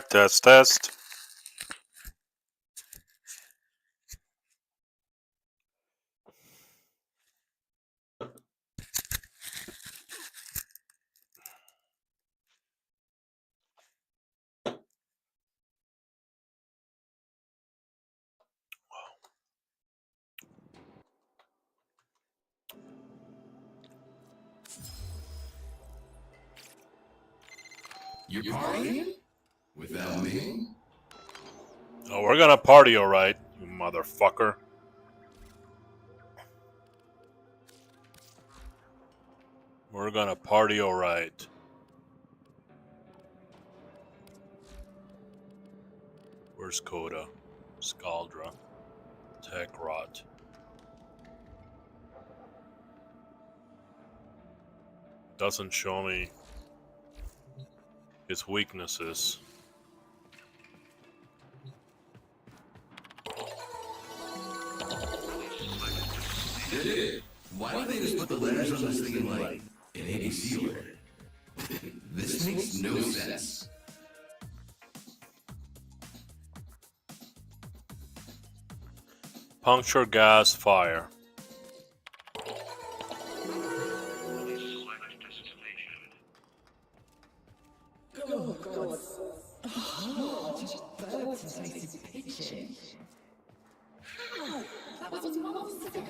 Test, test. You're partying? Without me? Oh, we're gonna party, alright, you motherfucker. We're gonna party, alright. Where's Coda? Scaldra. Tech Rot. Doesn't show me his weaknesses. Dude, why don't they just put the letters on this thing in, like, an ABC order? This makes no sense. Puncture, gas, fire. Oh, God. Oh, just birds and tasty pigeon. How? That was monster.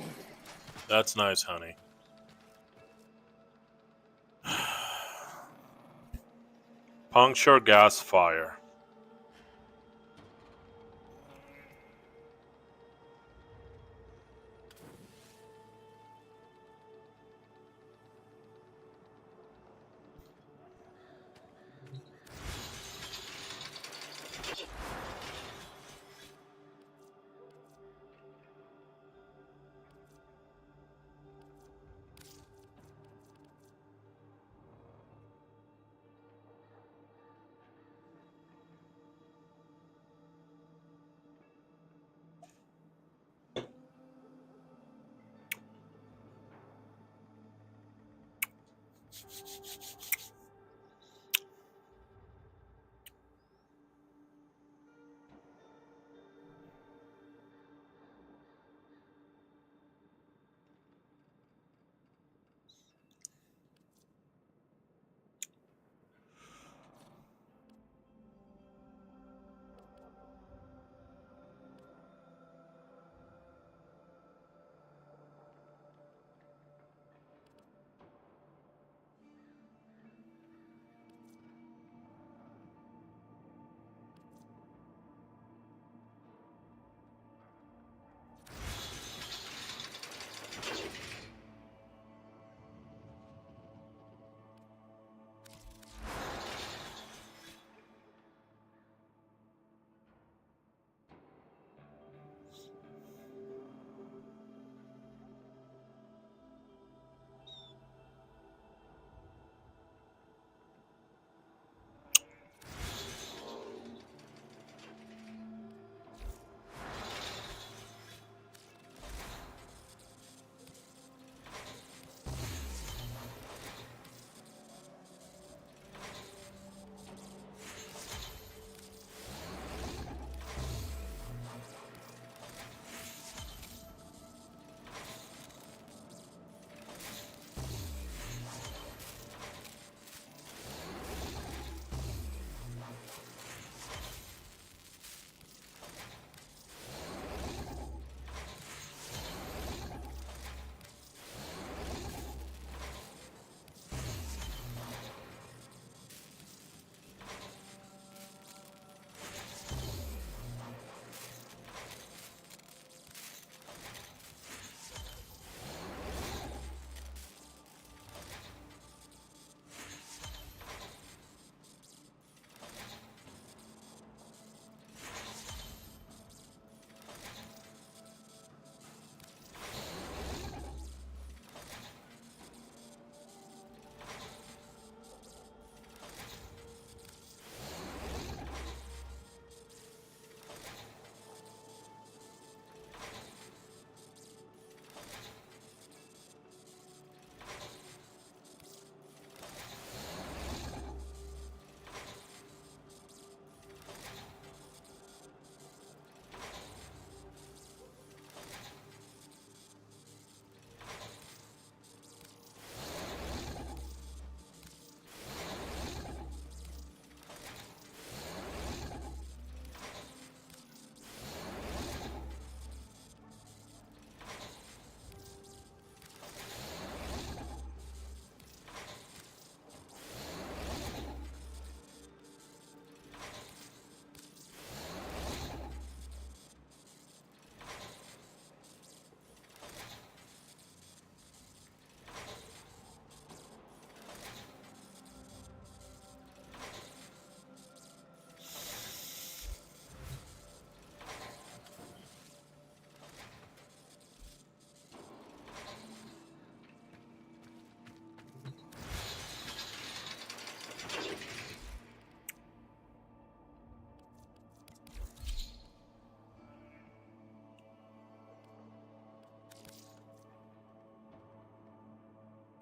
That's nice, honey. Puncture, gas, fire.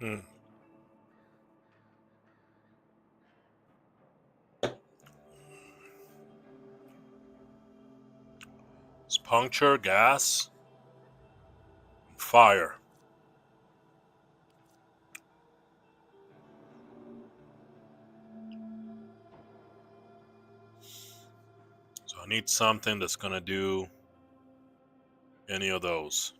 Hmm. It's puncture, gas, fire. So I need something that's gonna do any of those.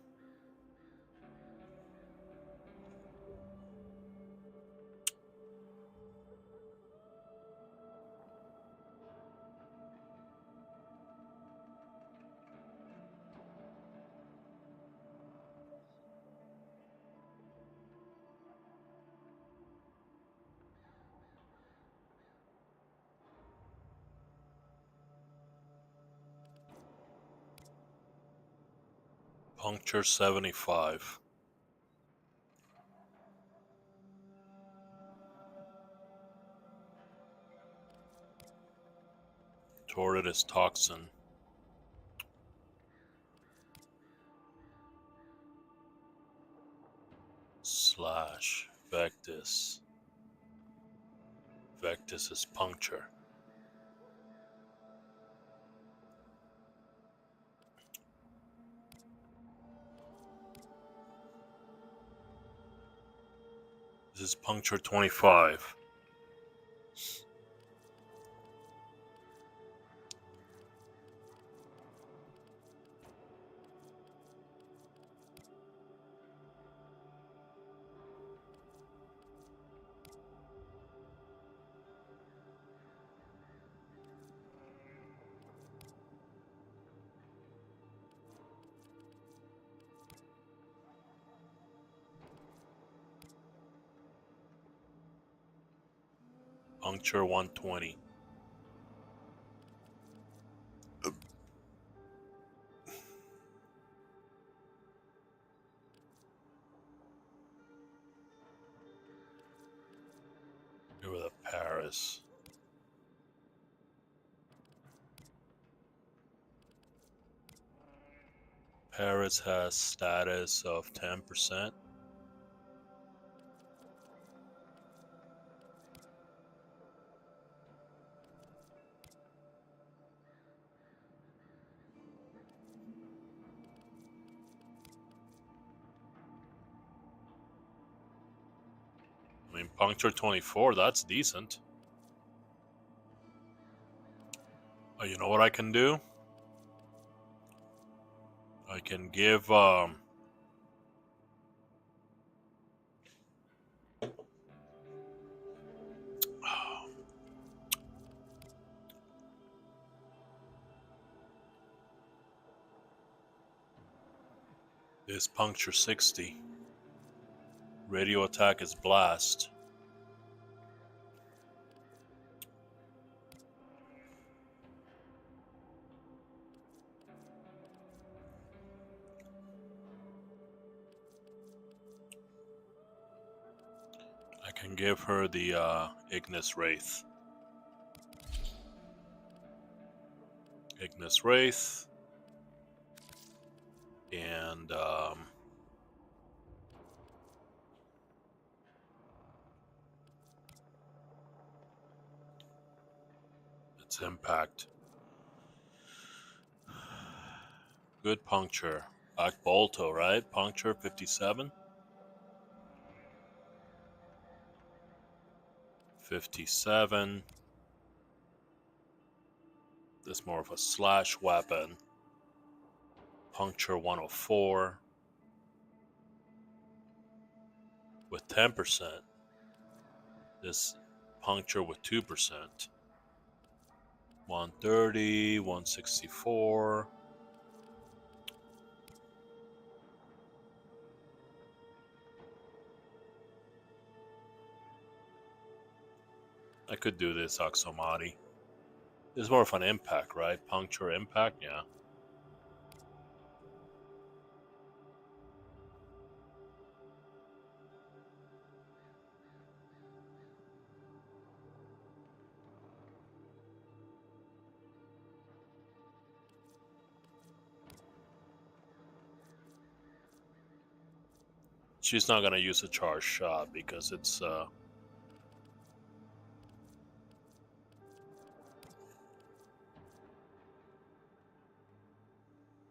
Puncture 75. Tortoise toxin. Slash Vectis. Vectis is puncture. This is puncture 25. Puncture 120. Here with a Paris. Paris has status of 10%. I mean, puncture 24, that's decent. Oh, you know what I can do? I can give this puncture 60. Radio attack is blast. I can give her the Ignis Wraith. Ignis Wraith. And its impact. Good puncture. Bolto, right? Puncture 57. 57. This is more of a slash weapon. Puncture 104. With 10%. This puncture with 2%. 130, 164. I could do this Oxomati. This is more of an impact, right? Puncture impact, yeah. she's not gonna use a charge shot because it's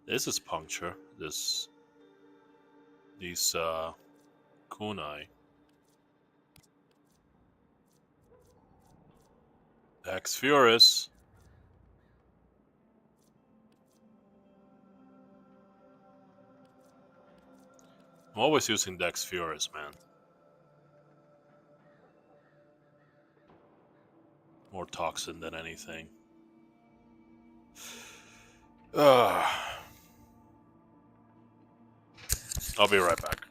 this is puncture. These kunai. Ex Furus. I'm always using Dex Furus, man. More toxin than anything. I'll be right back.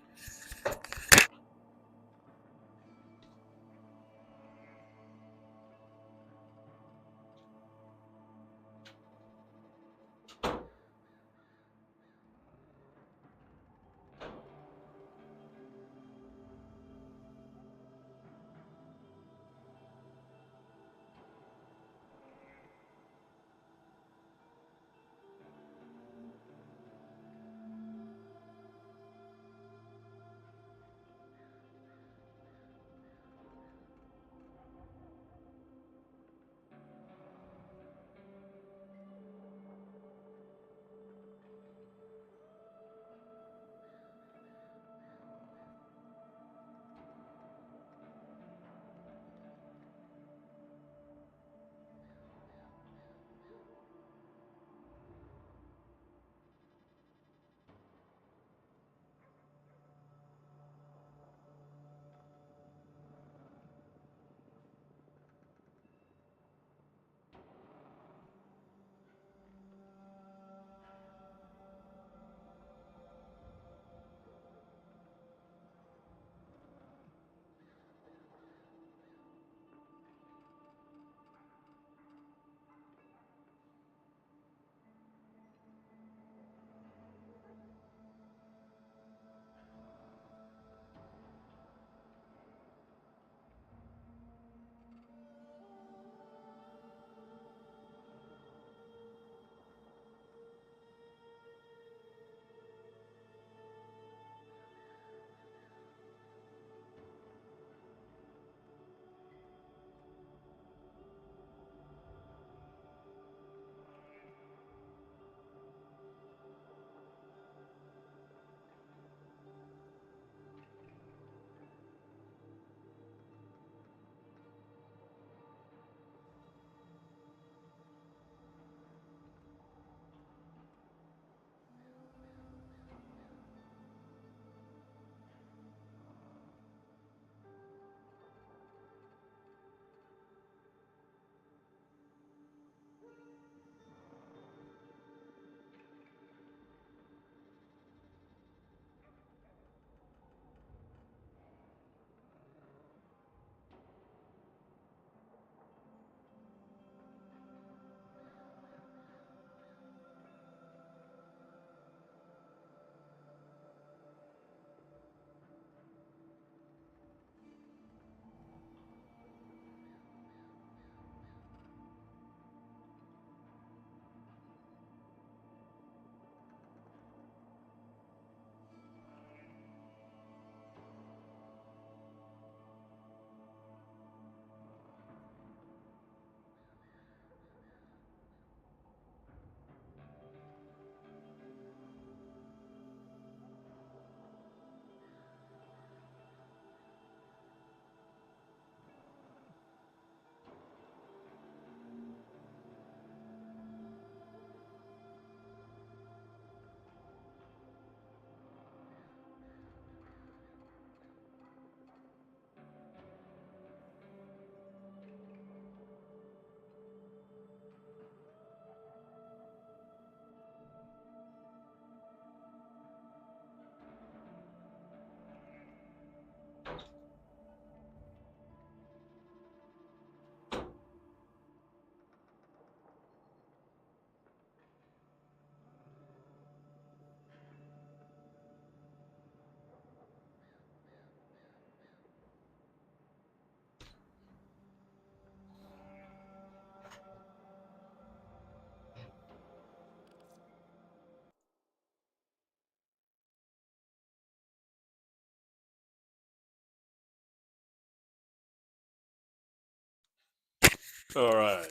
All right.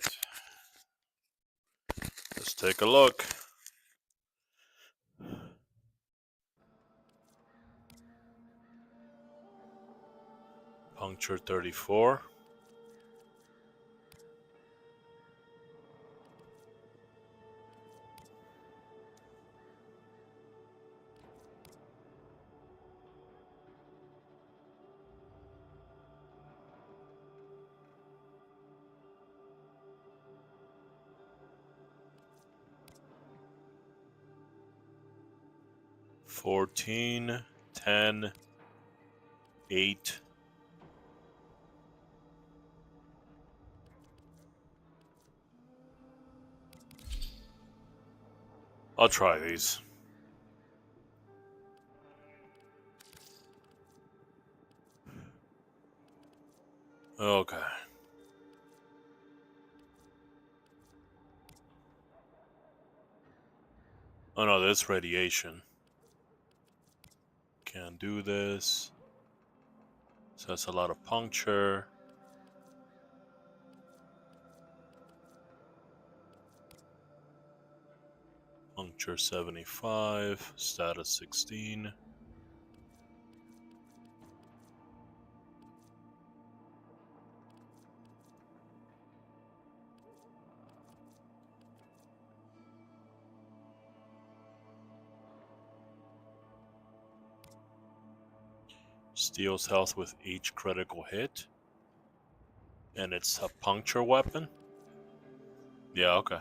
Let's take a look. Puncture 34. $14, $10, $8. I'll try these. Okay. Oh no, that's radiation. Can't do this. So that's a lot of puncture. Puncture 75, status 16. Steals health with each critical hit. And it's a puncture weapon? Yeah, okay.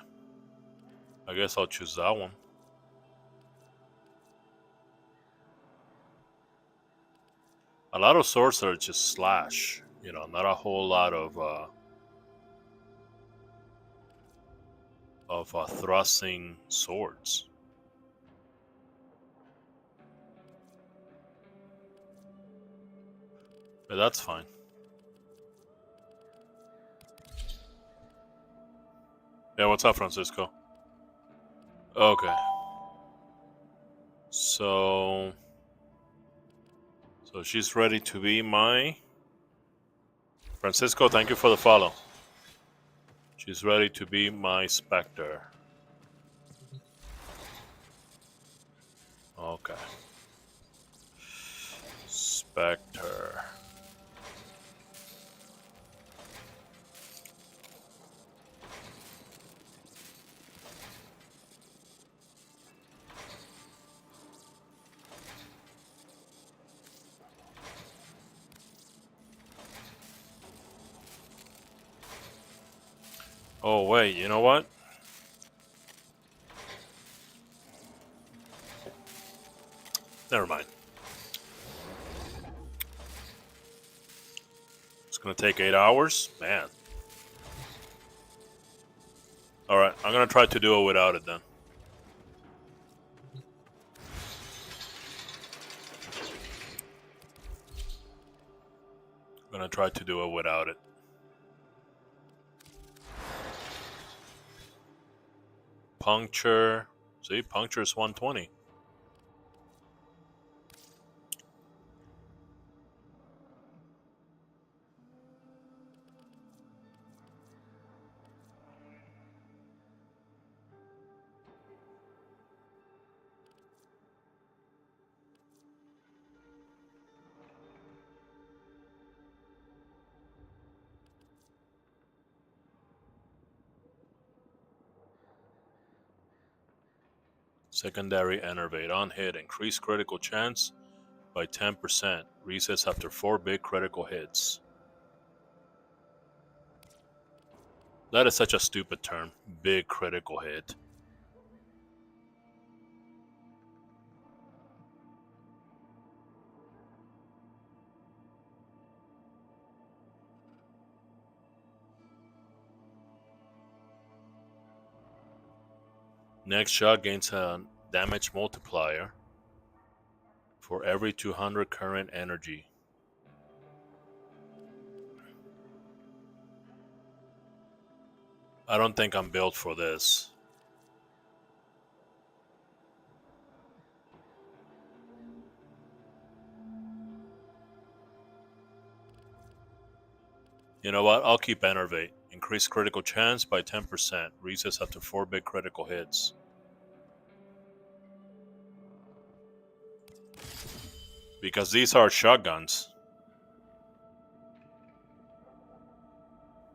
I guess I'll choose that one. A lot of swords are just slash, you know, not a whole lot of thrusting swords. But that's fine. Yeah, what's up, Francisco? Okay. So she's ready to be my... Francisco, thank you for the follow. She's ready to be my Spectre. Okay. Spectre. Oh, wait, you know what? Never mind. It's gonna take 8 hours? Man. Alright, I'm gonna try to do it without it then. I'm gonna try to do it without it. Puncture. See, puncture is 120. Secondary enervate on hit. Increase critical chance by 10%. Resets after 4 big critical hits. That is such a stupid term. Big critical hit. Next shot gains a damage multiplier for every 200 current energy. I don't think I'm built for this. You know what? I'll keep enervate. Increase critical chance by 10%. Resets after 4 big critical hits. Because these are shotguns.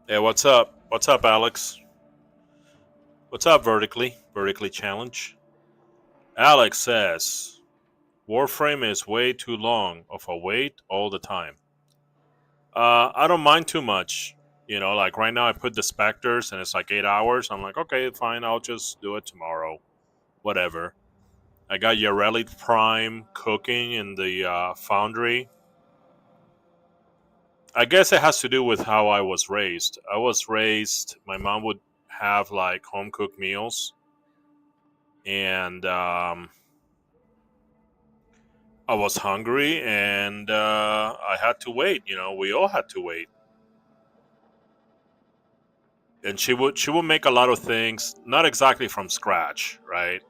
Hey, what's up? What's up, Alex? What's up, Vertically? Vertically Challenge. Alex says, WarFrame is way too long of a wait all the time. I don't mind too much. You know, like right now I put the Spectres and it's like 8 hours. I'm like, okay, fine, I'll just do it tomorrow. Whatever. I got Yareli Prime cooking in the foundry. I guess it has to do with how I was raised. My mom would have like home cooked meals. And I was hungry and I had to wait. You know, we all had to wait. And she would make a lot of things, not exactly from scratch, right?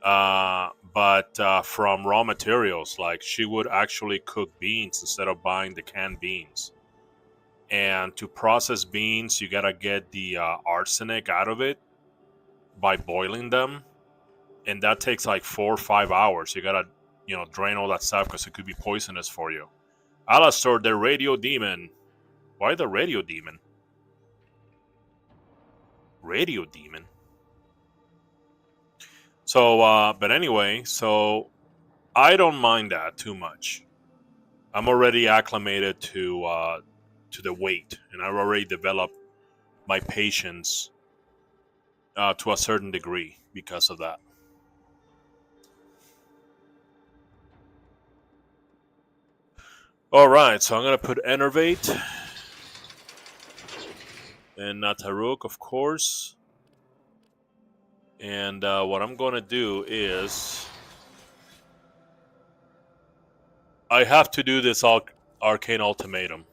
But from raw materials. Like she would actually cook beans instead of buying the canned beans. And to process beans, you gotta get the arsenic out of it by boiling them, and that takes like 4 or 5 hours. You gotta, you know, drain all that stuff because it could be poisonous for you. Alastor, the radio demon. Why the radio demon? Radio demon. So, but anyway, so I don't mind that too much. I'm already acclimated to the wait, and I've already developed my patience to a certain degree because of that. All right, so I'm gonna put Enervate and Nataruk, of course. And what I'm gonna do is I have to do this Arcane Ultimatum.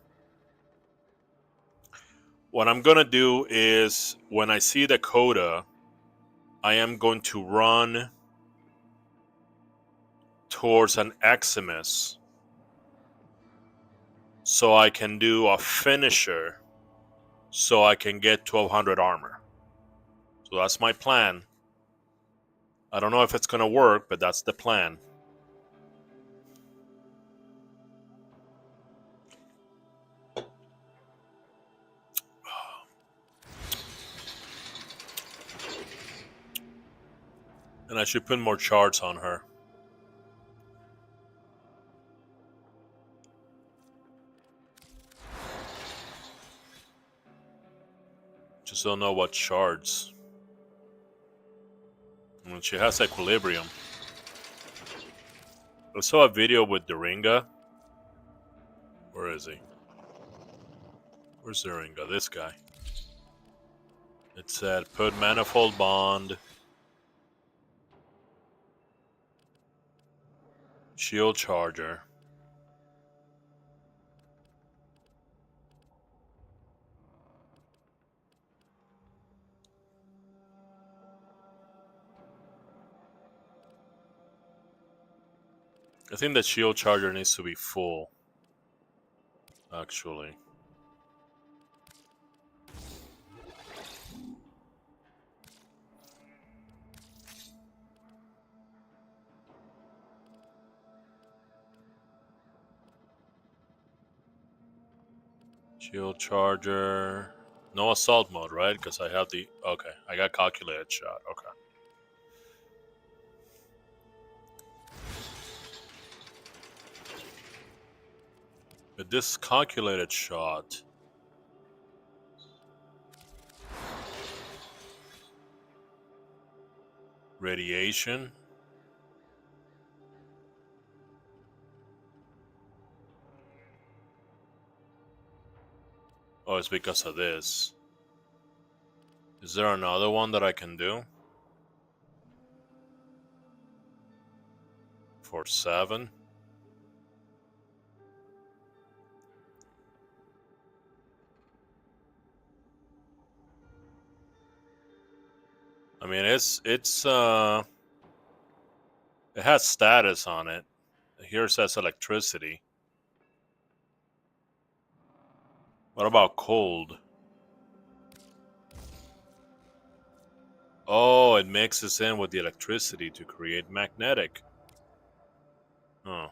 What I'm gonna do is when I see the coda, I am going to run towards an Eximus so I can do a finisher so I can get 1200 armor. So that's my plan. I don't know if it's gonna work, but that's the plan. And I should put more charts on her. Just don't know what shards. I mean, she has equilibrium. I saw a video with Doringa. Where is he? Where's Doringa? This guy. It said put manifold bond, shield charger. I think the shield charger needs to be full, actually. Shield charger. No assault mode, right? Because I have the... Okay, I got calculated shot. Okay. But this calculated shot... Radiation. Oh, it's because of this. Is there another one that I can do? For 7? I mean, it has status on it. Here it says electricity. What about cold? Oh, it mixes in with the electricity to create magnetic. Oh.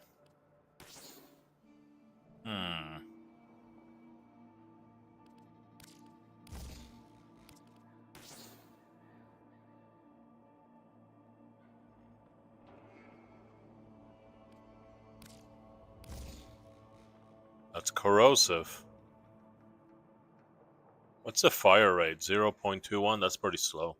Hmm. That's corrosive. What's the fire rate? 0.21? That's pretty slow.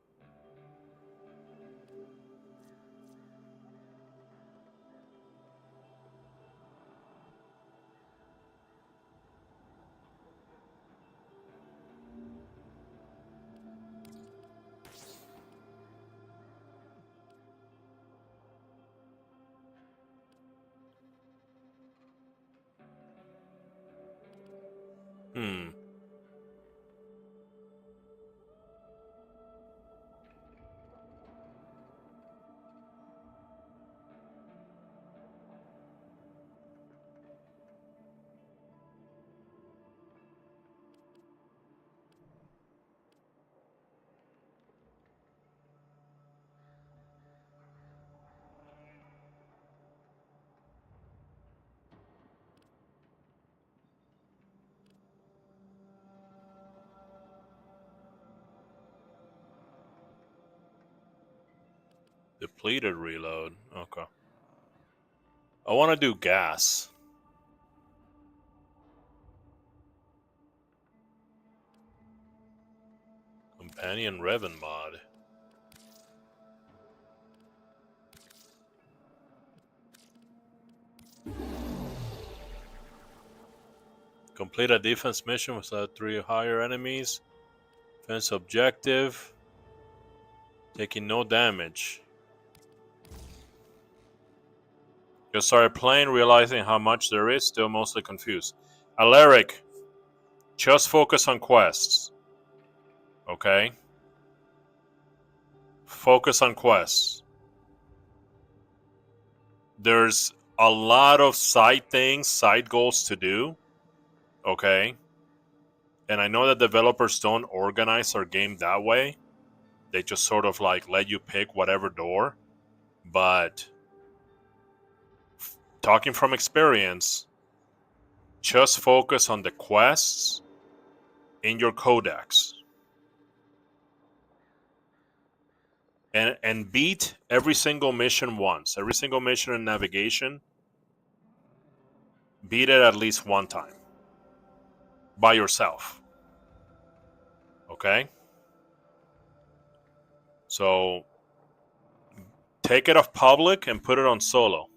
Hmm. Depleted reload. Okay. I want to do gas. Companion Revan mod. Complete a defense mission without 3 higher enemies. Defense objective. Taking no damage. Just started playing, realizing how much there is, still mostly confused. Alaric, just focus on quests. Okay? Focus on quests. There's a lot of side things, side goals to do. Okay? And I know that developers don't organize their game that way. They just sort of like let you pick whatever door. But talking from experience, just focus on the quests in your codex. And beat every single mission once. Every single mission in navigation, beat it at least one time. By yourself. Okay? So take it off public and put it on solo.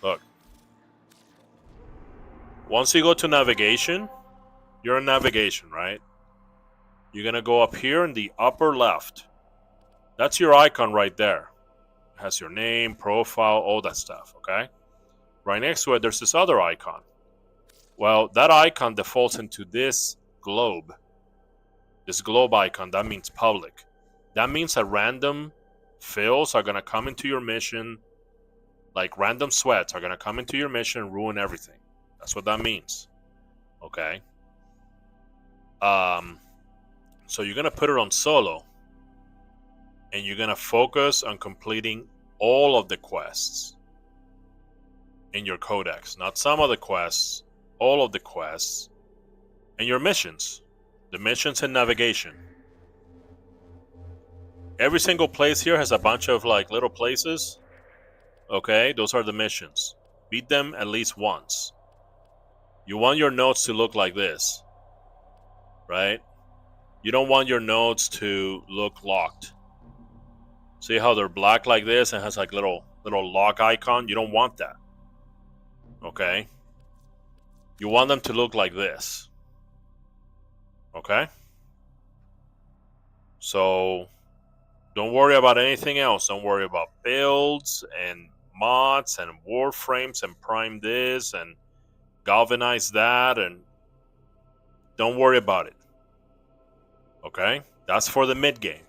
Look. Once you go to navigation, you're in navigation, right? You're going to go up here in the upper left. That's your icon right there. It has your name, profile, all that stuff, okay? Right next to it, there's this other icon. Well, that icon defaults into this globe. This globe icon, that means public. That means that random fills are going to come into your mission, like random sweats are going to come into your mission and ruin everything. That's what that means. Okay? So you're going to put it on solo, and you're going to focus on completing all of the quests in your codex. Not some of the quests, all of the quests, and your missions. The missions in navigation. Every single place here has a bunch of like little places. Okay, those are the missions. Beat them at least once. You want your notes to look like this, right? You don't want your notes to look locked. See how they're black like this and has like little lock icon? You don't want that. Okay? You want them to look like this. Okay? So don't worry about anything else. Don't worry about builds and mods and warframes and prime this and galvanize that, and don't worry about it. Okay? That's for the mid game.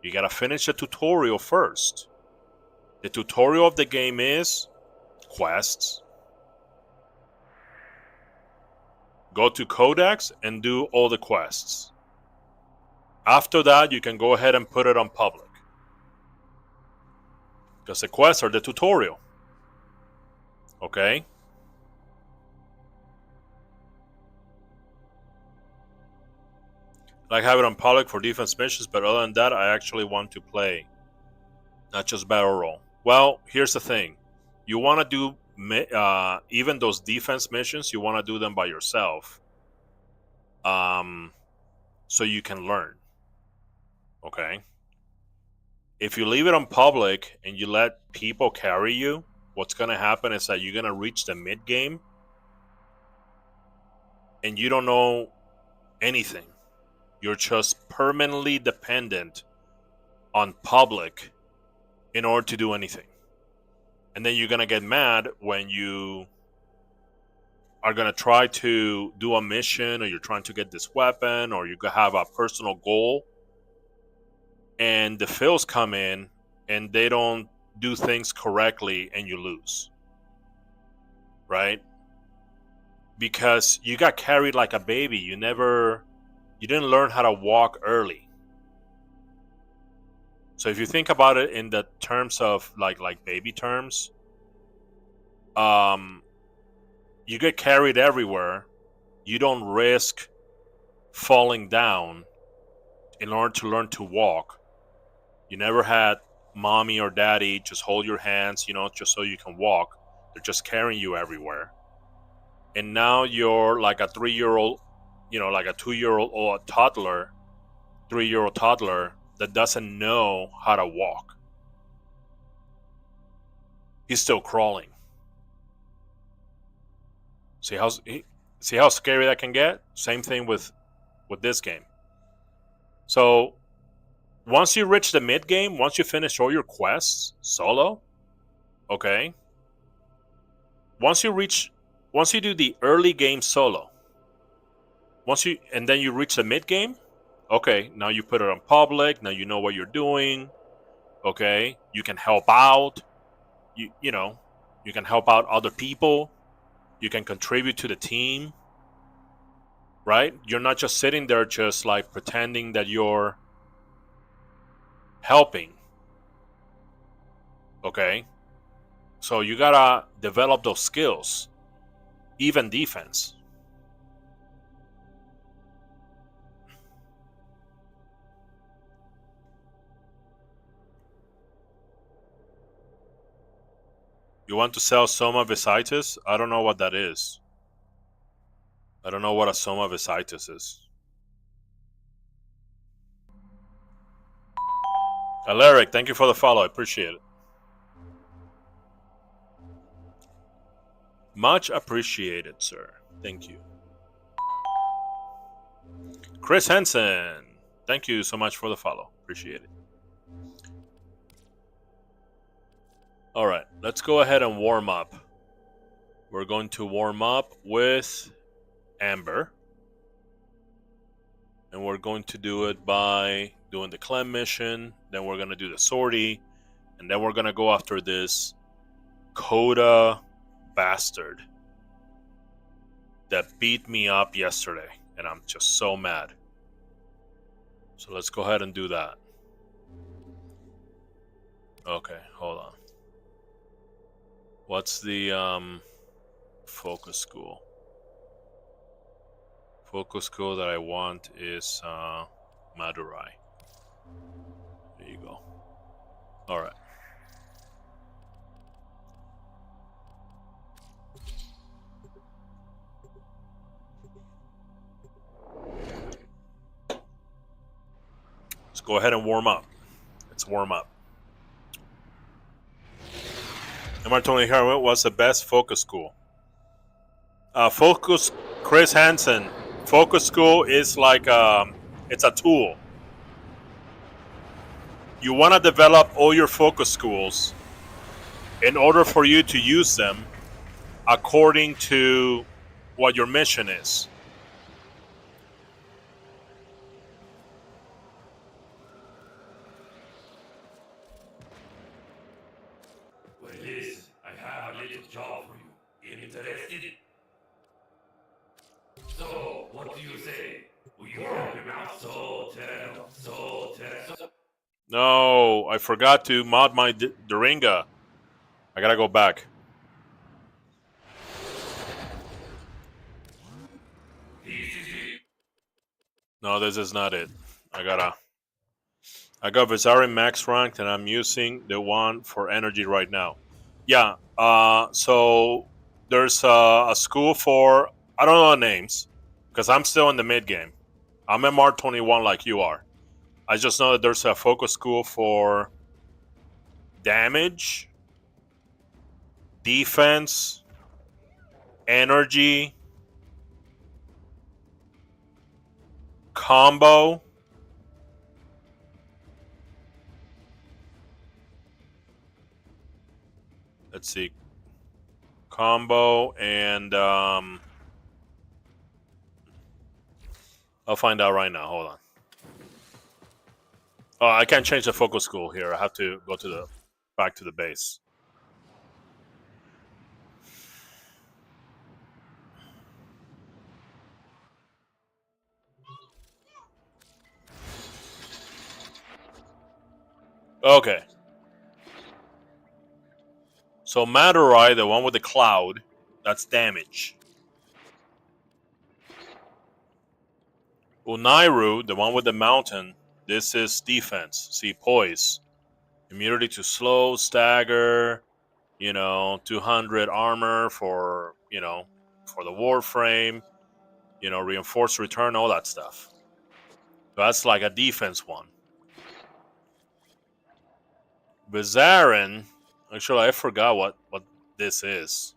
You gotta finish the tutorial first. The tutorial of the game is quests. Go to Codex and do all the quests. After that, you can go ahead and put it on public. Because the quests are the tutorial. Okay? I have it on public for defense missions, but other than that, I actually want to play, not just battle roll. Well, here's the thing. You want to do, even those defense missions, you want to do them by yourself. So you can learn. Okay? If you leave it on public and you let people carry you, what's going to happen is that you're going to reach the mid game and you don't know anything. You're just permanently dependent on public in order to do anything. And then you're going to get mad when you are going to try to do a mission, or you're trying to get this weapon, or you have a personal goal, and the fills come in and they don't do things correctly and you lose. Right? Because you got carried like a baby. You didn't learn how to walk early. So if you think about it in the terms of like baby terms, you get carried everywhere. You don't risk falling down in order to learn to walk. You never had mommy or daddy just hold your hands, just so you can walk. They're just carrying you everywhere. And now you're like a 3-year-old, like a 2-year-old or a toddler, 3-year-old toddler that doesn't know how to walk. He's still crawling. See how scary that can get? Same thing with this game. So once you reach the mid game, once you finish all your quests solo, okay? Once you do the early game solo, and then you reach the mid game, okay, now you put it on public, now you know what you're doing, okay? You can help out, you can help out other people, you can contribute to the team, right? You're not just sitting there just like pretending that you're helping, okay? So you gotta develop those skills, even defense. You want to sell Soma Visitis? I don't know what that is. I don't know what a Soma Visitis is. Alaric, thank you for the follow. I appreciate it. Much appreciated, sir. Thank you. Chris Henson, thank you so much for the follow. Appreciate it. All right, let's go ahead and warm up. We're going to warm up with Amber. And we're going to do it by doing the Clem mission. Then we're going to do the sortie. And then we're going to go after this Coda bastard that beat me up yesterday. And I'm just so mad. So let's go ahead and do that. Okay, hold on. What's the focus school? Focus school that I want is Madurai. There you go. All right. Let's go ahead and warm up. Let's warm up. Am I totally here? What's the best focus school? Focus, Chris Hansen. Focus school is like it's a tool. You want to develop all your focus schools in order for you to use them according to what your mission is. Well, listen, I have a little job for you. Interested? So, what do you say? Will you help him out? So, tell us. No, I forgot to mod my Duringa. I gotta go back. No, this is not it. I got Vizari max ranked, and I'm using the one for energy right now. Yeah. So there's a school for, I don't know the names because I'm still in the mid game. I'm MR21 like you are. I just know that there's a focus school for damage, defense, energy, combo. Let's see. Combo and I'll find out right now. Hold on. Oh, I can't change the focus school here. I have to go to the back to the base. Okay. So Madurai, the one with the cloud, that's damage. Unairu, the one with the mountain, this is defense. See, poise. Immunity to slow, stagger, 200 armor for, for the WarFrame, reinforced return, all that stuff. That's like a defense one. Bizarin, actually, I forgot what this is.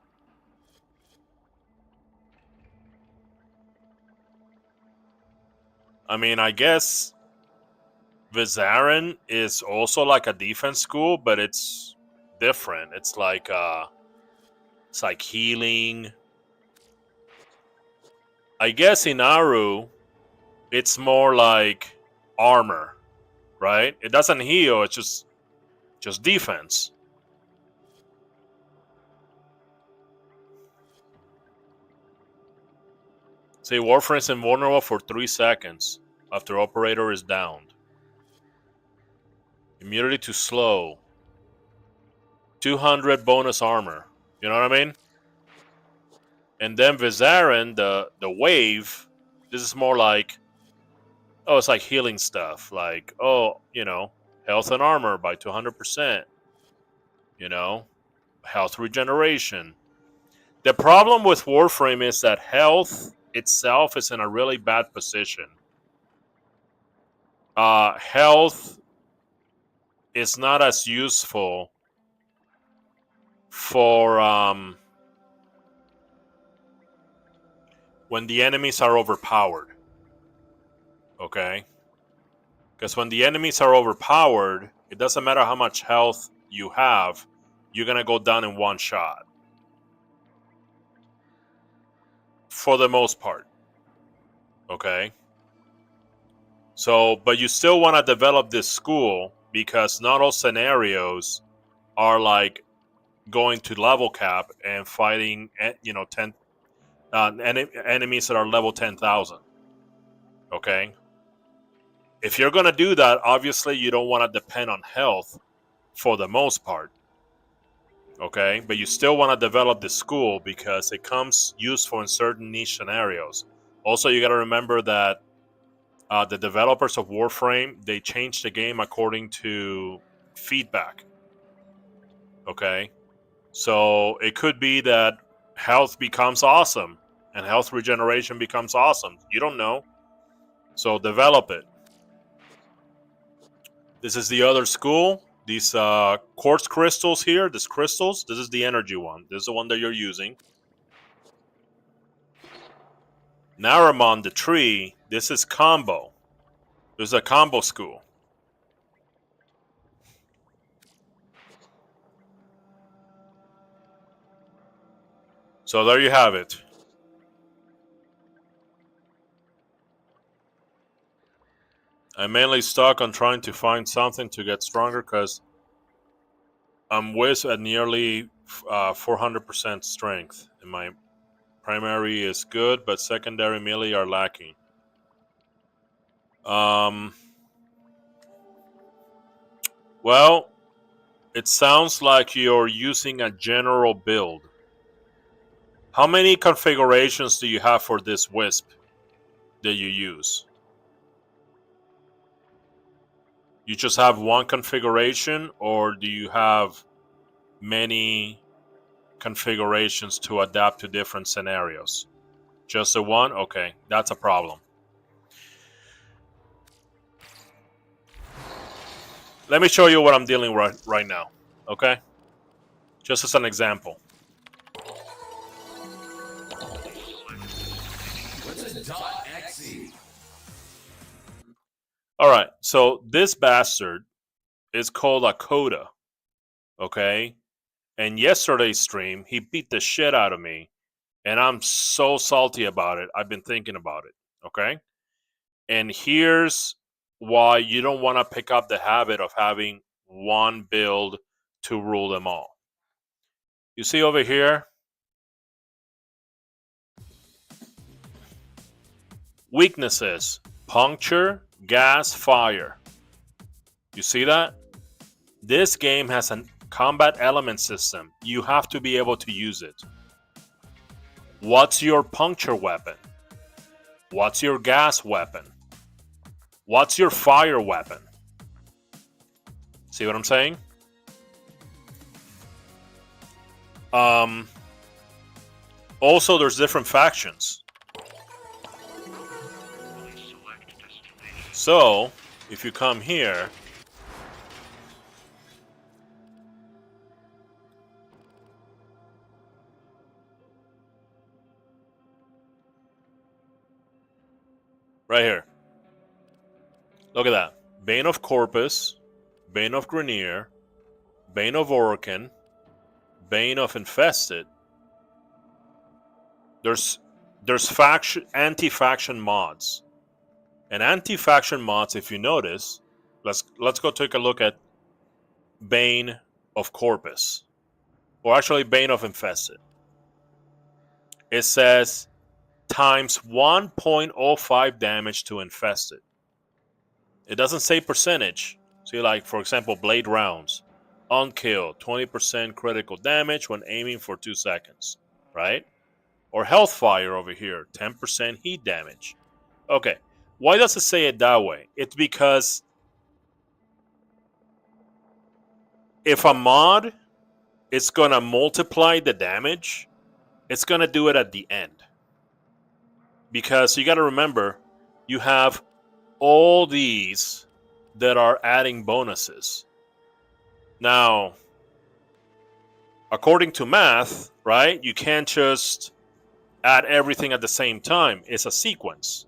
I mean, I guess Bizarin is also like a defense school, but it's different. It's like healing. I guess Inaru, it's more like armor, right? It doesn't heal. It's just defense. Say Warframe is invulnerable for 3 seconds after operator is downed. Immunity to slow. 200 bonus armor. You know what I mean? And then Vizarin, the wave, this is more like, it's like healing stuff. Like, health and armor by 200%. Health regeneration. The problem with Warframe is that health itself is in a really bad position. Health is not as useful for when the enemies are overpowered. Okay? Because when the enemies are overpowered, it doesn't matter how much health you have, you're going to go down in one shot. For the most part. Okay? So, but you still want to develop this school because not all scenarios are like going to level cap and fighting, 10 enemies that are level 10,000. Okay? If you're going to do that, obviously you don't want to depend on health for the most part. Okay? But you still want to develop the school because it comes useful in certain niche scenarios. Also, you got to remember that the developers of Warframe, they changed the game according to feedback. Okay? So it could be that health becomes awesome and health regeneration becomes awesome. You don't know. So develop it. This is the other school. These quartz crystals here, these crystals, this is the energy one. This is the one that you're using. Naramon, the tree, this is combo. This is a combo school. So there you have it. I'm mainly stuck on trying to find something to get stronger because I'm whiz at nearly 400% strength. And my primary is good, but secondary melee are lacking. Well, it sounds like you're using a general build. How many configurations do you have for this wisp that you use? You just have one configuration, or do you have many configurations to adapt to different scenarios? Just the one? Okay, that's a problem. Let me show you what I'm dealing with right now, okay? Just as an example. What's a .exe? All right, so this bastard is called a coda, okay? And yesterday's stream, he beat the shit out of me, and I'm so salty about it. I've been thinking about it, okay? And here's why you don't want to pick up the habit of having one build to rule them all. You see over here? Weaknesses: puncture, gas, fire. You see that? This game has a combat element system. You have to be able to use it. What's your puncture weapon? What's your gas weapon? What's your fire weapon? See what I'm saying? Also, there's different factions. So, if you come here, right here, look at that. Bane of Corpus, Bane of Grenier, Bane of Orokin, Bane of Infested. There's faction anti-faction mods. And anti-faction mods, if you notice, let's go take a look at Bane of Corpus. Or actually Bane of Infested. It says times 1.05 damage to infested. It doesn't say percentage. See, like, for example, blade rounds. On kill, 20% critical damage when aiming for 2 seconds. Right? Or health fire over here, 10% heat damage. Okay. Why does it say it that way? It's because if a mod is going to multiply the damage, it's going to do it at the end. Because you got to remember, you have all these that are adding bonuses. Now, according to math, right, you can't just add everything at the same time. It's a sequence.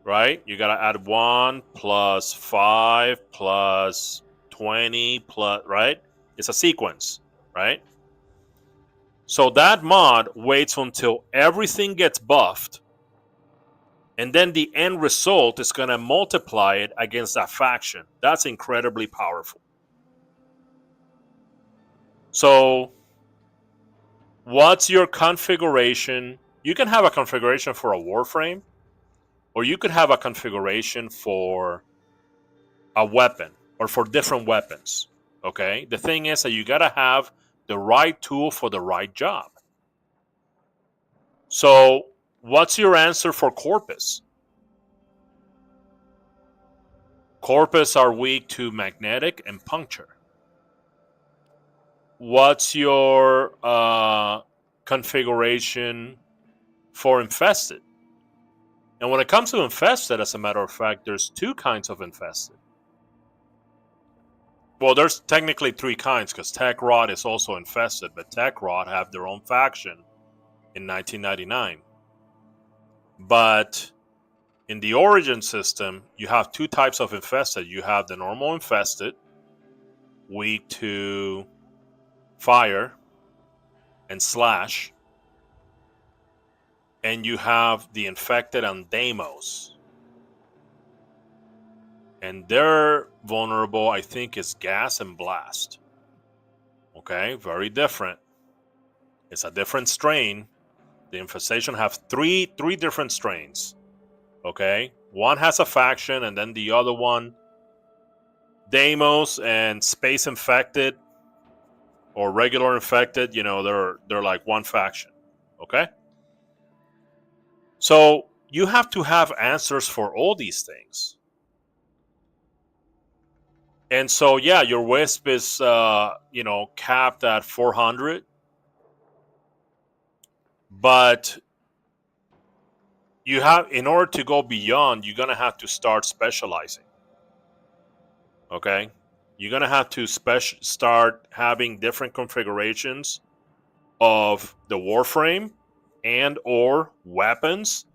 Right? You got to add 1 plus 5 plus 20 plus, right? It's a sequence, right? So that mod waits until everything gets buffed, and then the end result is going to multiply it against that faction. That's incredibly powerful. So what's your configuration? You can have a configuration for a WarFrame, or you could have a configuration for a weapon or for different weapons. Okay? The thing is that you got to have the right tool for the right job. So, what's your answer for Corpus? Corpus are weak to magnetic and puncture. What's your configuration for infested? And when it comes to infested, as a matter of fact, there's 2 kinds of infested. Well, there's technically 3 kinds, because Tech Rod is also infested, but Tech Rod have their own faction in 1999. But in the Origin system, you have 2 types of infested. You have the normal infested, weak to fire and slash, and you have the infected and Deimos. And they're vulnerable, I think, is gas and blast. Okay, very different. It's a different strain. The infestation have three different strains. Okay, one has a faction, and then the other one Deimos and Space Infected or regular Infected, they're like one faction. Okay? So you have to have answers for all these things. And so, yeah, your Wisp is, capped at 400. But in order to go beyond, you're going to have to start specializing. Okay? You're going to have to start having different configurations of the Warframe and or weapons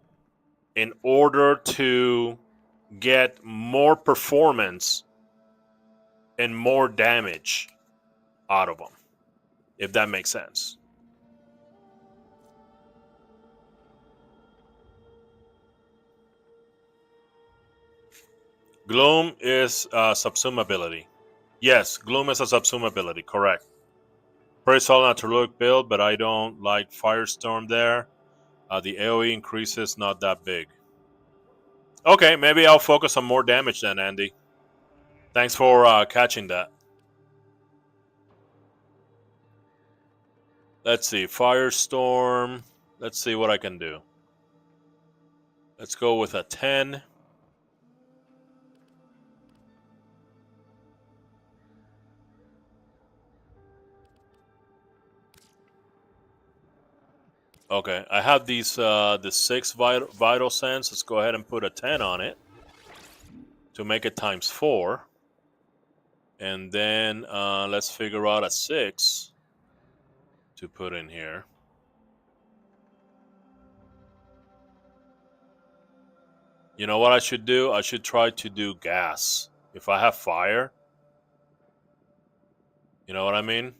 in order to get more performance and more damage out of them, if that makes sense. Gloom is subsumability. Yes, Gloom is a subsumability, correct. Pretty solid Naturalic build, but I don't like Firestorm there. The AoE increase is not that big. Okay, maybe I'll focus on more damage then, Andy. Thanks for catching that. Let's see, Firestorm. Let's see what I can do. Let's go with a 10. Okay, I have these the 6 vital sense. Let's go ahead and put a 10 on it to make it times 4. And then let's figure out a 6 to put in here. You know what I should do? I should try to do gas. If I have fire. You know what I mean?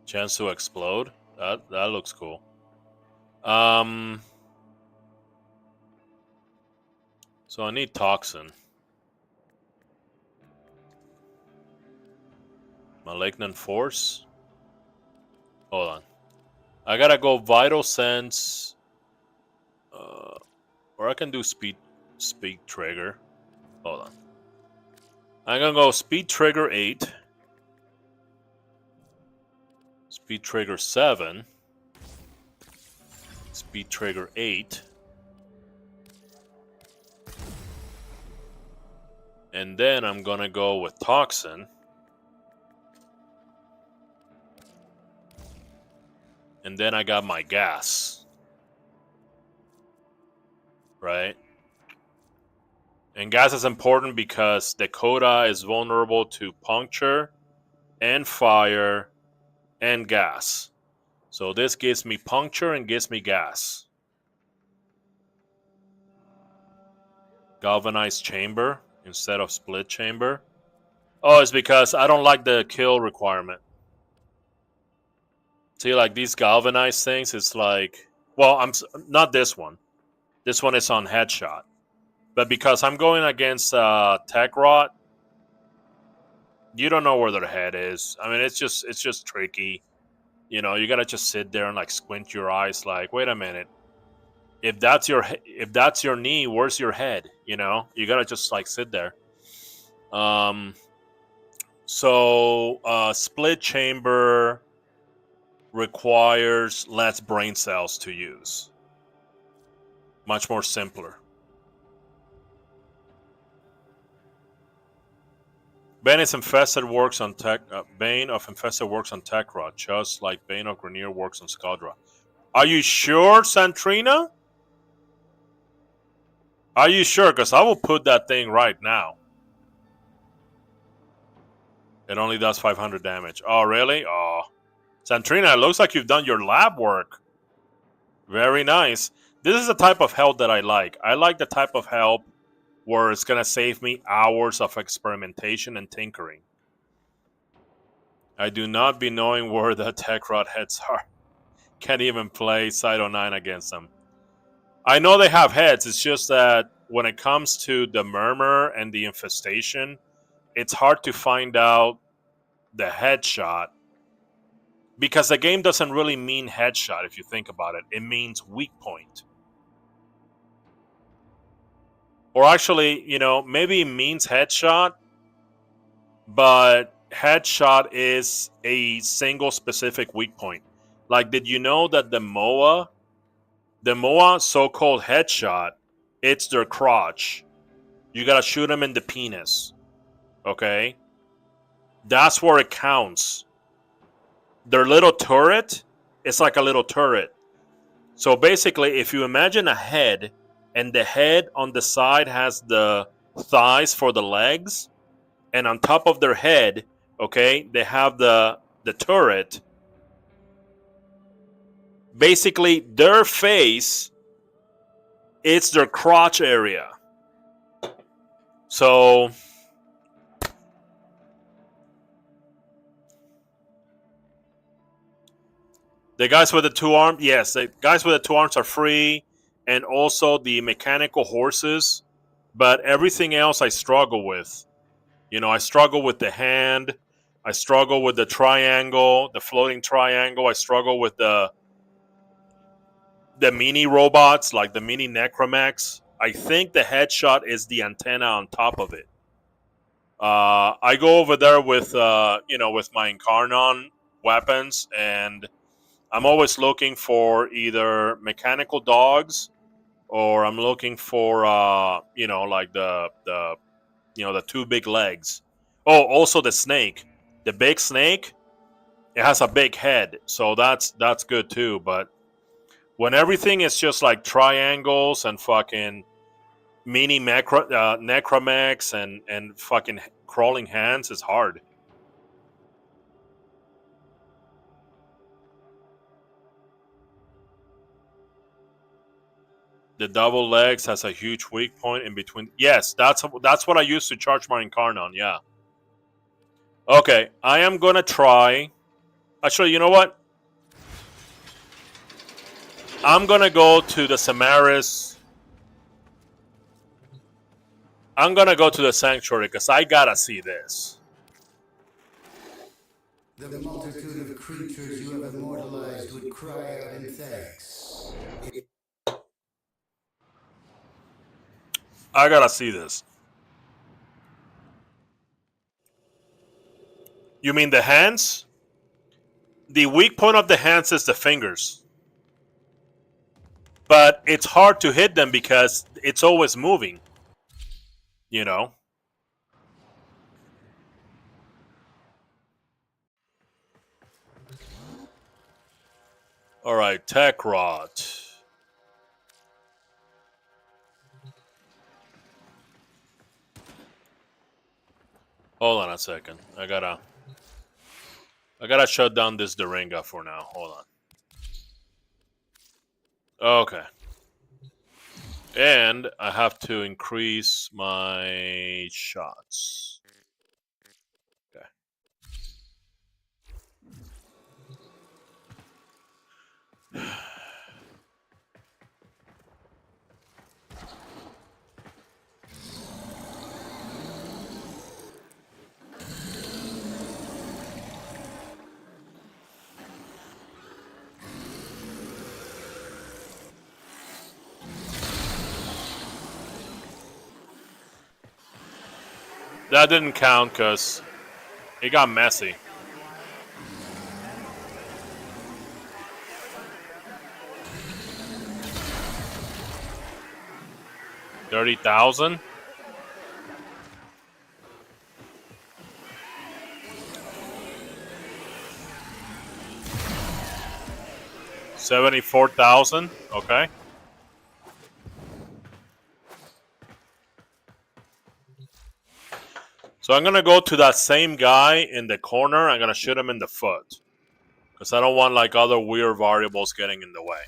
Chance to explode. That looks cool. So I need toxin. Malignant force. Hold on. I gotta go vital sense. Or I can do speed trigger. Hold on. I'm gonna go speed trigger 8. Speed trigger 7. Speed trigger 8. And then I'm gonna go with toxin. And then I got my gas. Right? And gas is important because Dakota is vulnerable to puncture and fire and gas. So this gives me puncture and gives me gas. Galvanized chamber instead of split chamber. Oh, it's because I don't like the kill requirement. See, like these galvanized things, it's like, well, I'm not this one. This one is on headshot. But because I'm going against Tech Rot, you don't know where their head is. I mean, it's just tricky. You know, you gotta just sit there and like squint your eyes, like, wait a minute. If that's your knee, where's your head? You know, you gotta just like sit there. So split chamber requires less brain cells to use. Much more simpler. Bane of Infested works on Bane of Infested works on Tekrot, just like Bane of Grenier works on Skaldra. Are you sure, Santrina? Are you sure? Because I will put that thing right now. It only does 500 damage. Oh, really? Oh. Santrina, it looks like you've done your lab work. Very nice. This is the type of help that I like. I like the type of help where it's going to save me hours of experimentation and tinkering. I do not be knowing where the Tekrot heads are. Can't even play Cyto 9 against them. I know they have heads. It's just that when it comes to the Murmur and the Infestation, it's hard to find out the headshot because the game doesn't really mean headshot if you think about it. It means weak point. Or actually, you know, maybe it means headshot, but headshot is a single specific weak point. Like, did you know that the MOA so-called headshot, it's their crotch. You gotta shoot them in the penis. Okay? That's where it counts. Their little turret is like a little turret. So basically, if you imagine a head, and the head on the side has the thighs for the legs, and on top of their head, okay, they have the turret. Basically, their face, it's their crotch area. So the guys with the two arms, yes, the guys with the two arms are free, and also the mechanical horses. But everything else I struggle with. You know, I struggle with the hand. I struggle with the triangle, the floating triangle. I struggle with the mini robots, like the mini necromechs. I think the headshot is the antenna on top of it. I go over there with with my Incarnon weapons, and I'm always looking for either mechanical dogs, or I'm looking for like the two big legs. Oh, also the snake, the big snake. It has a big head, so that's good too. But when everything is just like triangles and fucking mini necromechs and fucking crawling hands, it's hard. The double legs has a huge weak point in between. Yes, that's what I used to charge my Incarnon. Yeah. Okay, I am gonna try. Actually, you know what? I'm gonna go to the Samaris. I'm gonna go to the Sanctuary because I gotta see this. The multitude of creatures you have immortalized would cry out in thanks. I gotta see this. You mean the hands? The weak point of the hands is the fingers. But it's hard to hit them because it's always moving. You know? Alright, Tech Rod. Hold on a second. I gotta shut down this Daringa for now. Hold on. Okay. And I have to increase my shots. Okay. That didn't count because it got messy. $30,000? $74,000? Okay. So I'm gonna go to that same guy in the corner. I'm gonna shoot him in the foot. Because I don't want like other weird variables getting in the way.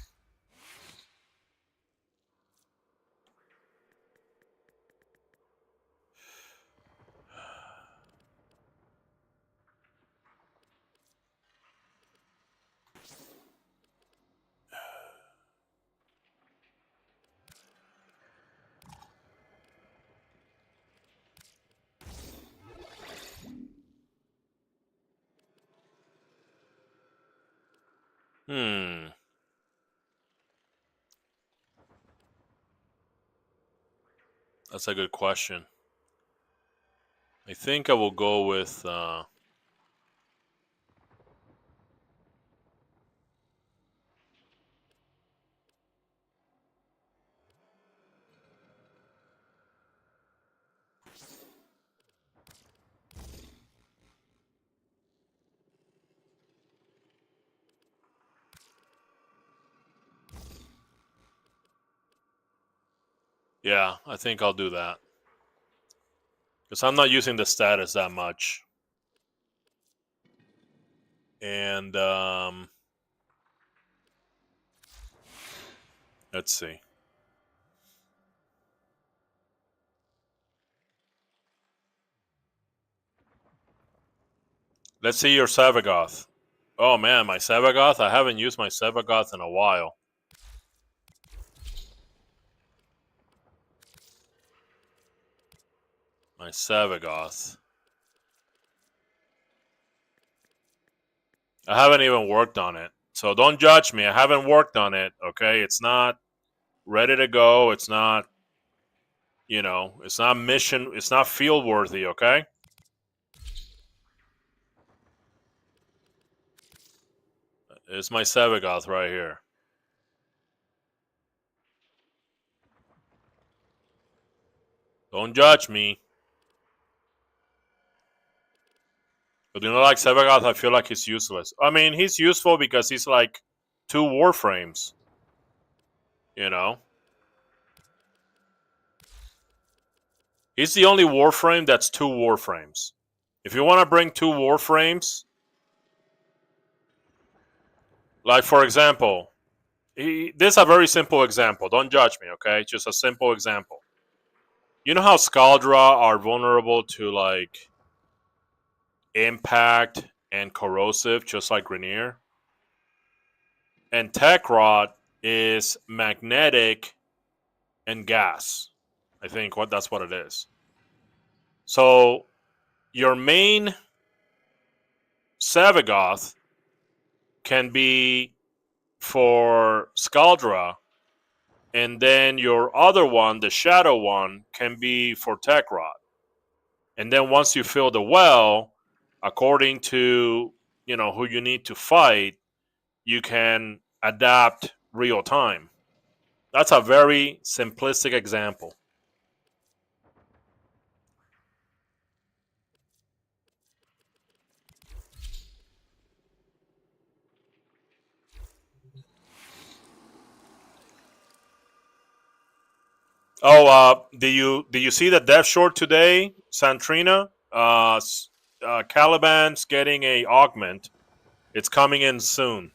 That's a good question. I think I will go with yeah, I think I'll do that. Because I'm not using the status that much. And let's see. Let's see your Savagoth. Oh man, my Savagoth? I haven't used my Savagoth in a while. My Savagoth. I haven't even worked on it. So don't judge me. I haven't worked on it, okay? It's not ready to go. It's not, it's not mission, it's not field worthy, okay? It's my Savagoth right here. Don't judge me. But like Savagoth, I feel like he's useless. I mean, he's useful because he's like 2 Warframes. He's the only Warframe that's 2 Warframes. If you want to bring 2 Warframes, like for example, this is a very simple example. Don't judge me, okay? Just a simple example. You know how Scaldra are vulnerable to like impact and corrosive, just like Grenier? And Tekrot is magnetic and gas. I think that's what it is. So your main Savagoth can be for Scaldra, and then your other one, the Shadow one, can be for Tekrot. And then once you fill the well, according to who you need to fight, you can adapt real time. That's a very simplistic example. Oh, do you see the death short today, Santrina? Caliban's getting a augment. It's coming in soon.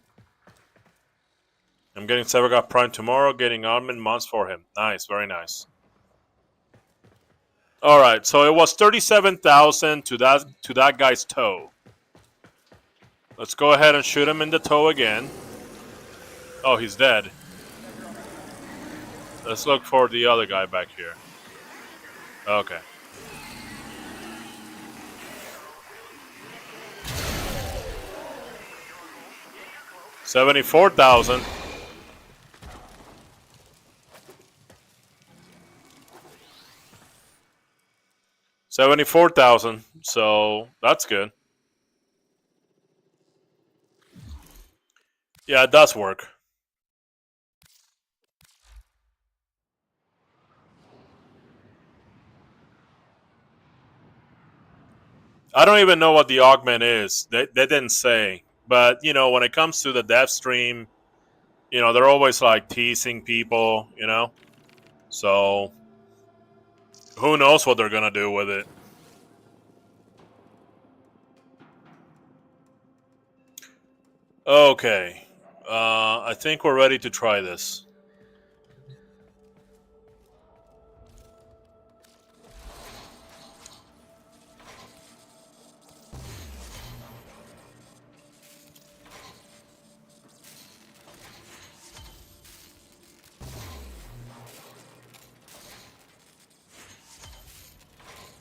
I'm getting Severgoth Prime tomorrow. Getting augment months for him. Nice, very nice. All right, so it was 37,000 to that guy's toe. Let's go ahead and shoot him in the toe again. Oh, he's dead. Let's look for the other guy back here. Okay. $74,000. $74,000. So that's good. Yeah, it does work. I don't even know what the augment is. They didn't say. But, when it comes to the dev stream, they're always like teasing people, So, who knows what they're going to do with it. Okay. I think we're ready to try this.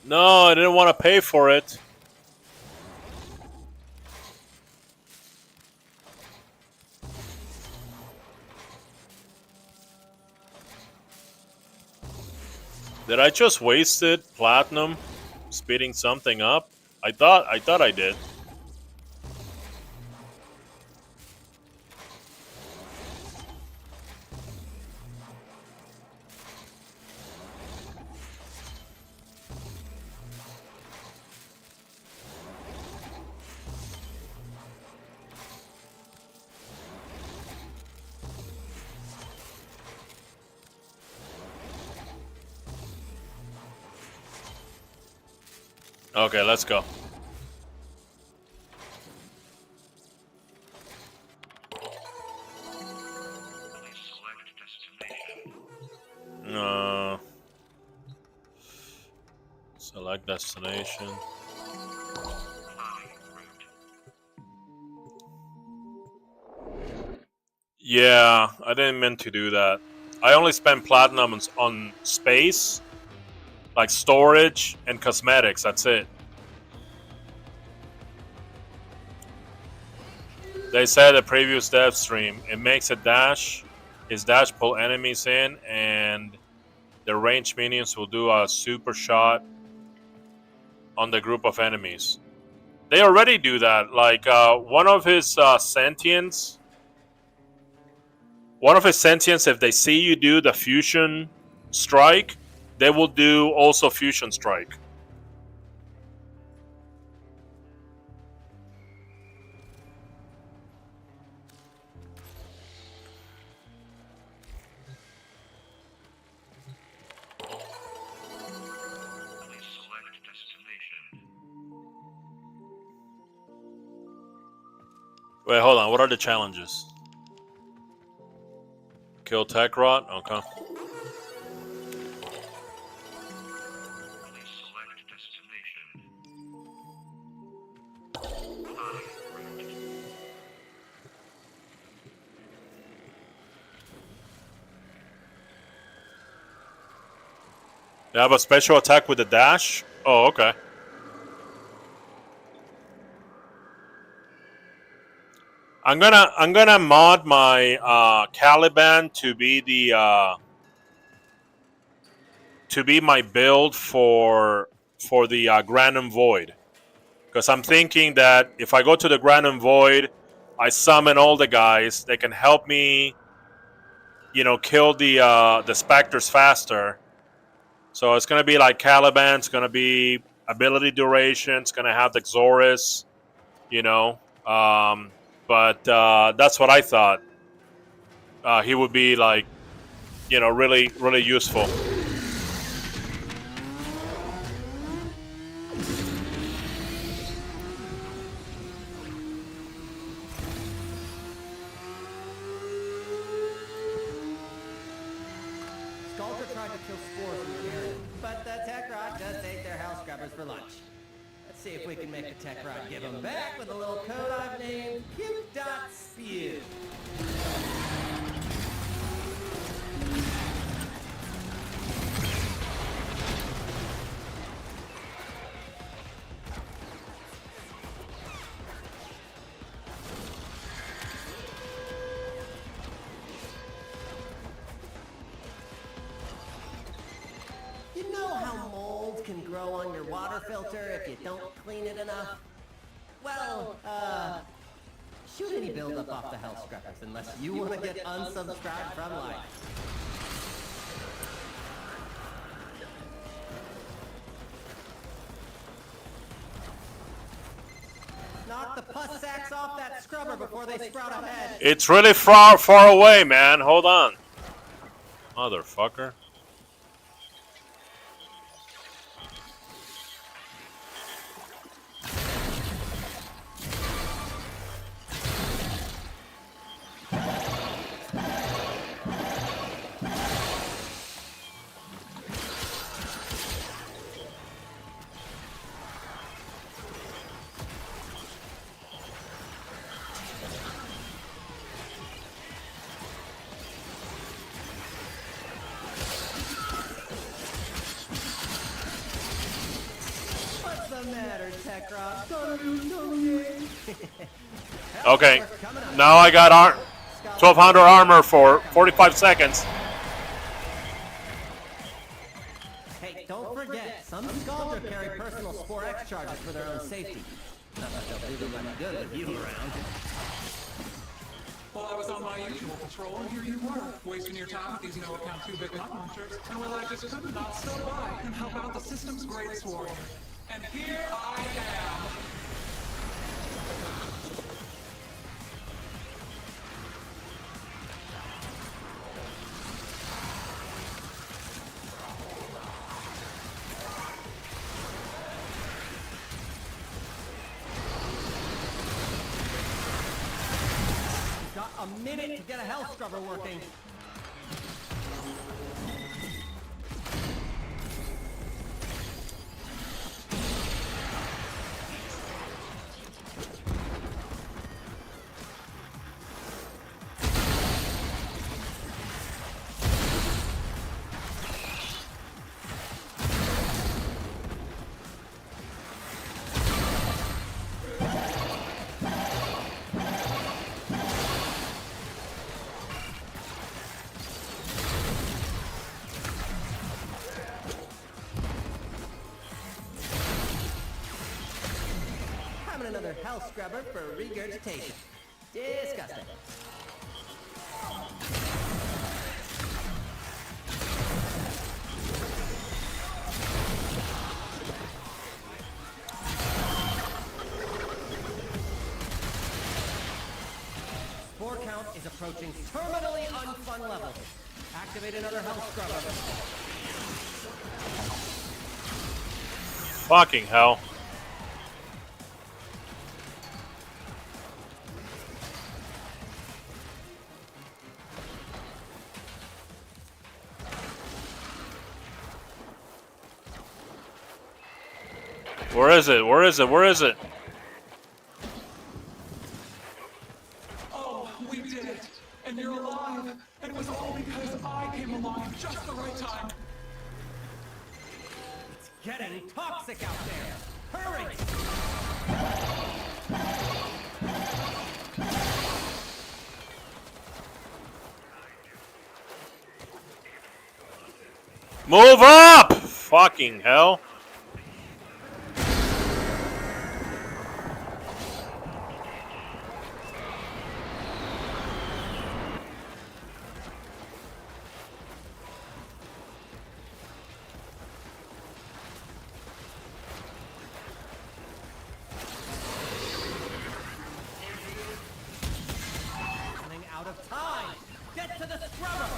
No, I didn't want to pay for it. Did I just wasted platinum speeding something up? I thought I did. Okay, let's go. Select destination. Yeah, I didn't mean to do that. I only spent platinum on space, like storage and cosmetics. That's it. They said a previous dev stream, it makes a dash. His dash pull enemies in, and the ranged minions will do a super shot on the group of enemies. They already do that. Like one of his sentients, if they see you do the fusion strike, they will do also fusion strike. Wait, hold on. What are the challenges? Kill Tech Rot? Okay. They have a special attack with a dash? Oh, okay. I'm gonna mod my Caliban to be the my build for the Granum Void, because I'm thinking that if I go to the Granum Void, I summon all the guys. They can help me, kill the Spectres faster. So it's gonna be like Caliban. It's gonna be ability duration. It's gonna have the Xorus, But that's what I thought. He would be like, really, really useful. Sculptor tried to kill spores in the area, but the tech rod just ate their house scrubbers for lunch. Let's see if we can make the tech rod give them back with a little code I've named Puke.Spew. You know how mold can grow on your water filter if you don't clean it enough? Well, shoot any buildup off the health scrubbers unless you want to get unsubscribed from life. Knock the pus sacks off that scrubber before they sprout a head. It's really far away, man. Hold on. Motherfucker. What's the matter, Tech Rod? Okay. Now I got 1200 armor for 45 seconds. forget, some Scaldra carry personal Spore X charges for their own safety. Not that they'll do them much good with you around. While I was on my usual patrol, and here you were, wasting your time with these no-account two-bit monsters. And well, I just could not stop by and help out the system's greatest warrior. And here I am. Got a minute to get a health scrubber working. Having another health scrubber for regurgitation. Disgusting. Spore count is approaching terminally unfun levels. Activate another health scrubber. Fucking hell. Where is it? Where is it? Where is it? Oh, we did it. And you're alive. And it was all because I came along at just the right time. It's getting toxic out there. Hurry! Move up! Fucking hell. Running out of time. Get to the scrubber.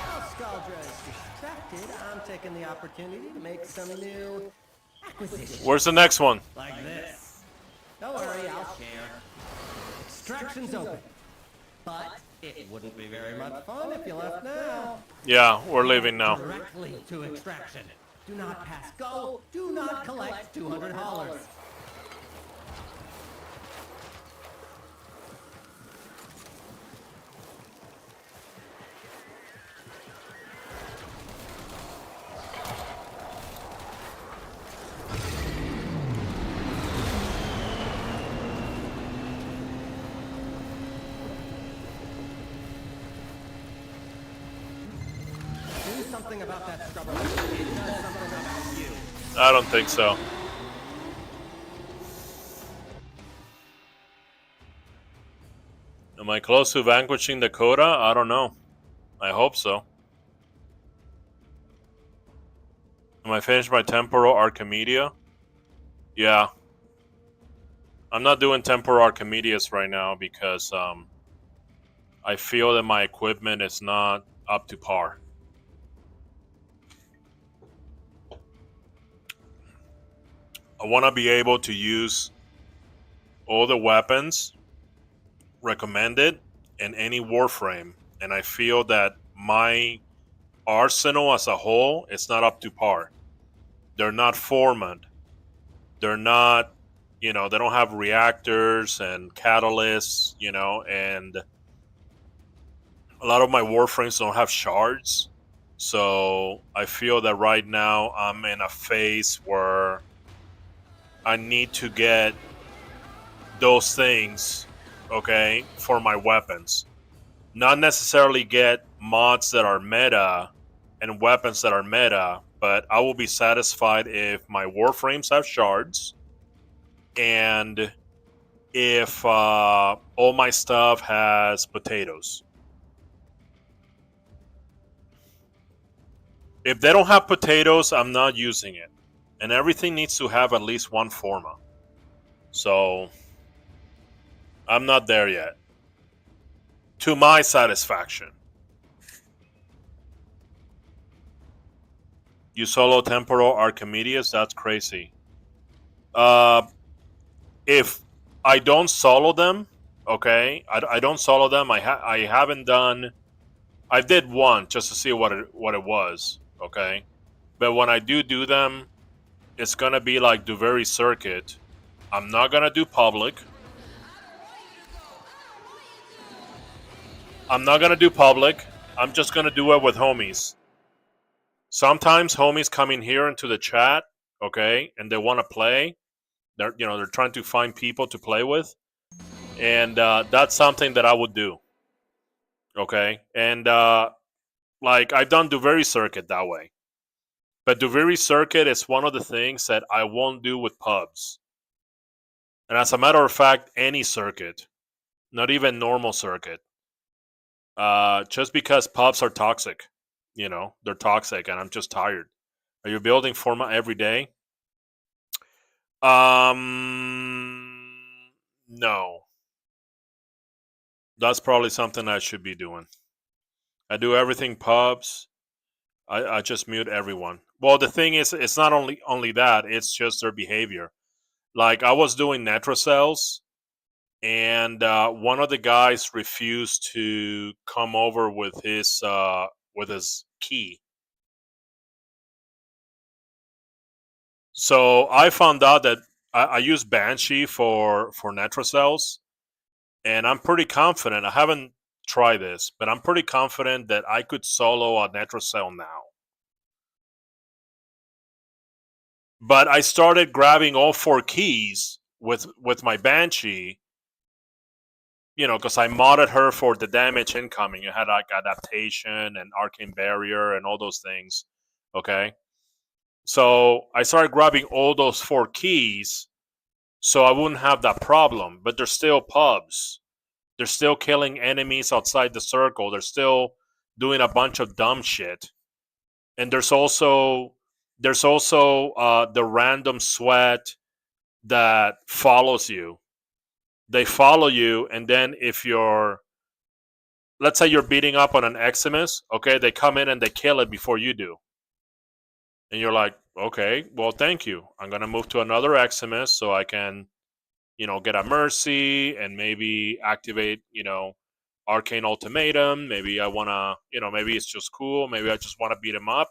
While Scaldra is distracted, I'm taking the opportunity to make some new acquisitions. Where's the next one? Like this. Don't worry, I'll share. Extraction's open. But it wouldn't be very much fun if you left now. Yeah, we're leaving now. Directly to extraction. Do not pass go. Do not collect $200. Do something about that scrubber. It does something about you. I don't think so. Am I close to vanquishing Dakota? I don't know. I hope so. Am I finished my temporal Archimedia? Yeah. I'm not doing temporal Archimedes right now because I feel that my equipment is not up to par. I want to be able to use all the weapons recommended in any WarFrame, and I feel that my arsenal as a whole is not up to par. They're not formed. They're not, they don't have reactors and catalysts, and a lot of my warframes don't have shards, so I feel that right now I'm in a phase where I need to get those things, okay, for my weapons. Not necessarily get mods that are meta and weapons that are meta, but I will be satisfied if my warframes have shards and if all my stuff has potatoes. If they don't have potatoes, I'm not using it. And everything needs to have at least one forma. So I'm not there yet. To my satisfaction. You solo Temporal Archimedes? That's crazy. If I don't solo them, okay, I don't solo them. I haven't done. I did one just to see what it was, okay. But when I do them, it's gonna be like Duviri Circuit. I'm not gonna do public. I'm just gonna do it with homies. Sometimes homies come in here into the chat, okay, and they want to play. They're trying to find people to play with, and that's something that I would do. Okay, and like I've done Duviri Circuit that way, but Duviri Circuit is one of the things that I won't do with pubs. And as a matter of fact, any circuit, not even normal circuit, just because pubs are toxic. They're toxic, and I'm just tired. Are you building forma every day? No. That's probably something I should be doing. I do everything pubs. I just mute everyone. Well, the thing is, it's not only that. It's just their behavior. Like I was doing Netrocells, and one of the guys refused to come over with his key. So I found out that I use Banshee for Netrocells, and I'm pretty confident. I haven't tried this, but I'm pretty confident that I could solo a Netrocell now. But I started grabbing all 4 keys with my Banshee, because I modded her for the damage incoming. It had like adaptation and arcane barrier and all those things. Okay. So I started grabbing all those 4 keys so I wouldn't have that problem. But they're still pubs. They're still killing enemies outside the circle. They're still doing a bunch of dumb shit. And there's also the random sweat that follows you. They follow you, and then if let's say you're beating up on an Eximus, okay, they come in and they kill it before you do. And you're like, okay, well, thank you. I'm going to move to another Eximus so I can, get a Mercy and maybe activate, Arcane Ultimatum. Maybe I want to, maybe it's just cool. Maybe I just want to beat him up.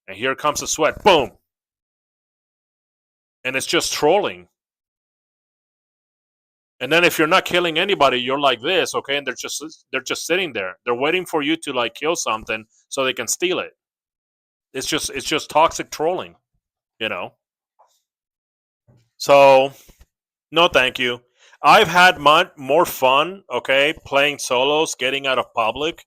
And here comes the sweat. Boom. And it's just trolling. And then if you're not killing anybody, you're like this, okay? And they're just sitting there. They're waiting for you to like kill something so they can steal it. It's just toxic trolling, So, no, thank you. I've had more fun, okay, playing solos, getting out of public,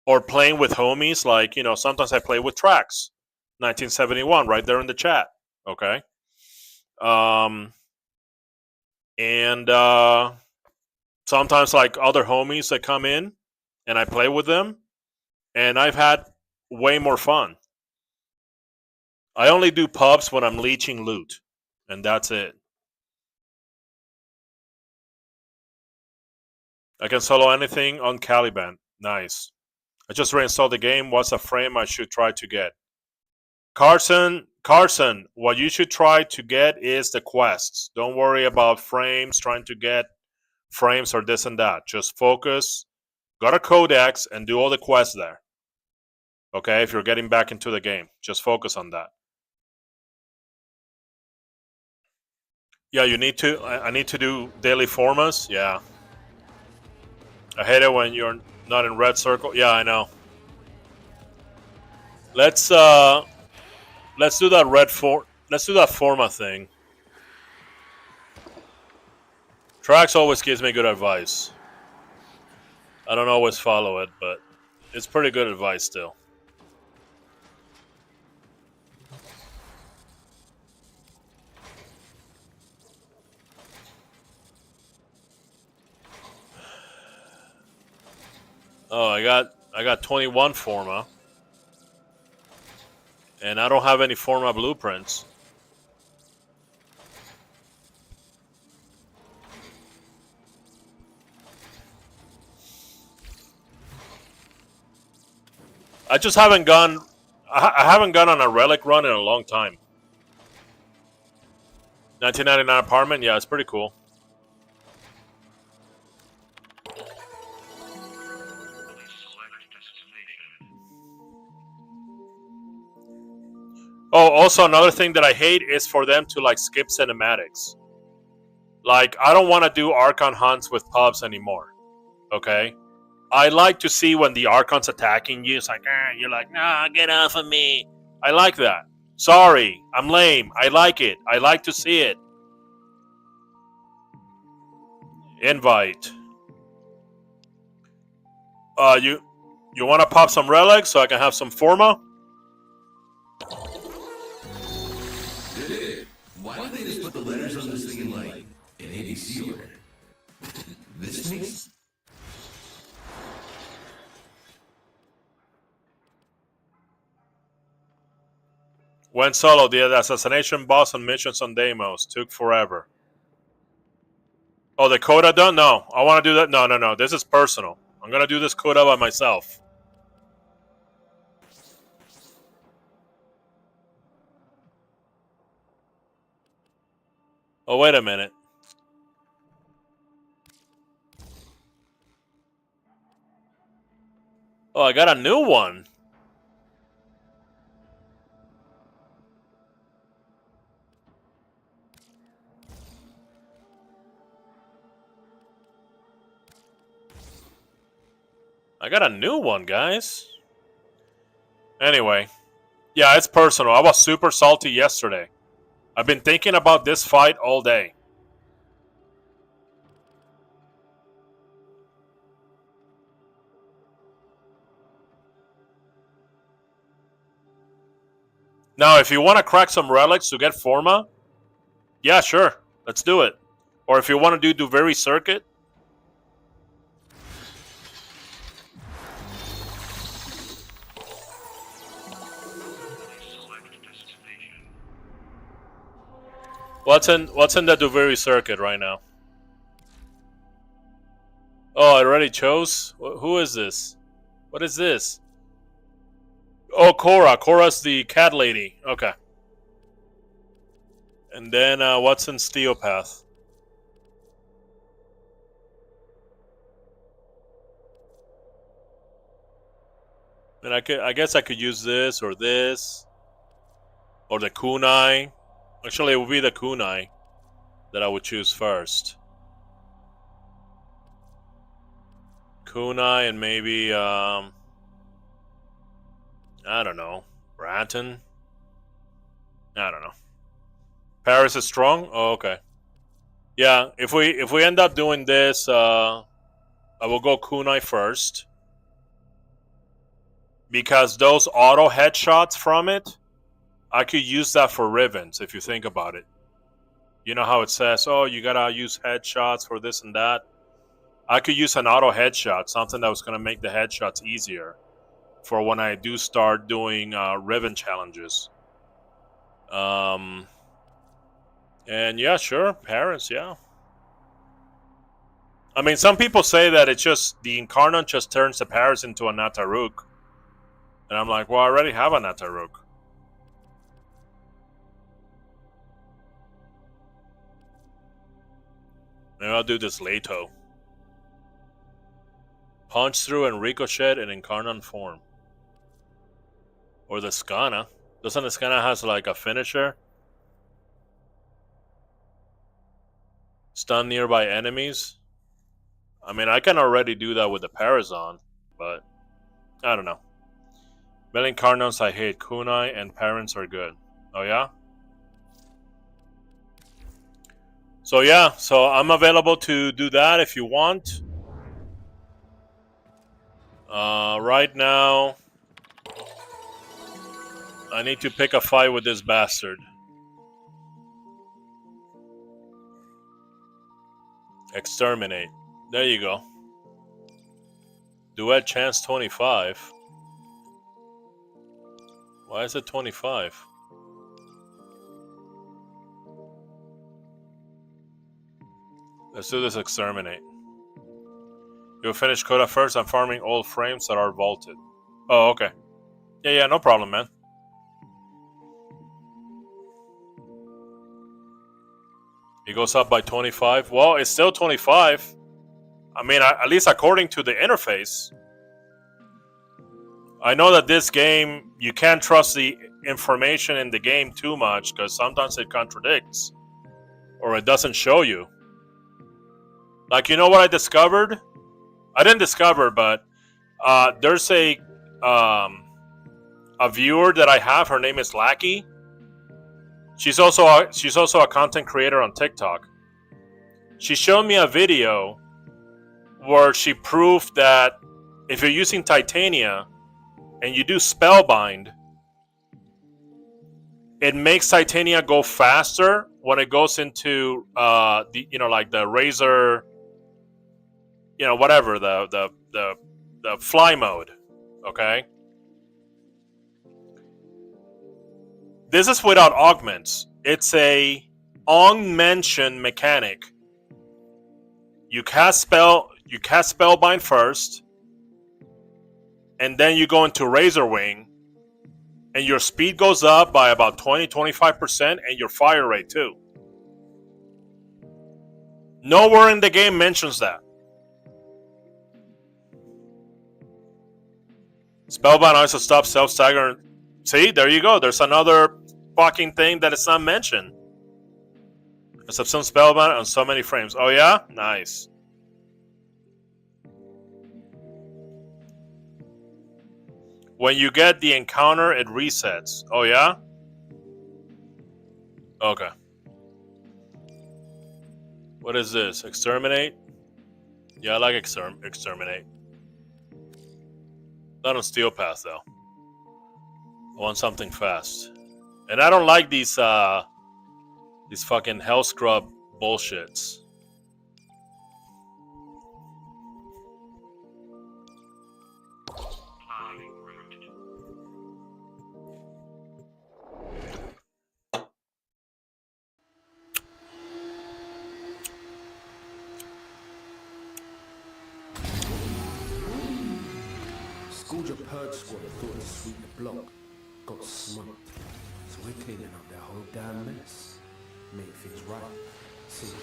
or playing with homies. Like sometimes I play with Trax, 1971, right there in the chat, okay. And sometimes like other homies that come in and I play with them, and I've had way more fun. I only do pubs when I'm leeching loot, and that's it. I can solo anything on Caliban. Nice. I just reinstalled the game. What's a frame I should try to get? Carson, what you should try to get is the quests. Don't worry about frames, trying to get frames or this and that. Just focus, got a codex, and do all the quests there. Okay, if you're getting back into the game, just focus on that. Yeah, you need to. I need to do daily formas. Yeah, I hate it when you're Not in red circle. Yeah, I know. Let's do that let's do that forma thing. Trax always gives me good advice. I don't always follow it, but it's pretty good advice still. Oh, I got 21 forma. And I don't have any forma blueprints. I just haven't gone I haven't gone on a relic run in a long time. 1999 apartment, yeah, it's pretty cool. Oh, also another thing that I hate is for them to like skip cinematics. Like, I don't want to do Archon hunts with pubs anymore. Okay? I like to see when the Archon's attacking you. It's like, you're like, nah, get off of me. I like that. Sorry, I'm lame. I like it. I like to see it. Invite. You want to pop some relics so I can have some forma? Why don't they just put the letters on this thing in like an ABC order? This makes... Went solo. The assassination boss on missions on Deimos took forever. Oh, the coda done? No, I want to do that. No. This is personal. I'm gonna do this coda by myself. Oh, wait a minute. Oh, I got a new one. I got a new one, guys. Anyway. Yeah, it's personal. I was super salty yesterday. I've been thinking about this fight all day. Now, if you want to crack some relics to get forma, yeah, sure. Let's do it. Or if you want to do Duviri Circuit. What's in the Duviri Circuit right now? Oh, I already chose? Who is this? What is this? Oh, Korra. Korra's the cat lady. Okay. And then what's in Steelpath? And I guess I could use this or this. Or the kunai. Actually, it would be the kunai that I would choose first. Kunai and maybe, I don't know, Bratton? I don't know. Paris is strong? Oh, okay. Yeah, if we end up doing this, I will go kunai first. Because those auto headshots from it, I could use that for Rivens, if you think about it. You know how it says, oh, you gotta use headshots for this and that? I could use an auto headshot, something that was gonna make the headshots easier for when I do start doing Riven challenges. And yeah, sure, Paris, yeah. I mean, some people say that it's just, the Incarnate just turns the Paris into a Nataruk. And I'm like, well, I already have a Nataruk. Maybe I'll do this Leto. Punch through and ricochet in Incarnate form. Or the Skana. Doesn't the Skana has like a finisher? Stun nearby enemies. I mean, I can already do that with the Parazon. but I don't know. Million Cardinals I hate. Kunai and parents are good. Oh yeah? So yeah, so I'm available to do that if you want. Right now, I need to pick a fight with this bastard. Exterminate. There you go. Duet chance 25. Why is it 25? Let's do this exterminate. You'll finish Coda first. I'm farming old frames that are vaulted. Oh, okay. Yeah, no problem, man. It goes up by 25. Well, it's still 25. I mean, at least according to the interface. I know that this game, you can't trust the information in the game too much because sometimes it contradicts or it doesn't show you. Like, you know what I discovered? I didn't discover, but there's a viewer that I have. Her name is Lackey. She's also a content creator on TikTok. She showed me a video where she proved that if you're using Titania and you do Spellbind, it makes Titania go faster when it goes into like the Razor, whatever the fly mode. Okay. This is without augments. It's a on-mention mechanic. You cast Spellbind first, and then you go into Razor Wing, and your speed goes up by about 20-25%, and your fire rate too. Nowhere in the game mentions that. Spellbind also stops self-stagger. See, there you go. There's another fucking thing that is not mentioned. Except some Spellbind on so many frames. Oh yeah? Nice. When you get the encounter, it resets. Oh yeah? Okay. What is this? Exterminate? Yeah, I like exterminate. Not on Steel Path though. I want something fast. And I don't like these fucking hell scrub bullshits. Schooled your purge squad and thought to sweep the block. Got smoked. So we're cleaning up that whole damn mess. Make things right. See.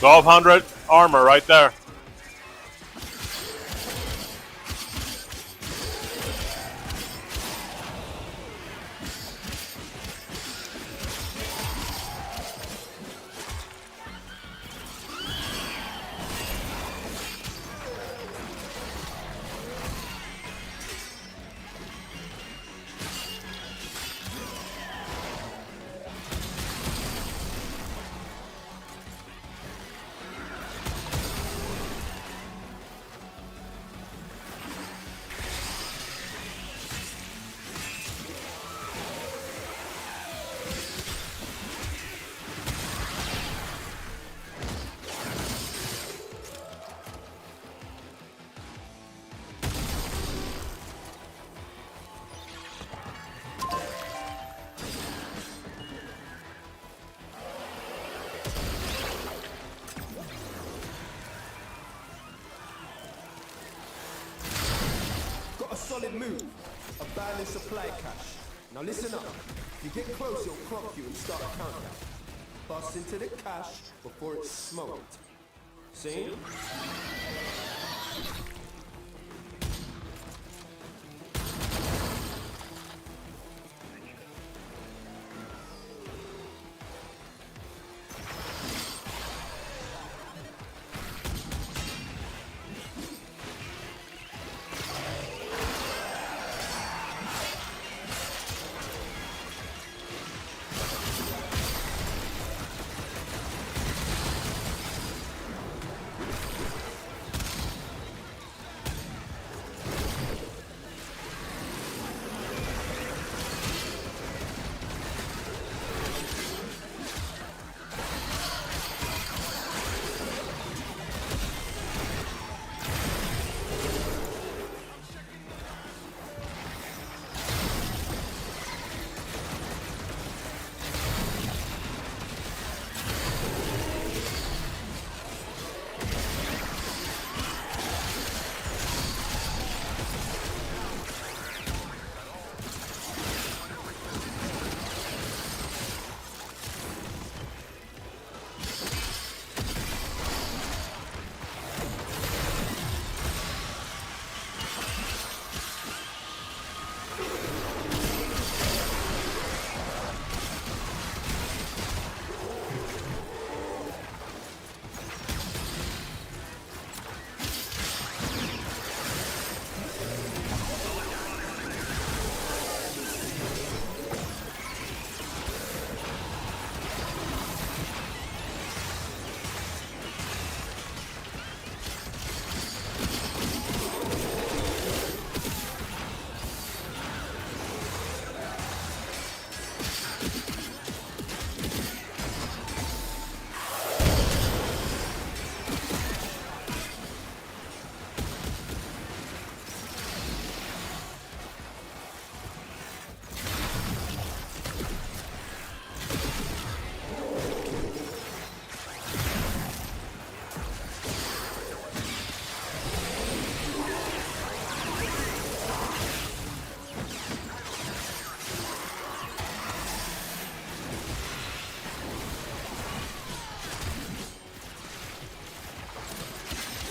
$1,200 armor right there. solid move. Abandon supply cache. Now listen up. If you get close, it'll clock you and start a countdown. Bust into the cache before it's smoked. See?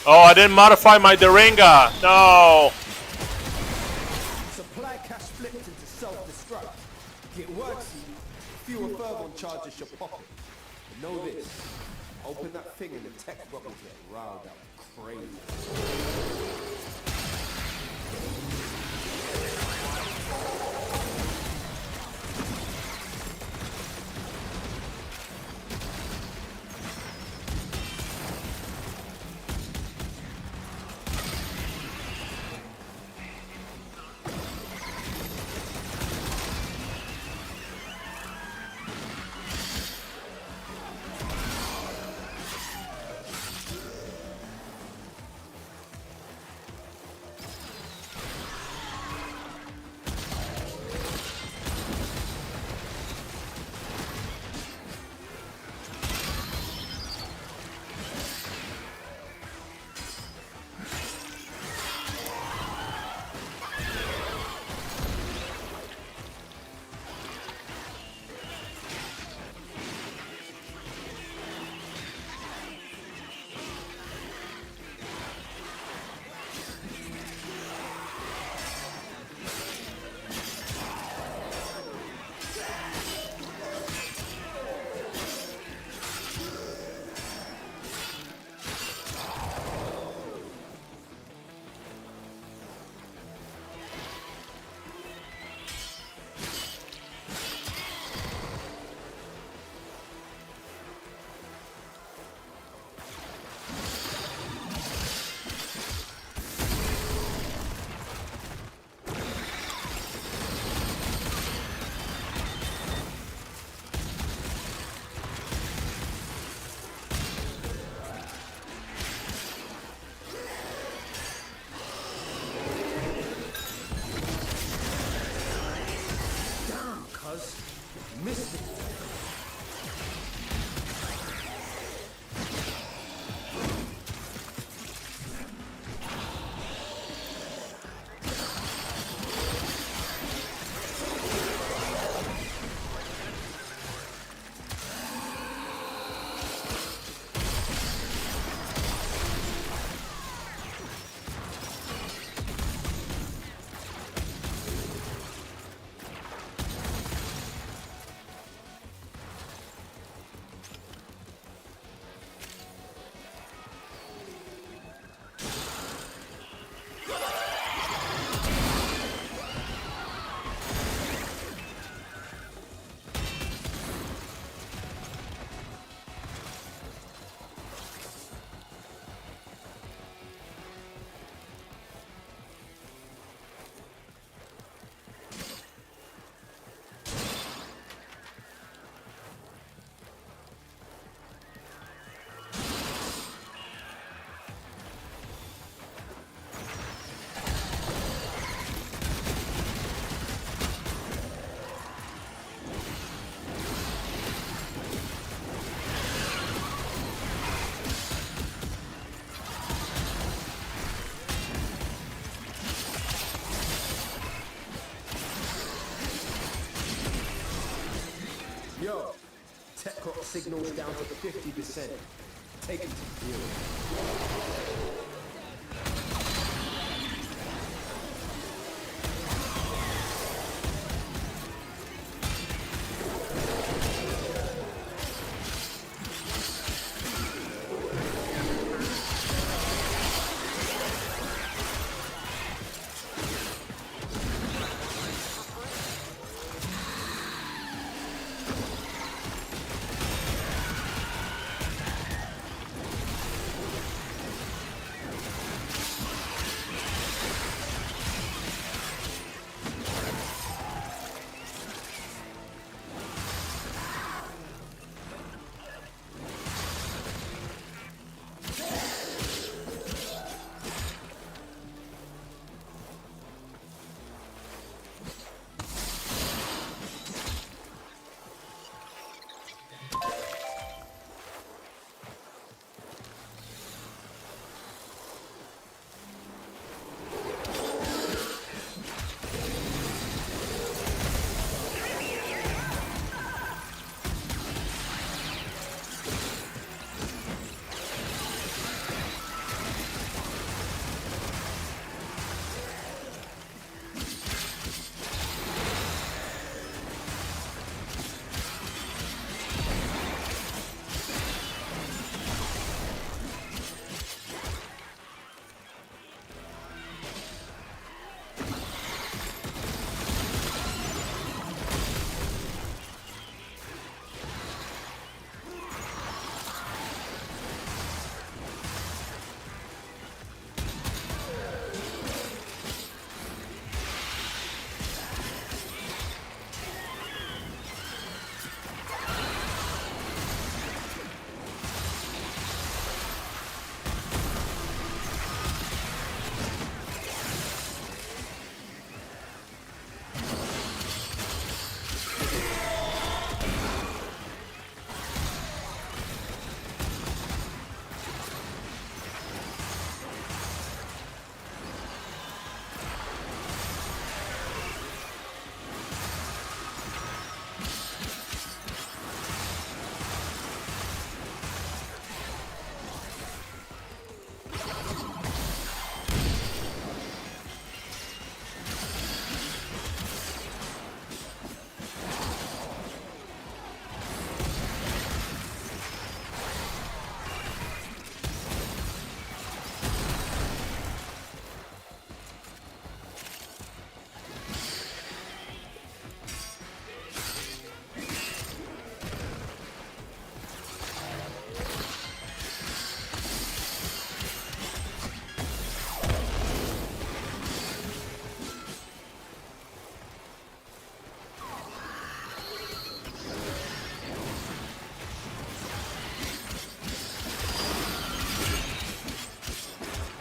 Oh, I didn't modify my Daringa. No. Supply cache flipped into self-destruct. Get worksy, fewer Fervon charges your pocket. But know this, open that thing and the tech rock will get riled up crazy. signal's down to 50%. Take it to Fury.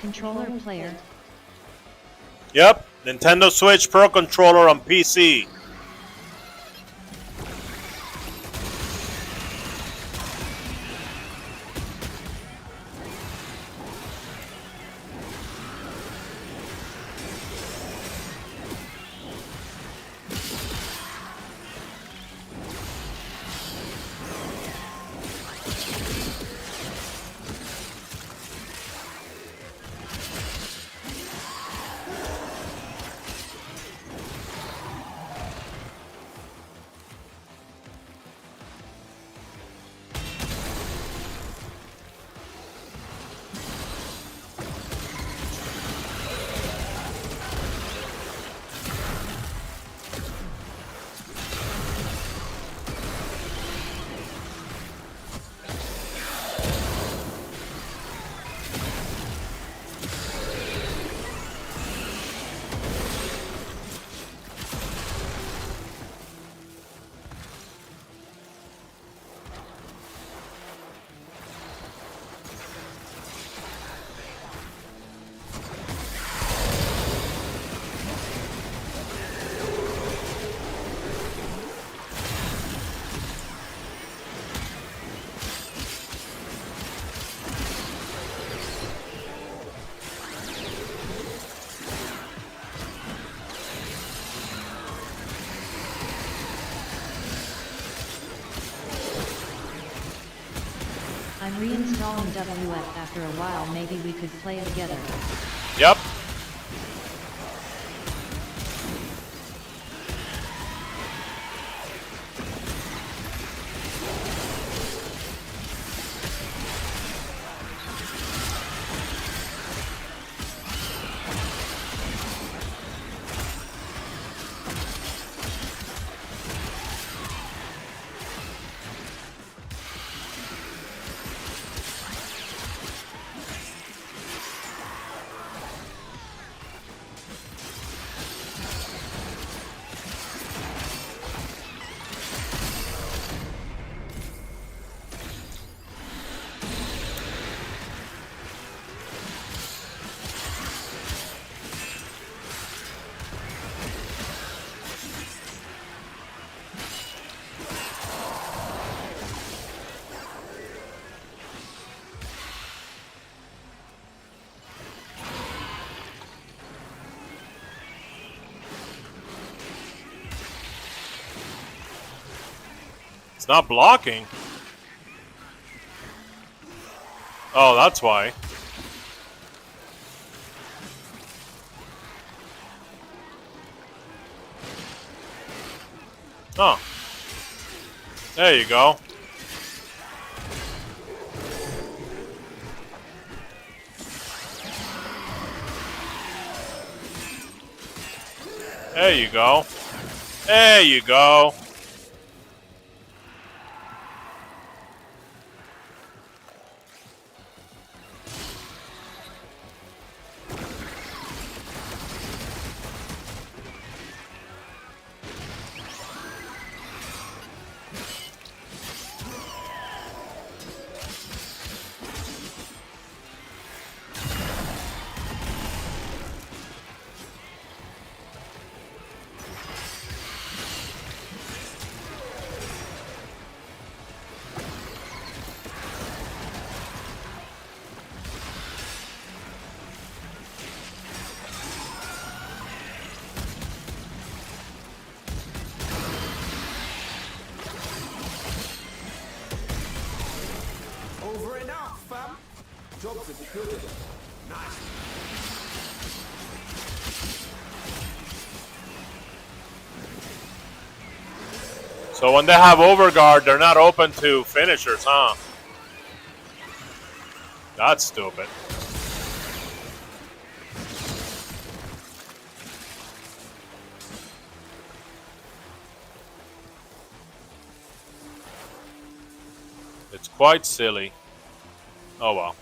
Controller player. Yep, Nintendo Switch Pro Controller on PC. reinstalling WF after a while. Maybe we could play together. Yep. It's not blocking. Oh, that's why. Oh. There you go. There you go. There you go. Over and out, fam. Job's a good. Nice. So when they have overguard, they're not open to finishers, huh? That's stupid. It's quite silly. Oh well.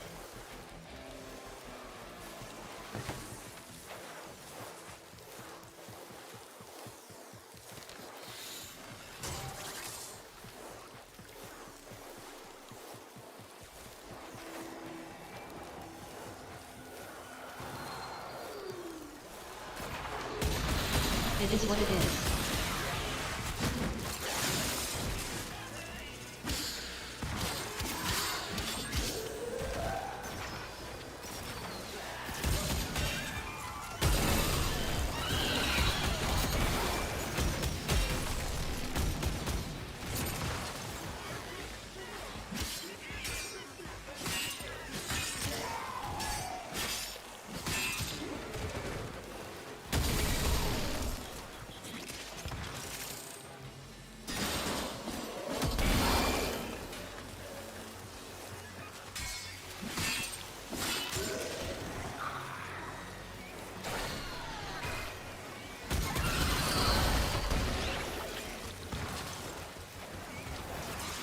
It is what it is.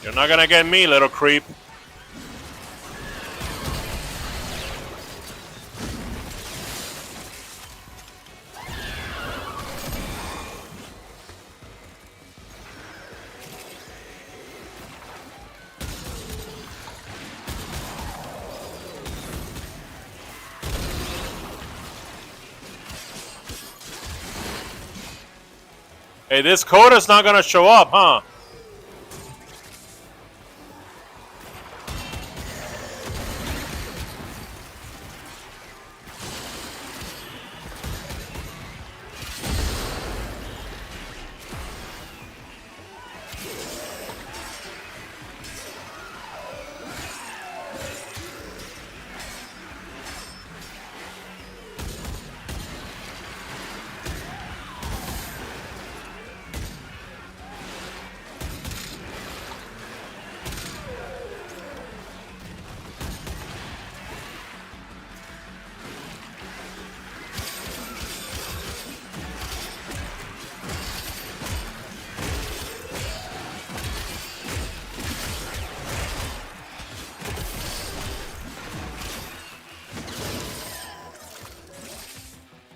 You're not gonna get me, little creep. Hey, this coda's not gonna show up, huh?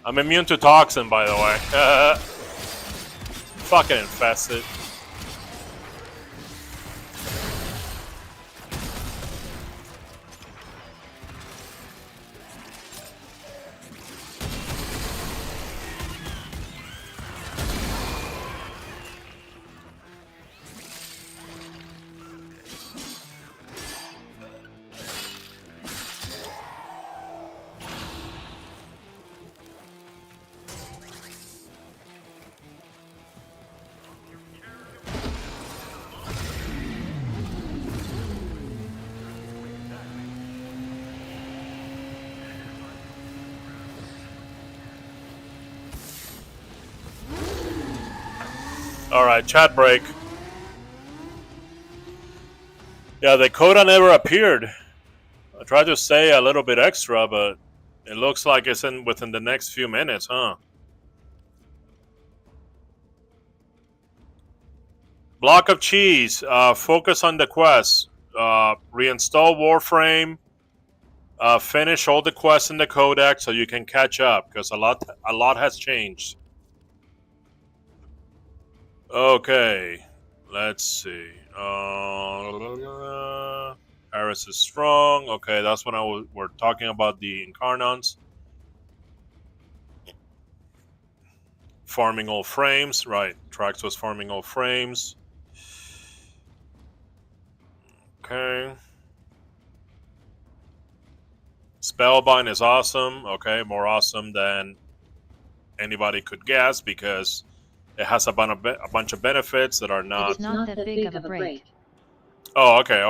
I'm immune to toxin, by the way. Fucking infested. Alright, chat break. Yeah, the coda never appeared. I tried to say a little bit extra, but it looks like it's in within the next few minutes, huh? Block of cheese. Focus on the quest. Reinstall WarFrame. Finish all the quests in the codex so you can catch up, because a lot has changed. Okay, let's see. Harris is strong. Okay, that's when we're talking about the Incarnons. Farming all frames, right? Trax was farming all frames. Okay. Spellbind is awesome. Okay, more awesome than anybody could guess because it has a bunch of benefits that are not. It's not that big of a break. Oh, okay.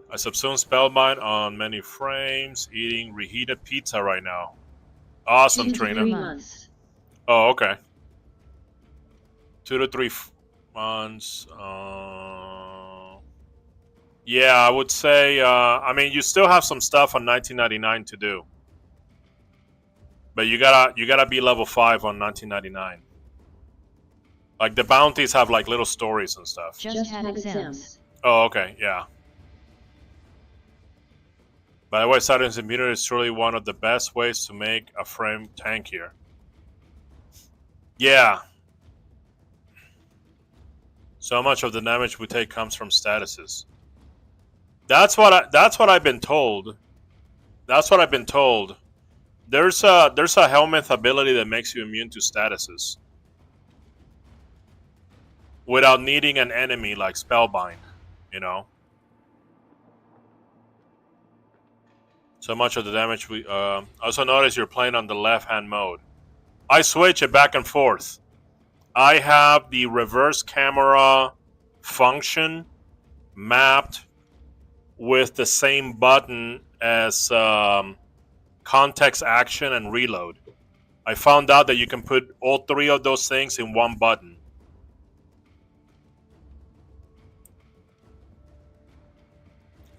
I subsume Spellbind on many frames, eating reheated pizza right now. Awesome, 2 to 3 Trina. months. Oh, okay. 2 to 3 months. Yeah, I would say. I mean, you still have some stuff on 1999 to do, but you gotta be level 5 on 1999. Like the bounties have like little stories and stuff. Just had exams. Oh, okay, yeah. By the way, Saturn's immunity is truly one of the best ways to make a frame tankier. Yeah. So much of the damage we take comes from statuses. That's what I've been told. That's what I've been told. There's a helmet ability that makes you immune to statuses without needing an enemy like Spellbind, you know. So much of the damage we also notice you're playing on the left-hand mode. I switch it back and forth. I have the reverse camera function mapped with the same button as context action and reload. I found out that you can put all 3 of those things in one button.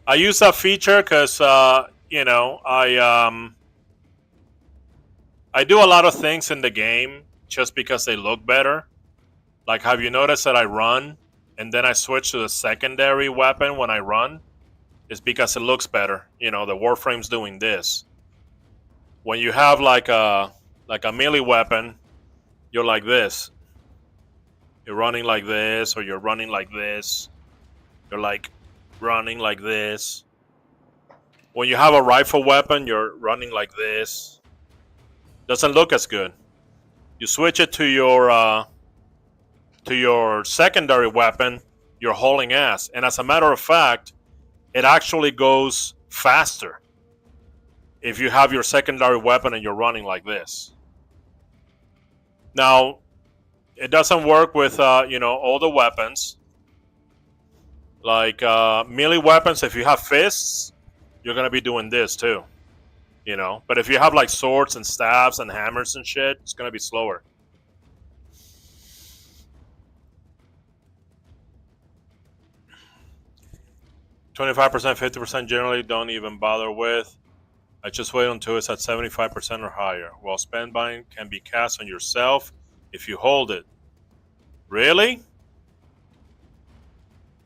I use that feature because you know, I do a lot of things in the game just because they look better. Like, have you noticed that I run and then I switch to the secondary weapon when I run? It's because it looks better. You know, the WarFrame's doing this. When you have like a melee weapon, you're like this. You're running like this, or you're running like this. You're like running like this. When you have a rifle weapon, you're running like this. Doesn't look as good. You switch it to your secondary weapon, you're hauling ass. And as a matter of fact, it actually goes faster if you have your secondary weapon and you're running like this. Now, it doesn't work with you know, all the weapons. Like melee weapons, if you have fists, you're gonna be doing this too, you know. But if you have like swords and staves and hammers and shit, it's gonna be slower. "25%, 50% generally don't even bother with. I just wait until it's at 75% or higher. While Spellbind can be cast on yourself if you hold it." Really?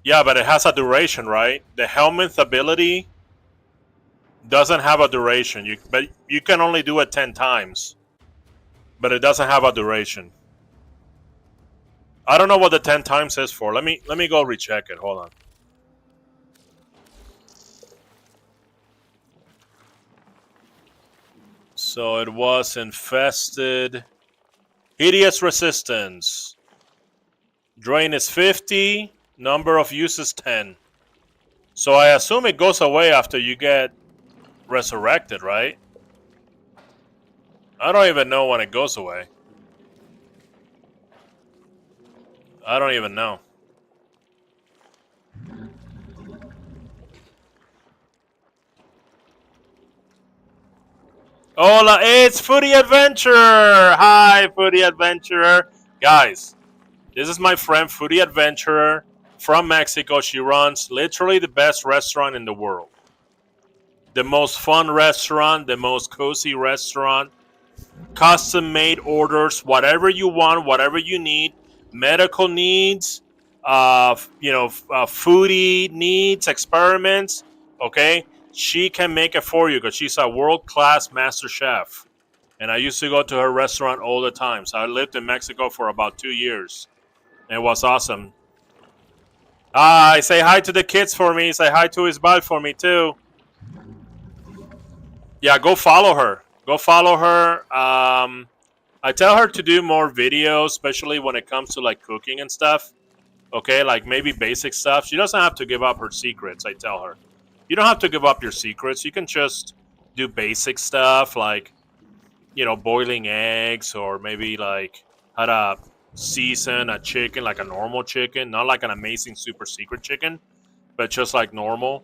Yeah, but it has a duration, right? The helmet's ability doesn't have a duration. But you can only do it 10 times. But it doesn't have a duration. I don't know what the 10 times is for. Let me go recheck it. Hold on. So it was infested. Hideous resistance. Drain is 50. Number of uses 10. So I assume it goes away after you get resurrected, right? I don't even know when it goes away. I don't even know. Hola, it's Foodie Adventurer! Hi, Foodie Adventurer. Guys, this is my friend Foodie Adventurer from Mexico. She runs literally the best restaurant in the world. The most fun restaurant, the most cozy restaurant. Custom made orders, whatever you want, whatever you need. Medical needs, foodie needs, experiments. Okay, she can make it for you because she's a world-class master chef. And I used to go to her restaurant all the time. So I lived in Mexico for about 2 years. And it was awesome. Say hi to the kids for me. Say hi to Isbal for me too. Yeah, go follow her. Go follow her. I tell her to do more videos, especially when it comes to like cooking and stuff. Okay, like maybe basic stuff. She doesn't have to give up her secrets, I tell her. You don't have to give up your secrets. You can just do basic stuff like, boiling eggs, or maybe like how to season a chicken like a normal chicken, not like an amazing super secret chicken, but just like normal,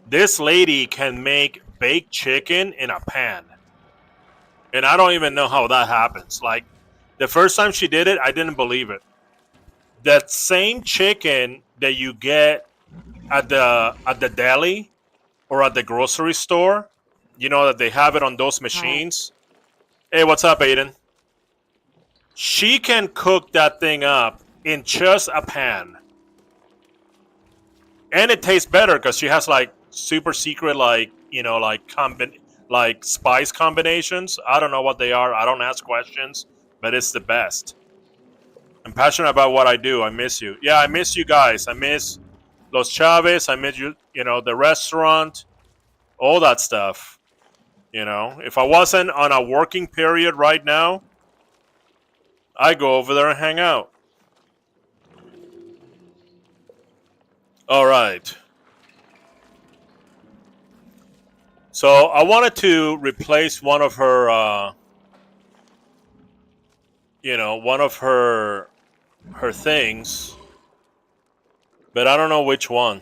This lady can make baked chicken in a pan. And I don't even know how that happens. Like, the first time she did it, I didn't believe it. That same chicken that you get at the deli or at the grocery store, that they have it on those machines. Hey, what's up, Aiden? She can cook that thing up in just a pan. And it tastes better because she has like super secret like spice combinations. I don't know what they are. I don't ask questions, but it's the best. I'm passionate about what I do. I miss you. Yeah, I miss you guys. I miss Los Chavez. I miss you, the restaurant, all that stuff. If I wasn't on a working period right now, I go over there and hang out. All right. So I wanted to replace one of her, one of her things, but I don't know which one.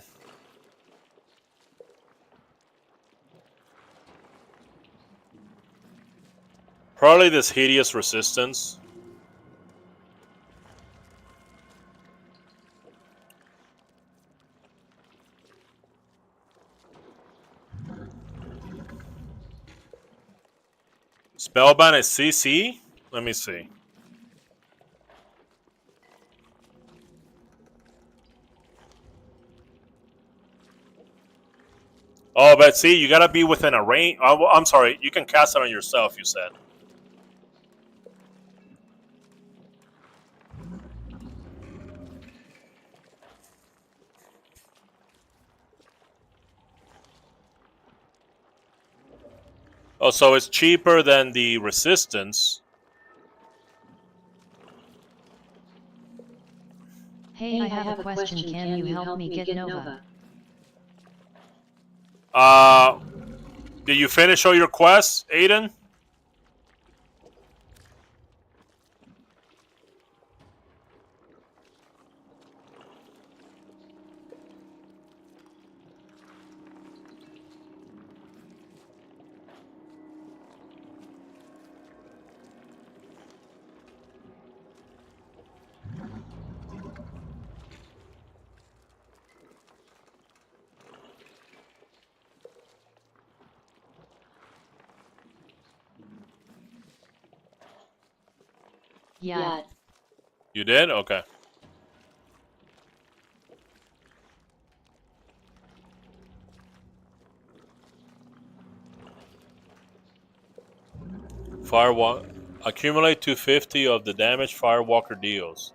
Probably this hideous resistance. Spellbound is CC? Let me see. Oh, but see, you gotta be within a range. Oh, I'm sorry, you can cast it on yourself, you said. Oh, so it's cheaper than the resistance. Hey, I have a question. Can you help me get Nova? Did you finish all your quests, Aiden? Yeah. You did? Okay. Firewalk. Accumulate 250 of the damage Firewalker deals.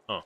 Huh.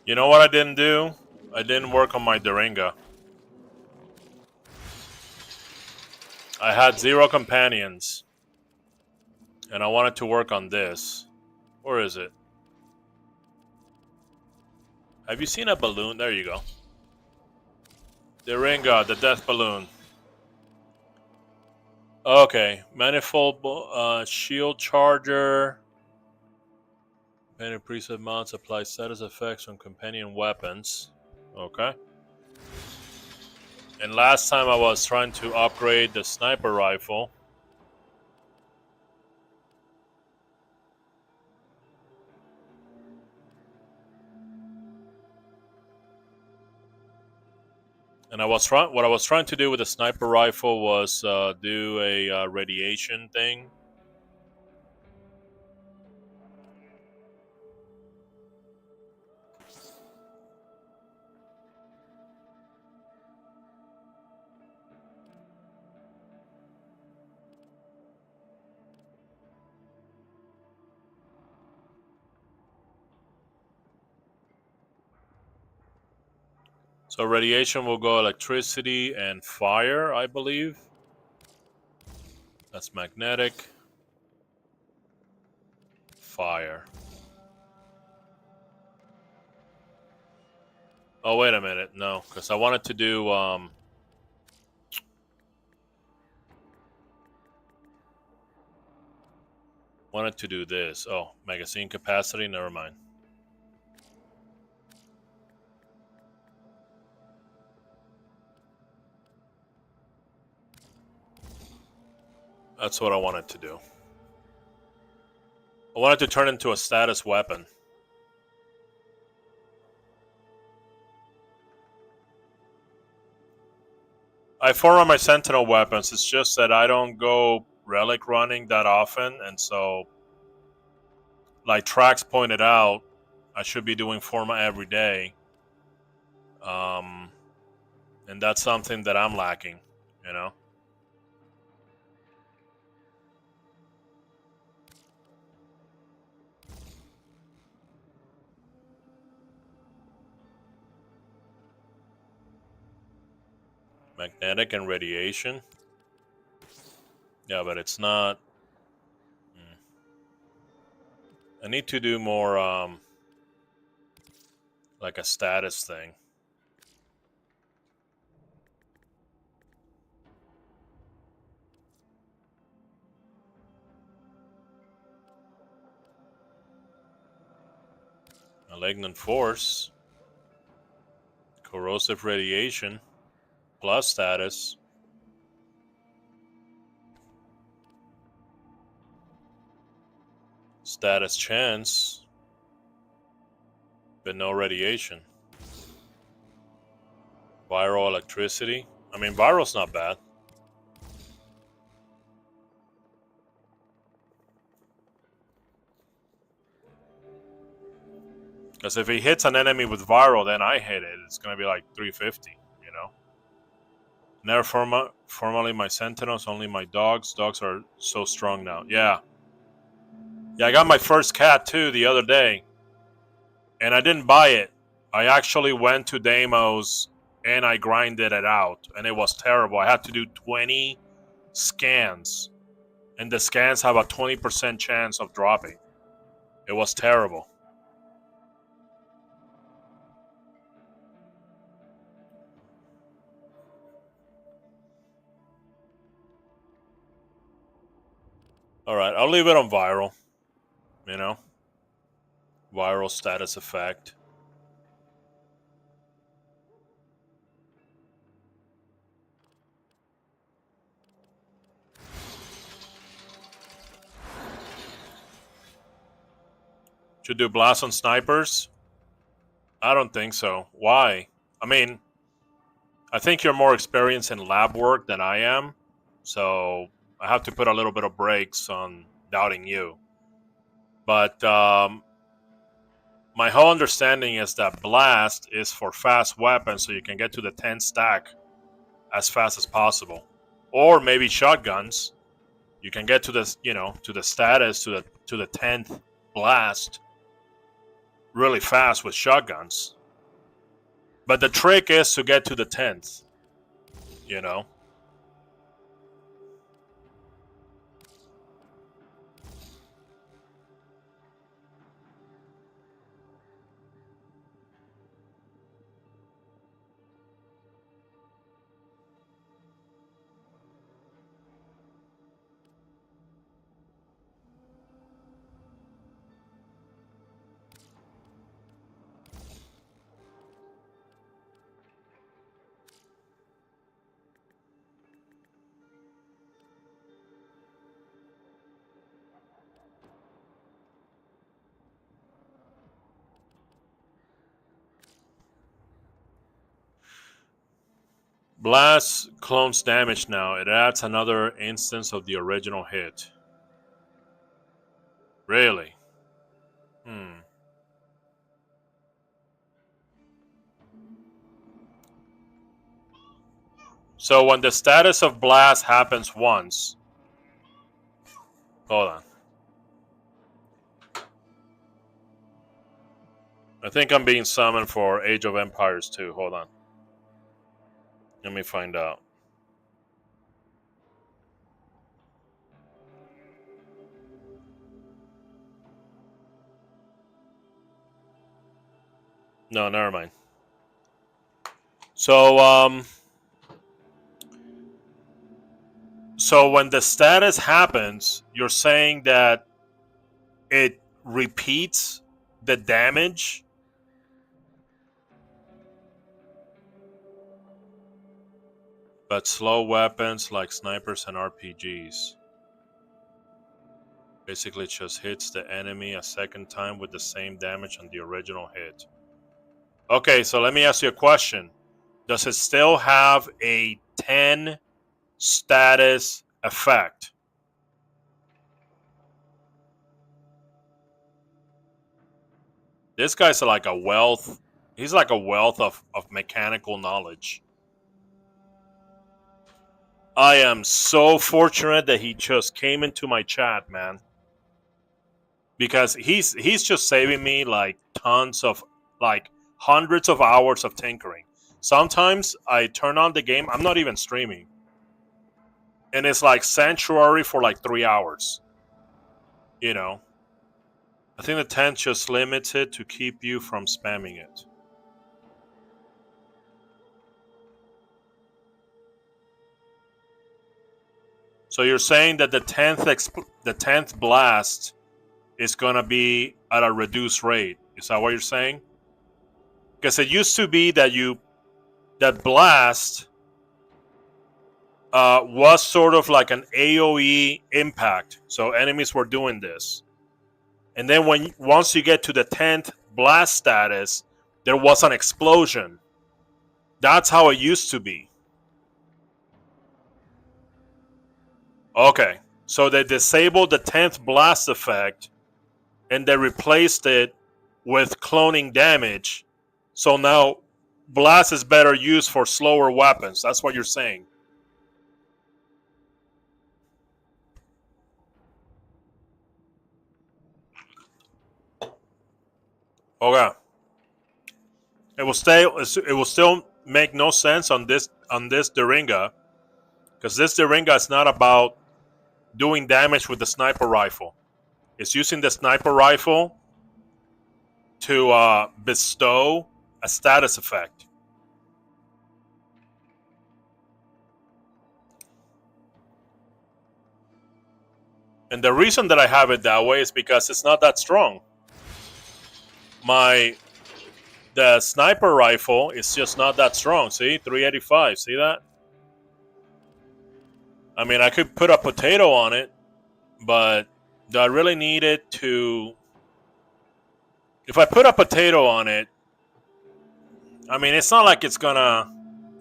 You know what I didn't do? I didn't work on my Daringa. I had 0 companions. And I wanted to work on this. Where is it? Have you seen a balloon? There you go. Daringa, the death balloon. Okay. Manifold shield charger. Companion preset mounts apply status effects on companion weapons. Okay. And last time I was trying to upgrade the sniper rifle. And what I was trying to do with the sniper rifle was do a radiation thing. So radiation will go electricity and fire, I believe. That's magnetic. Fire. Oh, wait a minute. No, because I wanted to do... wanted to do this. Oh, magazine capacity? Never mind. That's what I wanted to do. I wanted to turn into a status weapon. I form my sentinel weapons. It's just that I don't go relic running that often, and so, like Trax pointed out, I should be doing forma every day. And that's something that I'm lacking, you know? Magnetic and radiation. Yeah, but it's not... I need to do more, like a status thing. Malignant force. Corrosive radiation. Plus status. Status chance. But no radiation. Viral electricity. I mean, viral's not bad. Because if he hits an enemy with viral, then I hit it. It's going to be like 350, you know? Never formerly my sentinels, only my dogs. Dogs are so strong now. Yeah. Yeah, I got my first cat too the other day. And I didn't buy it. I actually went to Deimos and I grinded it out. And it was terrible. I had to do 20 scans. And the scans have a 20% chance of dropping. It was terrible. All right, I'll leave it on viral. You know, viral status effect. Should do blast on snipers? I don't think so. Why? I mean, I think you're more experienced in lab work than I am, so I have to put a little bit of brakes on doubting you. But my whole understanding is that blast is for fast weapons, so you can get to the 10 stack as fast as possible, or maybe shotguns. You can get to the to the status to the 10th blast really fast with shotguns. But the trick is to get to the 10th, you know. Blast clones damage now. It adds another instance of the original hit. Really? So when the status of blast happens once, hold on. I think I'm being summoned for Age of Empires 2. Hold on. Let me find out. No, never mind. So so when the status happens, you're saying that it repeats the damage. But slow weapons like snipers and RPGs. Basically just hits the enemy a second time with the same damage on the original hit. Okay, so let me ask you a question. Does it still have a 10 status effect? This guy's like a wealth. He's like a wealth of mechanical knowledge. I am so fortunate that he just came into my chat, man. Because he's just saving me like tons of like hundreds of hours of tinkering. Sometimes I turn on the game, I'm not even streaming. And it's like Sanctuary for like 3 hours. You know. I think the 10 just limits it to keep you from spamming it. So you're saying that the 10th blast is going to be at a reduced rate. Is that what you're saying? Because it used to be that that blast was sort of like an AoE impact. So enemies were doing this. And then once you get to the 10th blast status, there was an explosion. That's how it used to be. Okay. So they disabled the 10th blast effect and they replaced it with cloning damage. So now blast is better used for slower weapons. That's what you're saying. Okay. It will still make no sense on this Daringa, because this Daringa is not about doing damage with the sniper rifle. It's using the sniper rifle to bestow a status effect. And the reason that I have it that way is because it's not that strong. The sniper rifle is just not that strong. See, 385. See that? I mean, I could put a potato on it, but do I really need it to? If I put a potato on it, I mean, it's not like it's gonna.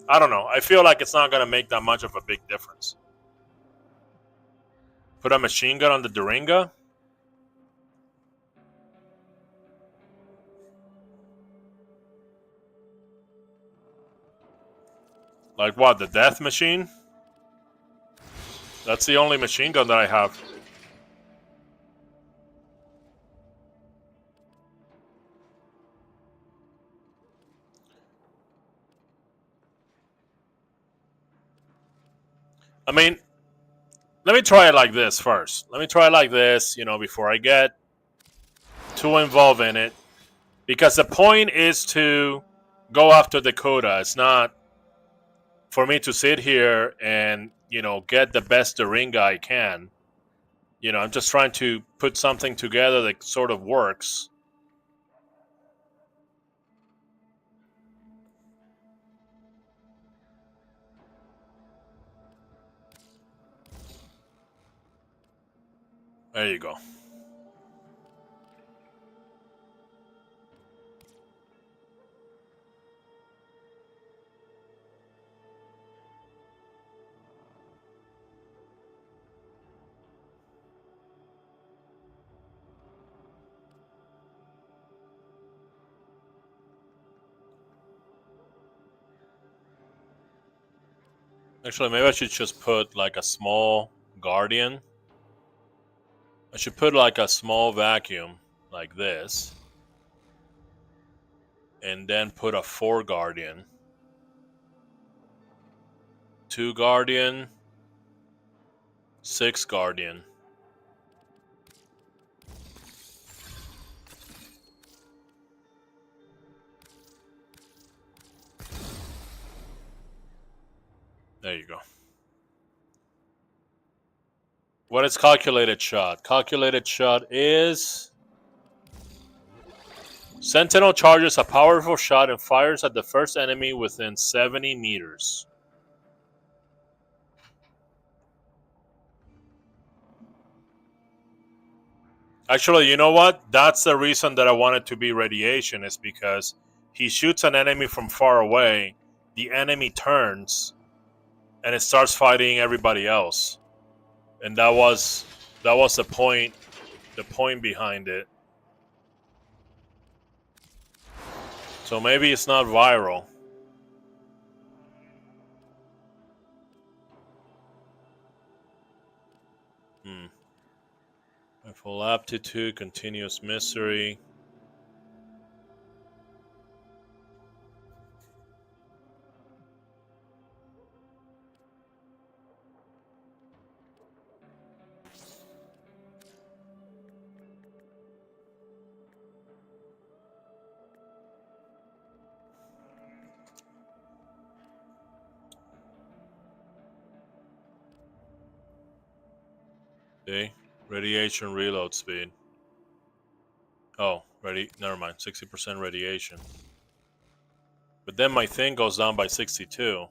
I don't know. I feel like it's not gonna make that much of a big difference. Put a machine gun on the Duringa. Like what? The death machine? That's the only machine gun that I have. I mean, let me try it like this first. Let me try it like this, before I get too involved in it. Because the point is to go after Dakota. It's not for me to sit here and, get the best Duringa I can. I'm just trying to put something together that sort of works. There you go. Actually, maybe I should just put like a small Guardian. I should put like a small vacuum like this. And then put a 4 Guardian. 2 Guardian. 6 Guardian. There you go. What is calculated shot? Calculated shot is... Sentinel charges a powerful shot and fires at the first enemy within 70 meters. Actually, you know what? That's the reason that I want it to be radiation, is because he shoots an enemy from far away, the enemy turns, and it starts fighting everybody else. And that was the point behind it. So maybe it's not viral. Full aptitude, continuous misery. Okay. Radiation reload speed. Oh, never mind. 60% radiation. But then my thing goes down by 62.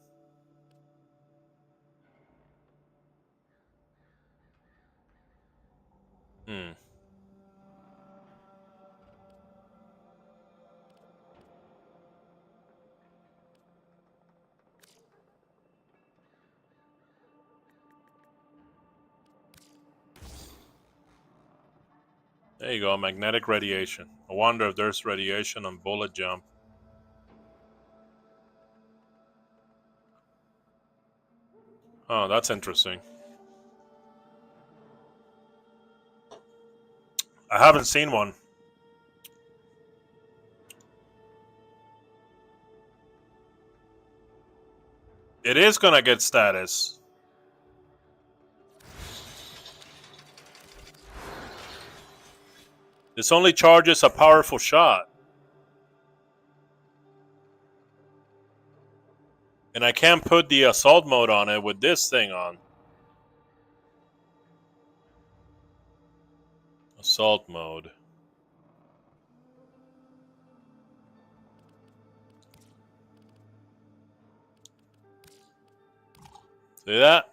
There you go, magnetic radiation. I wonder if there's radiation on bullet jump. Oh, that's interesting. I haven't seen one. It is gonna get status. This only charges a powerful shot. And I can't put the assault mode on it with this thing on. Assault mode. See that?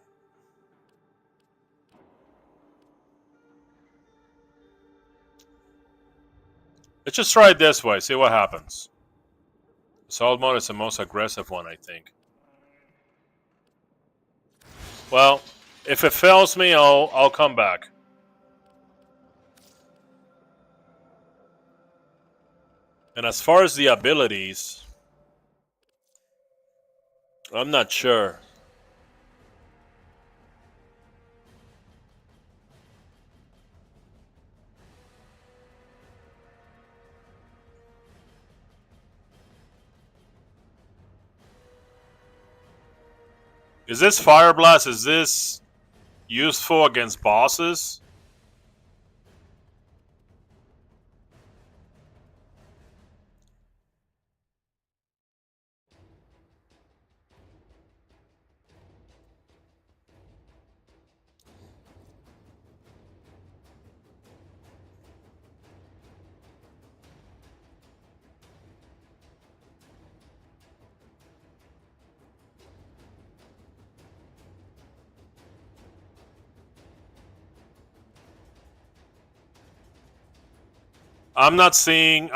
Let's just try it this way, see what happens. Assault mode is the most aggressive one, I think. Well, if it fails me, I'll come back. And as far as the abilities, I'm not sure. Is this Fire Blast, is this useful against bosses? I'm not seeing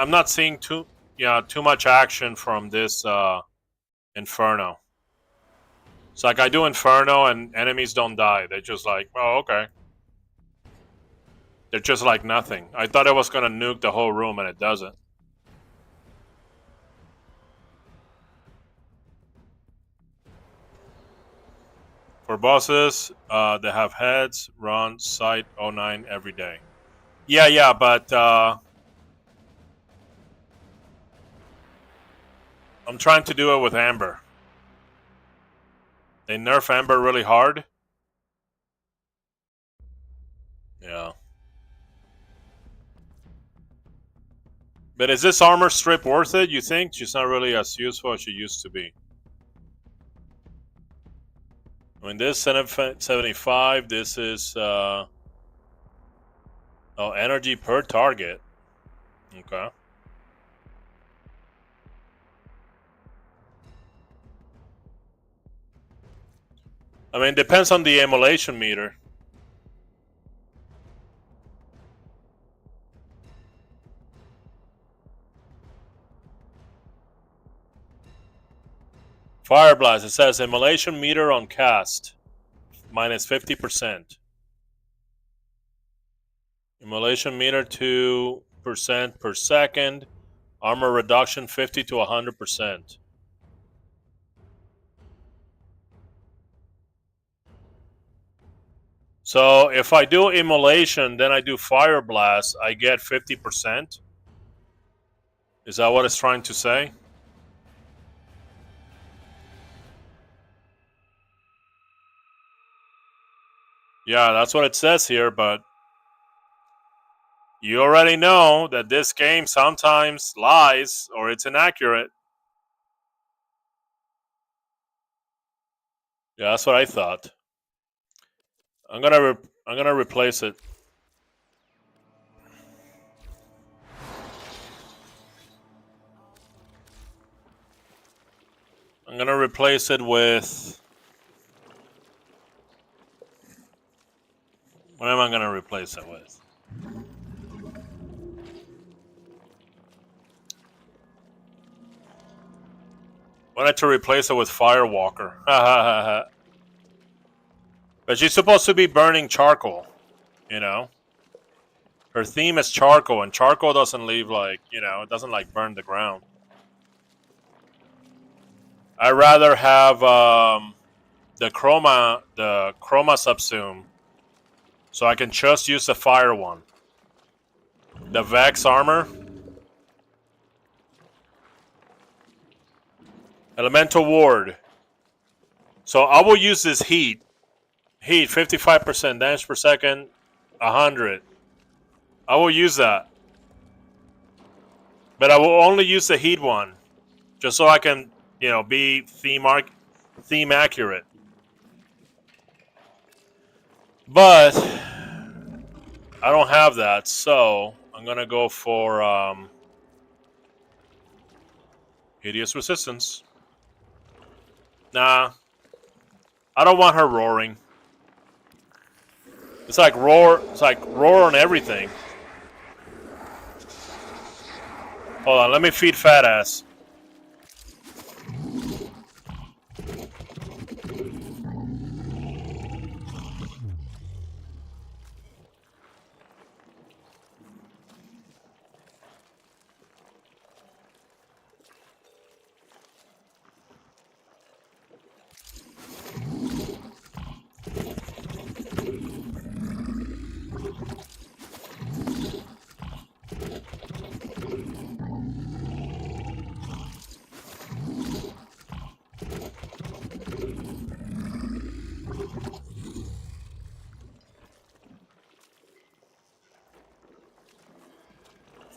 too much action from this Inferno. It's like I do Inferno and enemies don't die. They're just like, oh, okay. They're just like nothing. I thought it was gonna nuke the whole room and it doesn't. For bosses, they have heads, run, sight, 09 every day. Yeah, but I'm trying to do it with Amber. They nerf Amber really hard. Yeah. But is this armor strip worth it, you think? She's not really as useful as she used to be. I mean, this 75, this is... energy per target. Okay. I mean, depends on the emulation meter. Fire Blast, it says emulation meter on cast, minus 50%. Emulation meter 2% per second. Armor reduction 50 to 100%. So if I do immolation, then I do Fire Blast, I get 50%. Is that what it's trying to say? Yeah, that's what it says here, but you already know that this game sometimes lies or it's inaccurate. Yeah, that's what I thought. I'm gonna replace it. I'm gonna replace it with... What am I gonna replace it with? Wanted to replace it with Firewalker. But she's supposed to be burning charcoal, you know? Her theme is charcoal, and charcoal doesn't leave, like, you know, it doesn't, like, burn the ground. I'd rather have the chroma subsume, so I can just use the fire one. The Vex armor. Elemental ward. So I will use this heat. Heat, 55% damage per second, 100. I will use that. But I will only use the heat one. Just so I can, you know, be theme accurate. But I don't have that, so I'm gonna go for hideous resistance. Nah, I don't want her roaring. It's like roar. It's like roar on everything. Hold on, let me feed fat ass.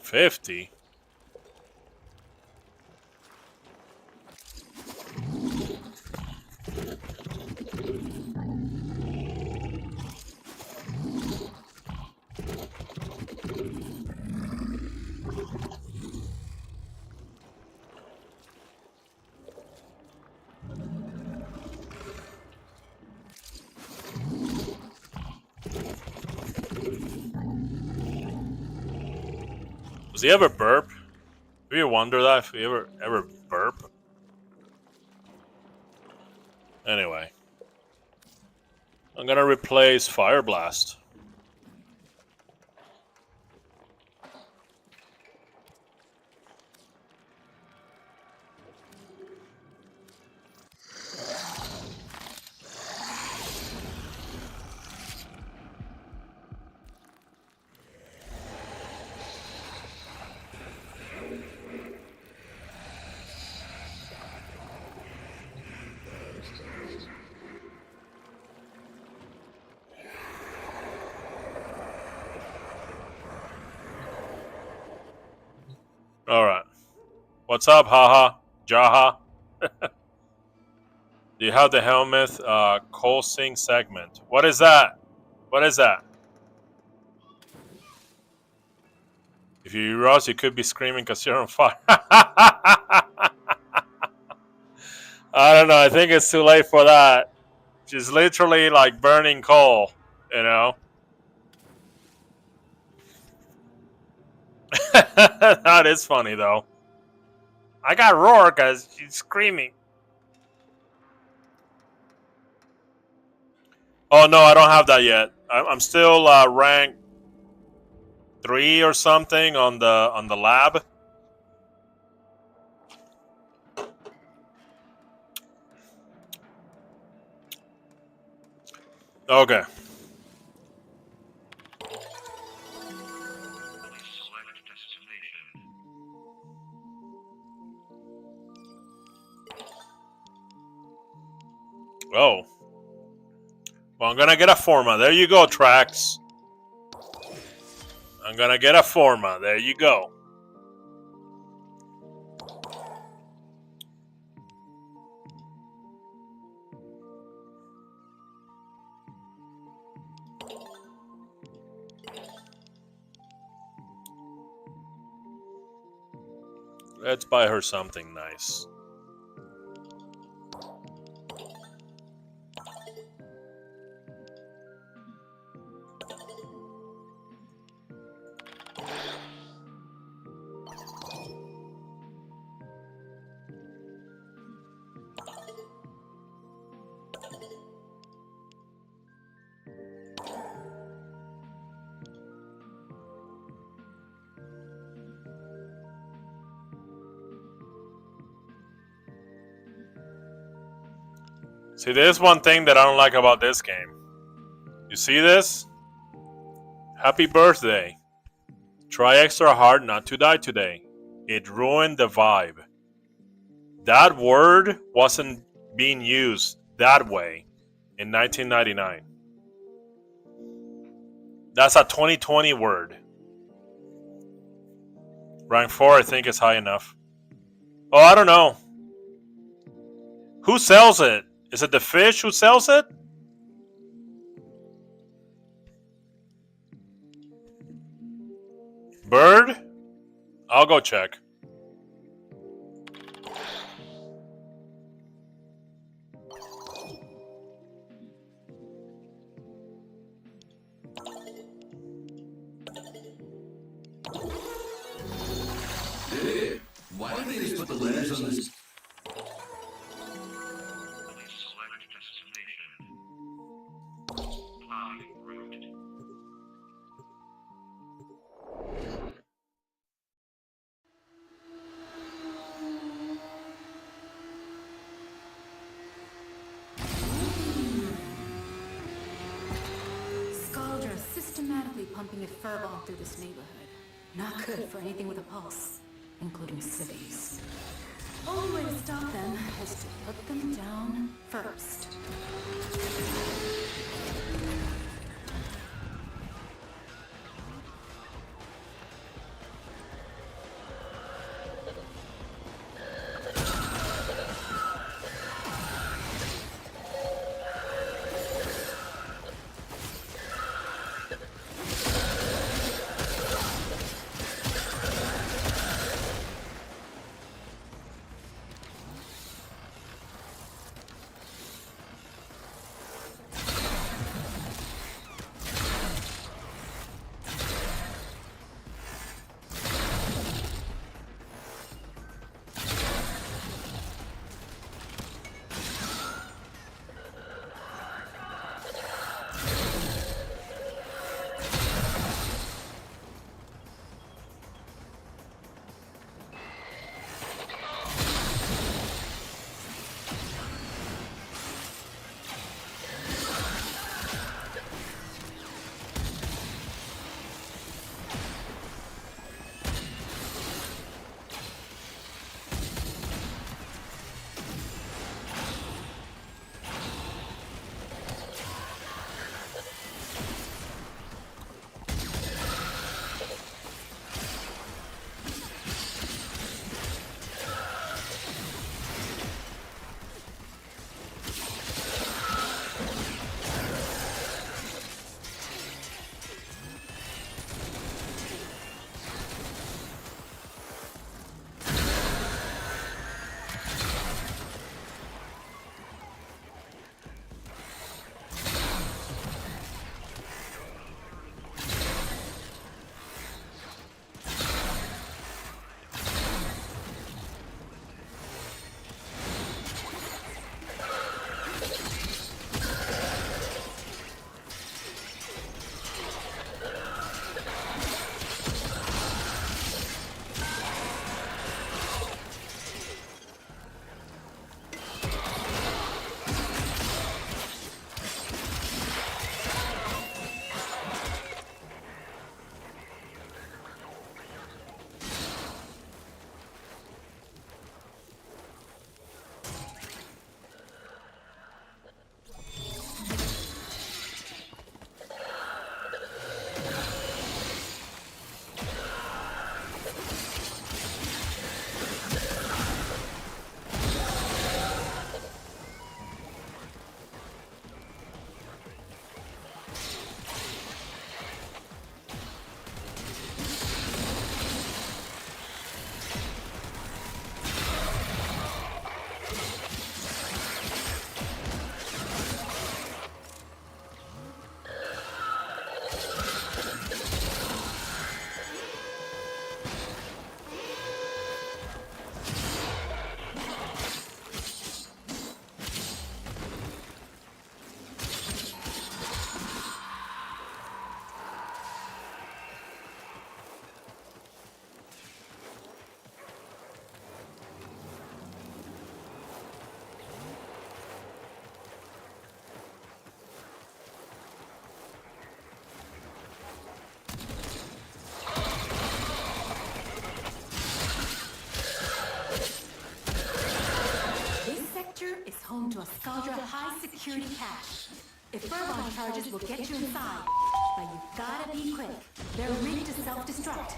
$50. Does he ever burp? Do you wonder that if he ever burp? Anyway, I'm gonna replace Fire Blast. Alright. What's up, haha? Jaha? Do you have the helmet coal sink segment? What is that? What is that? If you rust, you could be screaming because you're on fire. I don't know. I think it's too late for that. She's literally like burning coal, you know? That is funny, though. I got roar because she's screaming. Oh, no, I don't have that yet. I'm still rank 3 or something on the lab. Okay. Oh. Well, I'm gonna get a Forma. There you go, Trax. I'm gonna get a Forma. There you go. Let's buy her something nice. See, there's one thing that I don't like about this game. You see this? Happy birthday. Try extra hard not to die today. It ruined the vibe. That word wasn't being used that way in 1999. That's a 2020 word. Rank 4, I think, is high enough. Oh, I don't know. Who sells it? Is it the fish who sells it? Bird? I'll go check. Hey, why don't they just put the letters on this? Scaldra systematically pumping a furball through this neighborhood. Not good for anything with a pulse, including cities. Only way to stop them is to put them down first. home to a Scaldra high-security cache. If Furball charges will get you inside, but you gotta be quick. They're rigged to self-destruct.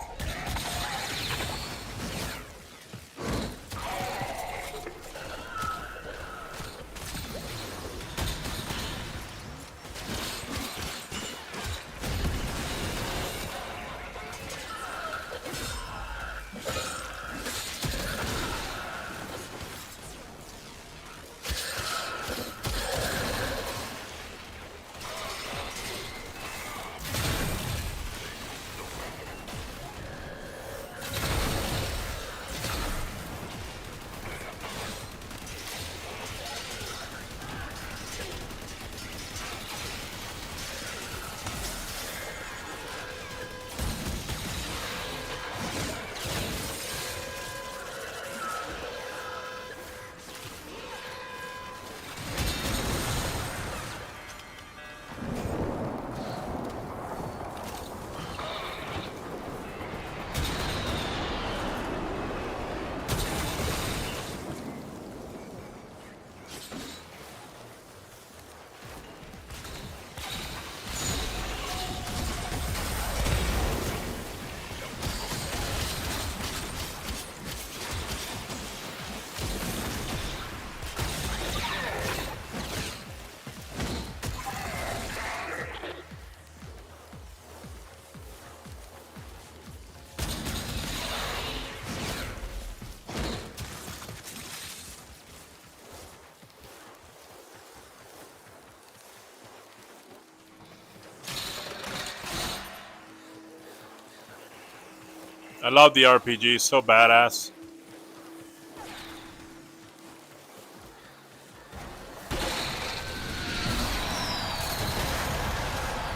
I love the RPG. So badass.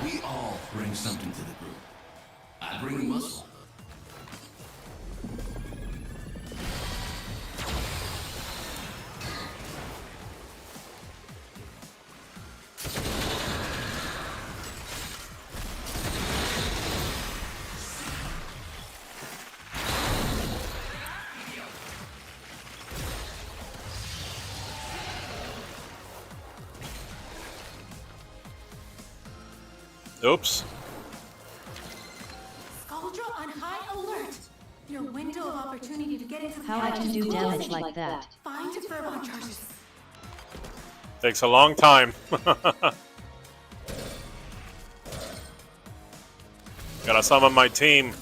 We all bring something to the group. I bring muscle. Oops. Scaldra on high alert! Your window of opportunity to get into the How I can do closing. damage like that? Find Furbon charges. Takes a long time. Gotta summon my team.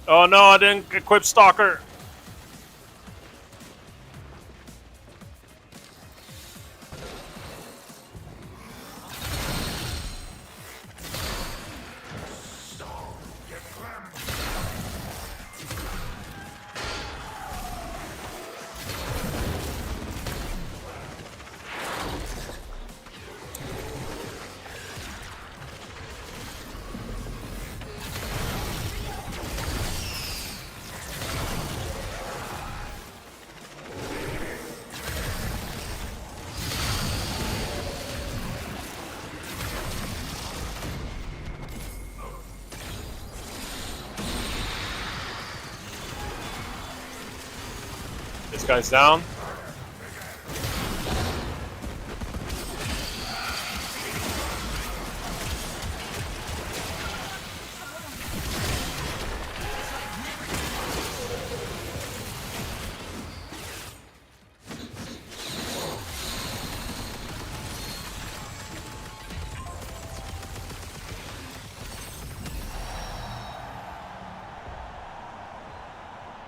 Oh no, I didn't equip Stalker. This guy's down.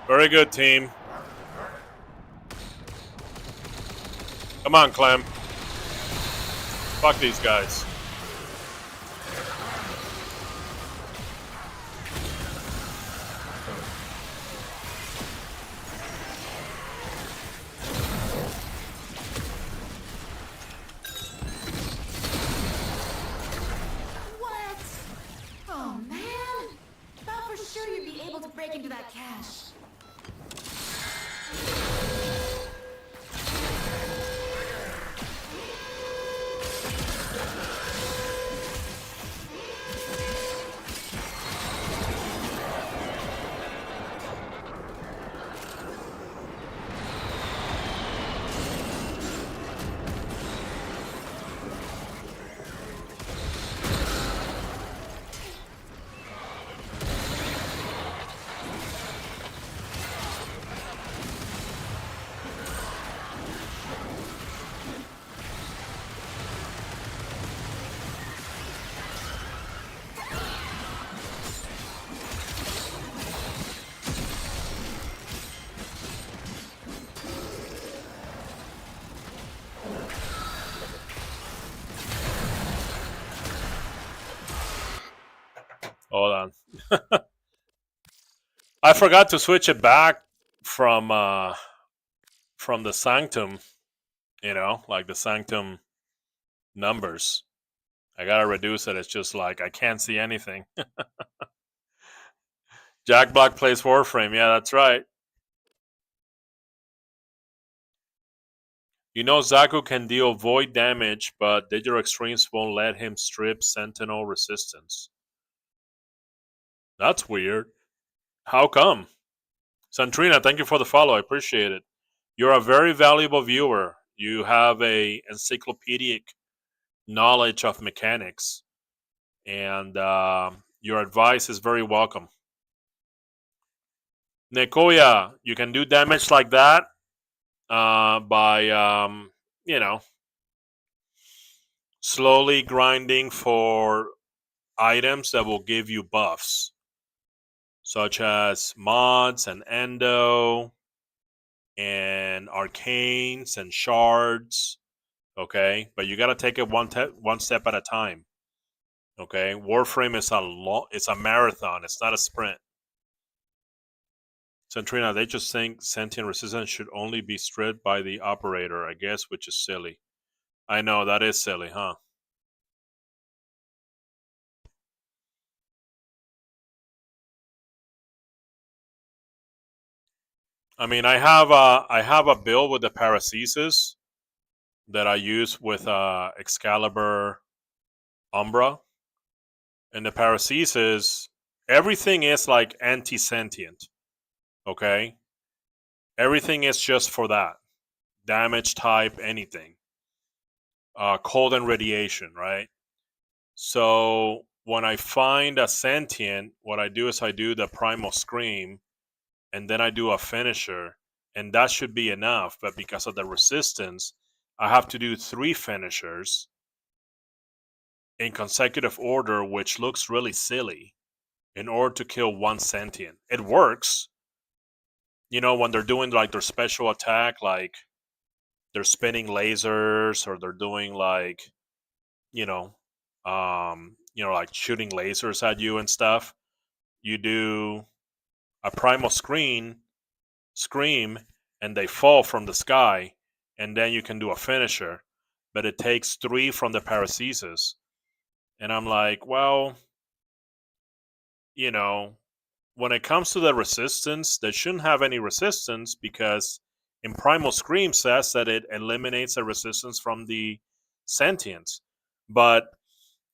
Very good, team. Come on, Clem. Fuck these guys. What? Oh man! Thought for sure you'd be able to break into that cache. Hold on. I forgot to switch it back from the Sanctum, like the Sanctum numbers. I gotta reduce it. It's just like I can't see anything. Jack Black plays Warframe. Yeah, that's right. Zaku can deal void damage, but Digital Extremes won't let him strip Sentinel resistance. That's weird. How come? Santrina, thank you for the follow. I appreciate it. You're a very valuable viewer. You have a encyclopedic knowledge of mechanics, and your advice is very welcome. Nekoya, you can do damage like that by slowly grinding for items that will give you buffs, such as mods and endo and arcanes and shards. Okay, but you got to take it one step at a time. Okay, WarFrame is it's a marathon. It's not a sprint. Centrina, they just think sentient resistance should only be stripped by the operator, I guess, which is silly. I know, that is silly, huh? I mean, I have a build with the paracesis that I use with Excalibur Umbra. And the paracesis, everything is like anti-sentient. Okay? Everything is just for that. Damage type, anything. Cold and radiation, right? So when I find a sentient, what I do is I do the primal scream, and then I do a finisher, and that should be enough. But because of the resistance, I have to do 3 finishers in consecutive order, which looks really silly, in order to kill 1 sentient. It works, you know, when they're doing like their special attack, like they're spinning lasers, or they're doing like, you know, like shooting lasers at you and stuff. You do a primal scream, and they fall from the sky, and then you can do a finisher. But it takes 3 from the paracesis, and I'm like, well, you know, when it comes to the resistance, they shouldn't have any resistance, because in Primal Scream says that it eliminates the resistance from the sentience. But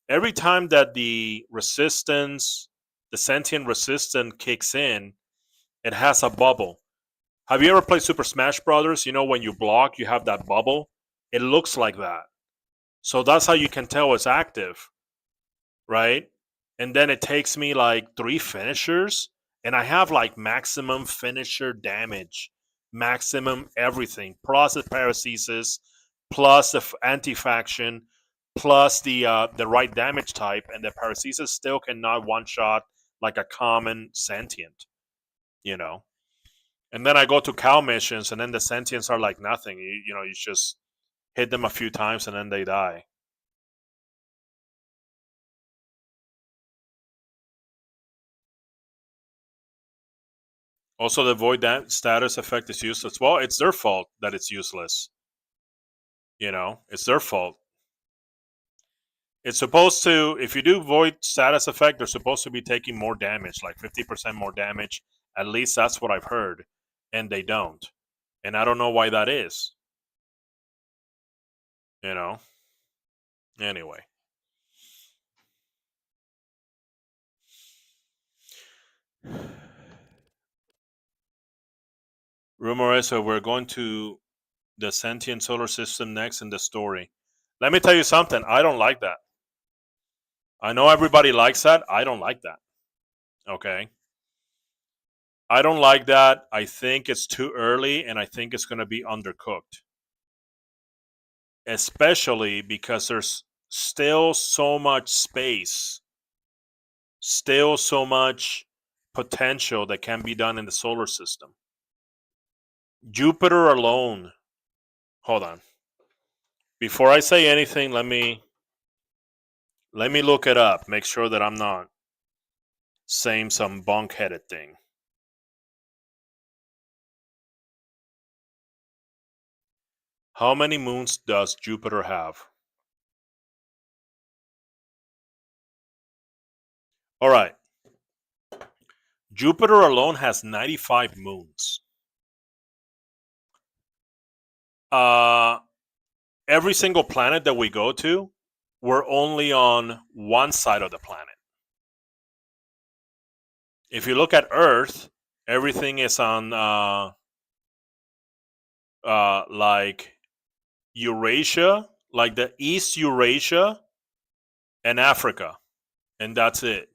every time that the sentient resistance kicks in, it has a bubble. Have you ever played Super Smash Brothers? You know, when you block, you have that bubble. It looks like that. So that's how you can tell it's active, right? And then it takes me like 3 finishers, and I have like maximum finisher damage, maximum everything, plus the paracesis, plus the anti-faction, plus the right damage type, and the paracesis still cannot one shot like a common sentient, you know. And then I go to cow missions, and then the sentients are like nothing. You just hit them a few times, and then they die. Also, the void status effect is useless. Well, it's their fault that it's useless. You know, it's their fault. It's supposed to, if you do void status effect, they're supposed to be taking more damage, like 50% more damage. At least that's what I've heard. And they don't. And I don't know why that is. You know? Anyway. Rumor is that we're going to the sentient solar system next in the story. Let me tell you something. I don't like that. I know everybody likes that. I don't like that. Okay. I don't like that. I think it's too early, and I think it's going to be undercooked. Especially because there's still so much space, still so much potential that can be done in the solar system. Jupiter alone. Hold on. Before I say anything, let me look it up. Make sure that I'm not saying some bunk-headed thing. How many moons does Jupiter have? All right. Jupiter alone has 95 moons. Every single planet that we go to, we're only on one side of the planet. If you look at Earth, everything is on like Eurasia, like the East Eurasia and Africa, and that's it.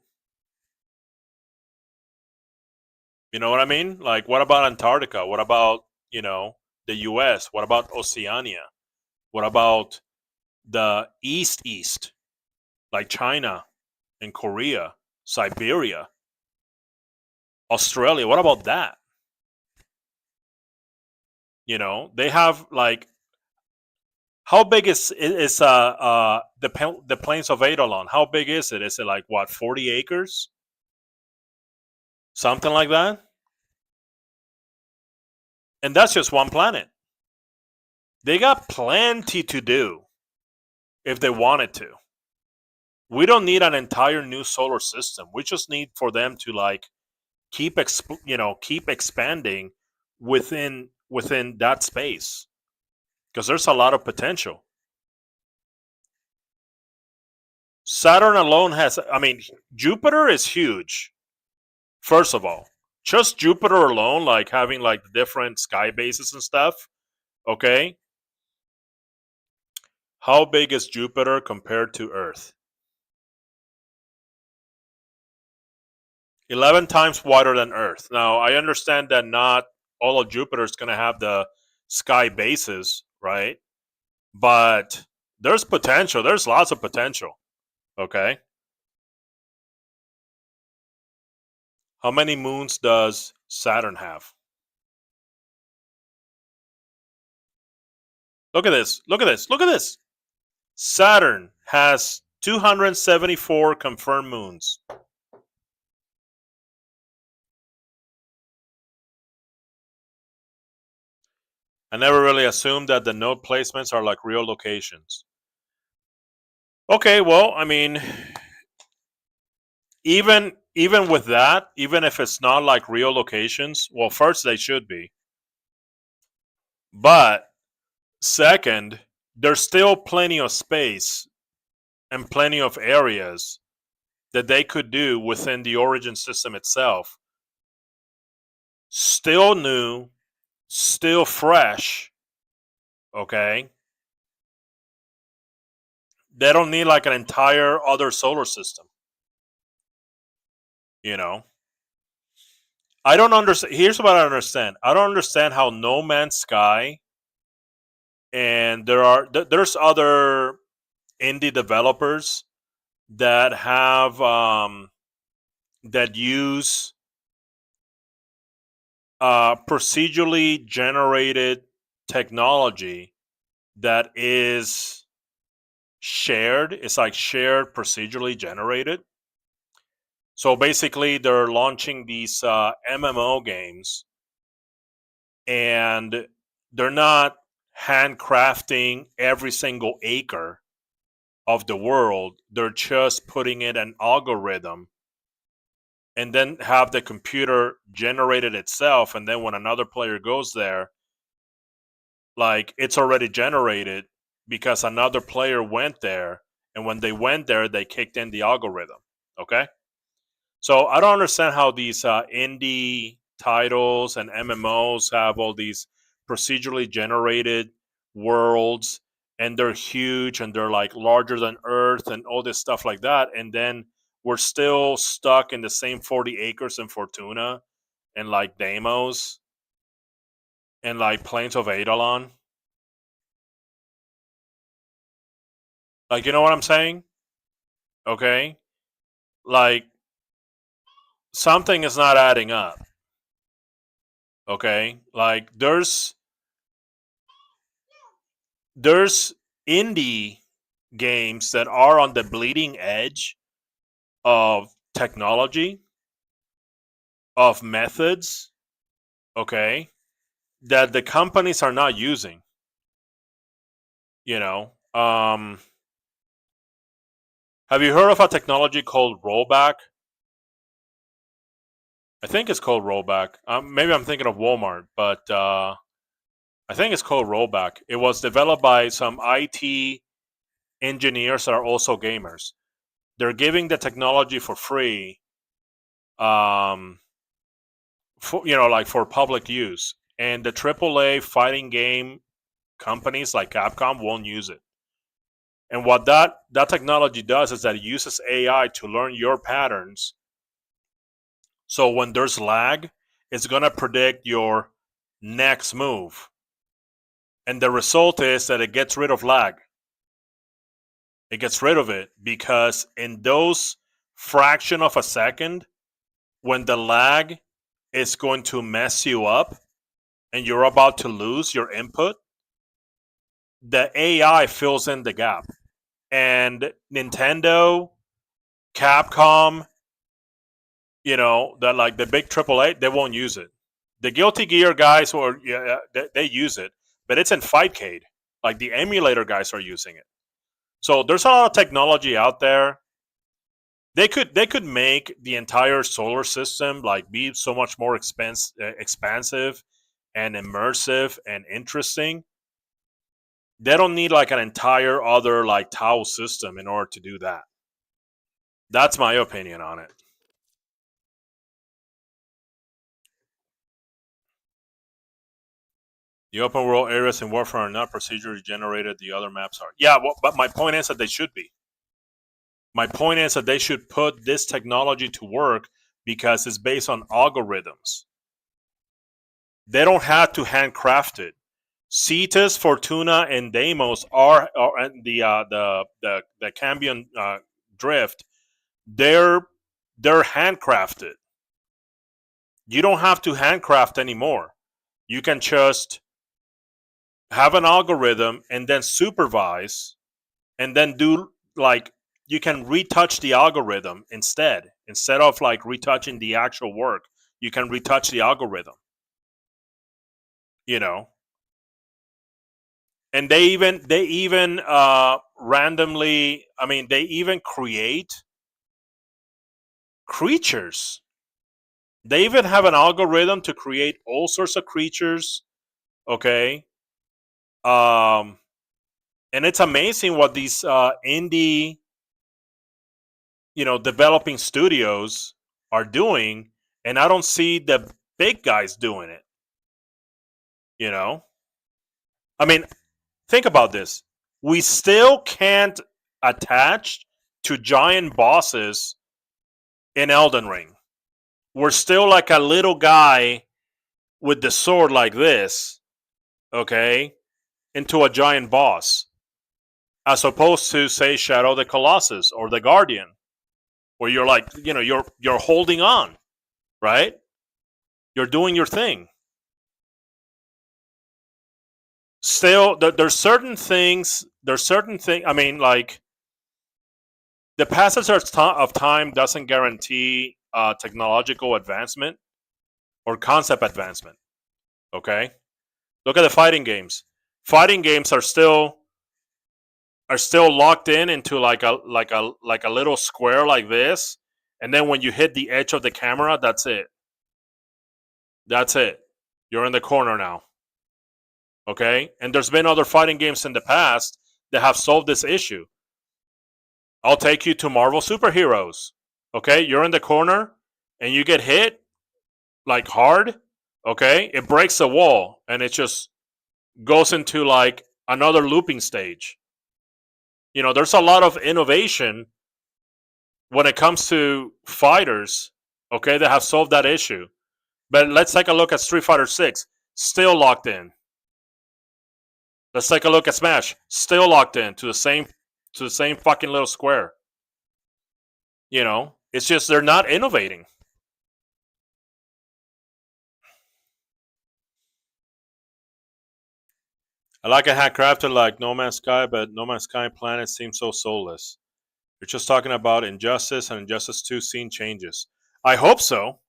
You know what I mean? Like, what about Antarctica? What about, the US? What about Oceania? What about the East, like China and Korea, Siberia, Australia? What about that? They have like How big is the plains of Eidolon? How big is it? Is it like what, 40 acres? Something like that? And that's just one planet. They got plenty to do if they wanted to. We don't need an entire new solar system. We just need for them to like keep expanding within that space, because there's a lot of potential. Saturn alone has, I mean, Jupiter is huge. First of all, just Jupiter alone, like having like different sky bases and stuff. Okay, how big is Jupiter compared to Earth? 11 times wider than Earth. Now, I understand that not all of Jupiter is going to have the sky bases, right? But there's potential. There's lots of potential. Okay. How many moons does Saturn have? Look at this. Look at this. Look at this. Saturn has 274 confirmed moons. I never really assumed that the node placements are like real locations. Okay, well, I mean, even with that, even if it's not like real locations, well, first they should be. But second, there's still plenty of space and plenty of areas that they could do within the origin system itself. Still new, still fresh, okay? They don't need like an entire other solar system. You know? I don't understand. Here's what I understand. I don't understand how No Man's Sky and there's other indie developers that have that use procedurally generated technology that is shared. It's like shared procedurally generated. So basically, they're launching these MMO games, and they're not handcrafting every single acre of the world. They're just putting in an algorithm and then have the computer generate it itself. And then when another player goes there, like it's already generated because another player went there. And when they went there, they kicked in the algorithm. Okay. So I don't understand how these indie titles and MMOs have all these procedurally generated worlds, and they're huge and they're like larger than Earth and all this stuff like that. And then we're still stuck in the same 40 acres in Fortuna and like Deimos and like Plains of Eidolon. Like, you know what I'm saying? Okay. Like, something is not adding up. Okay. Like, there's indie games that are on the bleeding edge of technology, of methods, okay, that the companies are not using. You know, have you heard of a technology called rollback? I think it's called rollback. Maybe I'm thinking of Walmart, but I think it's called rollback. It was developed by some IT engineers that are also gamers. They're giving the technology for free, for, like for public use, and the AAA fighting game companies like Capcom won't use it. And what that technology does is that it uses AI to learn your patterns. So when there's lag, it's gonna predict your next move, and the result is that it gets rid of lag. It gets rid of it because in those fraction of a second, when the lag is going to mess you up and you're about to lose your input, the AI fills in the gap. And Nintendo, Capcom, that like the big AAA, they won't use it. The Guilty Gear guys, or they use it, but it's in Fightcade. Like the emulator guys are using it. So there's a lot of technology out there. They could make the entire solar system like be so much more expansive and immersive and interesting. They don't need like an entire other like Tau system in order to do that. That's my opinion on it. The open world areas in Warframe are not procedurally generated. The other maps are. Yeah, well, but my point is that they should be. My point is that they should put this technology to work because it's based on algorithms. They don't have to handcraft it. Cetus, Fortuna, and Deimos are the Cambion drift. They're handcrafted. You don't have to handcraft anymore. You can just have an algorithm and then supervise, and then do like you can retouch the algorithm instead of like retouching the actual work. You can retouch the algorithm. And they even randomly. I mean, they even create creatures. They even have an algorithm to create all sorts of creatures. Okay. And it's amazing what these indie, developing studios are doing, and I don't see the big guys doing it. I mean, think about this. We still can't attach to giant bosses in Elden Ring. We're still like a little guy with the sword like this, okay, into a giant boss. As opposed to, say, Shadow of the Colossus or the Guardian, where you're like, you're holding on, right? You're doing your thing. Still, there's certain things. I mean, like the passage of time doesn't guarantee technological advancement or concept advancement. Okay, look at the fighting games. Fighting games are still locked into like a little square like this, and then when you hit the edge of the camera, that's it. That's it. You're in the corner now. Okay? And there's been other fighting games in the past that have solved this issue. I'll take you to Marvel Superheroes. Okay? You're in the corner and you get hit like hard. Okay? It breaks the wall and it just goes into like another looping stage. There's a lot of innovation when it comes to fighters, okay, that have solved that issue. But let's take a look at Street Fighter 6, still locked in. Let's take a look at Smash, still locked in to the same fucking little square. It's just they're not innovating. I like a handcrafted like No Man's Sky, but No Man's Sky planet seems so soulless. You're just talking about Injustice and Injustice 2 scene changes. I hope so.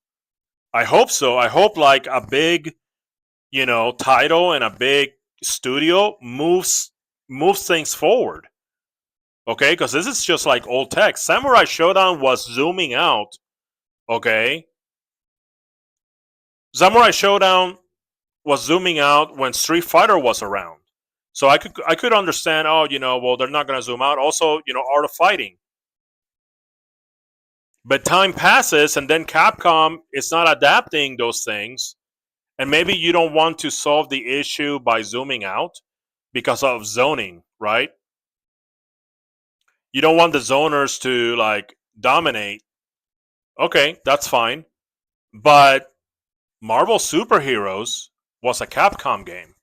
I hope like a big, title and a big studio moves things forward. Okay, because this is just like old tech. Samurai Showdown was zooming out. Okay. Samurai Showdown was zooming out when Street Fighter was around. So I could understand, well, they're not gonna zoom out. Also, Art of Fighting. But time passes and then Capcom is not adapting those things. And maybe you don't want to solve the issue by zooming out because of zoning, right? You don't want the zoners to like dominate. Okay, that's fine. But Marvel Superheroes was a Capcom game.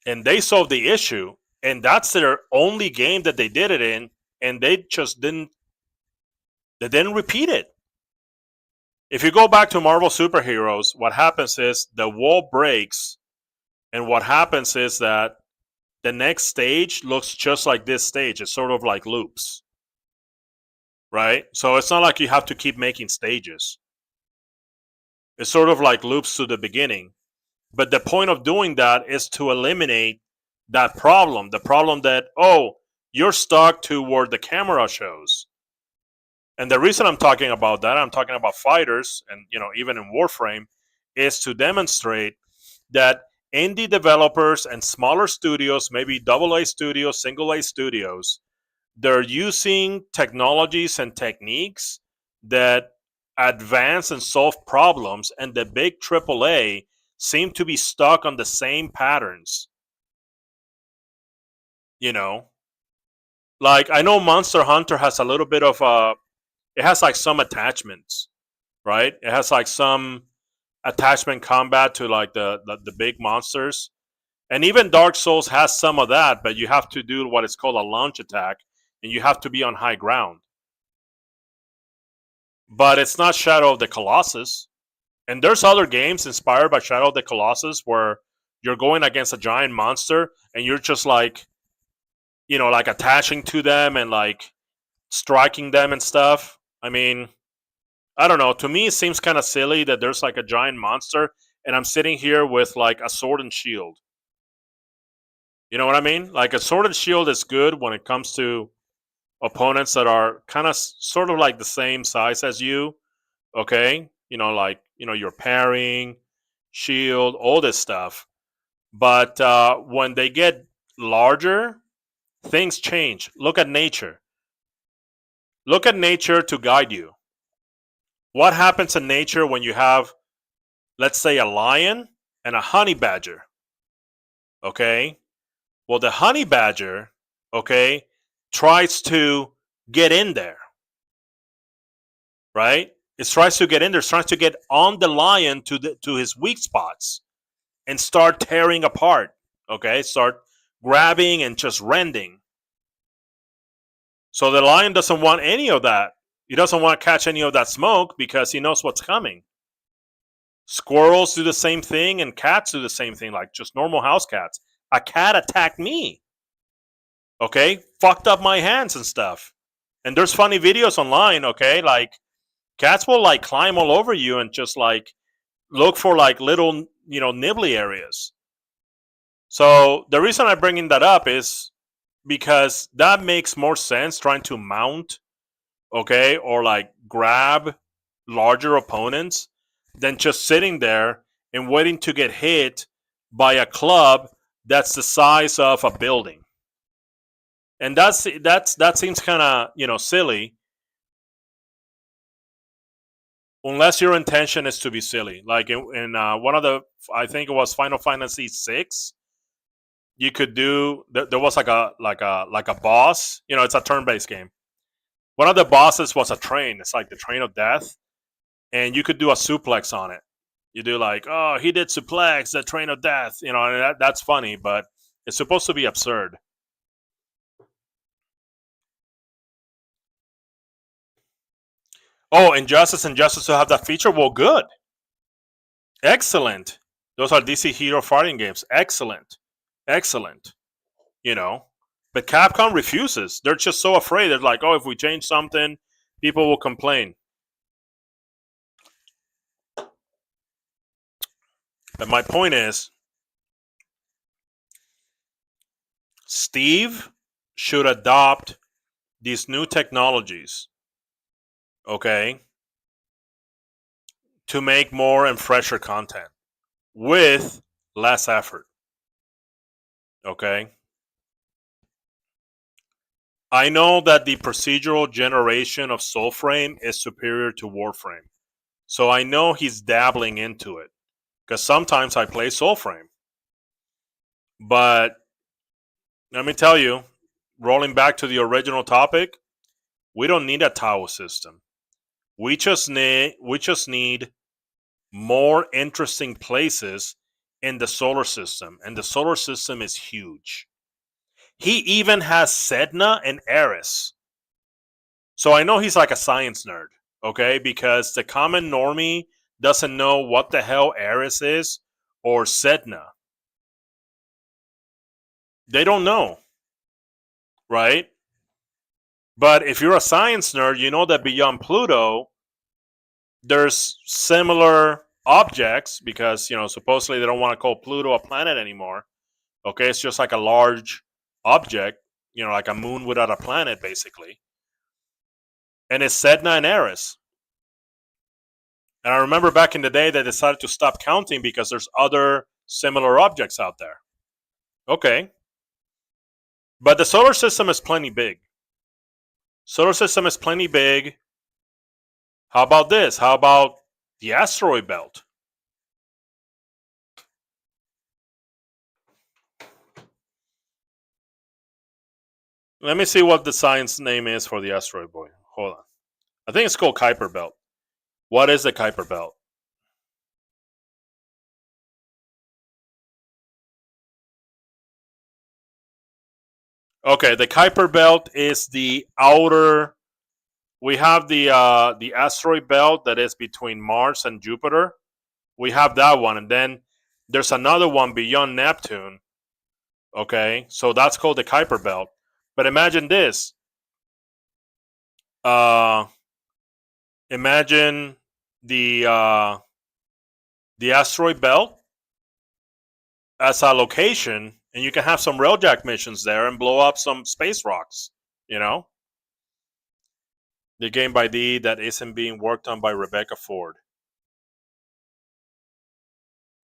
And they solved the issue. And that's their only game that they did it in. And they just didn't repeat it. If you go back to Marvel Superheroes, what happens is the wall breaks And what happens is that the next stage looks just like this stage. It's sort of like loops, right? So it's not like you have to keep making stages. It's sort of like loops to the beginning. But the point of doing that is to eliminate that problem. The problem that, oh, you're stuck to where the camera shows. And the reason I'm talking about that, I'm talking about fighters and, even in WarFrame, is to demonstrate that indie developers and smaller studios, maybe AA studios, single A studios, they're using technologies and techniques that advance and solve problems, and the big AAA seem to be stuck on the same patterns. Like, I know Monster Hunter has a little bit of it has like some attachments, right? It has like some attachment combat to like the big monsters. And even Dark Souls has some of that, but you have to do what is called a launch attack, and you have to be on high ground. But it's not Shadow of the Colossus. And there's other games inspired by Shadow of the Colossus where you're going against a giant monster and you're just like, like attaching to them and like striking them and stuff. I mean, I don't know. To me, it seems kind of silly that there's like a giant monster and I'm sitting here with like a sword and shield. You know what I mean? Like, a sword and shield is good when it comes to opponents that are kind of sort of like the same size as you. Okay? You're parrying, shield, all this stuff. But when they get larger, things change. Look at nature. Look at nature to guide you. What happens in nature when you have, let's say, a lion and a honey badger? Okay? Well, the honey badger, okay, tries to get in there. Right? It tries to get in there, it tries to get on the lion to his weak spots and start tearing apart. Okay? Start grabbing and just rending. So the lion doesn't want any of that. He doesn't want to catch any of that smoke because he knows what's coming. Squirrels do the same thing and cats do the same thing, like just normal house cats. A cat attacked me. Okay? Fucked up my hands and stuff. And there's funny videos online, okay? Like, cats will like climb all over you and just like look for like little, nibbly areas. So the reason I'm bringing that up is because that makes more sense, trying to mount, okay, or like grab larger opponents than just sitting there and waiting to get hit by a club that's the size of a building. And that seems kind of, silly, unless your intention is to be silly. Like in one of the, I think it was Final Fantasy VI, you could do, there was like a boss. It's a turn-based game. One of the bosses was a train. It's like the train of death, and you could do a suplex on it. You do like, oh, he did suplex the train of death. And that's funny, but it's supposed to be absurd. Oh, Injustice to have that feature? Well, good. Excellent. Those are DC Hero fighting games. Excellent. Excellent. But Capcom refuses. They're just so afraid. They're like, oh, if we change something, people will complain. But my point is, Steve should adopt these new technologies, okay, to make more and fresher content with less effort. Okay? I know that the procedural generation of Soulframe is superior to WarFrame. So I know he's dabbling into it. Because sometimes I play Soulframe. But let me tell you, rolling back to the original topic, we don't need a Tao system. We just need more interesting places in the solar system. And the solar system is huge. He even has Sedna and Eris. So I know he's like a science nerd, okay? Because the common normie doesn't know what the hell Eris is or Sedna. They don't know, right? But if you're a science nerd, you know that beyond Pluto, there's similar objects because, supposedly they don't want to call Pluto a planet anymore. Okay, it's just like a large object, like a moon without a planet, basically. And it's Sedna and Eris. And I remember back in the day they decided to stop counting because there's other similar objects out there. Okay. But the solar system is plenty big. Solar system is plenty big. How about this? How about the asteroid belt? Let me see what the science name is for the asteroid boy. Hold on. I think it's called Kuiper Belt. What is the Kuiper Belt? Okay, the Kuiper Belt is the outer. We have the asteroid belt that is between Mars and Jupiter. We have that one, and then there's another one beyond Neptune. Okay, so that's called the Kuiper Belt. But imagine this. Imagine the asteroid belt as a location, and you can have some railjack missions there and blow up some space rocks. The game by D that isn't being worked on by Rebecca Ford.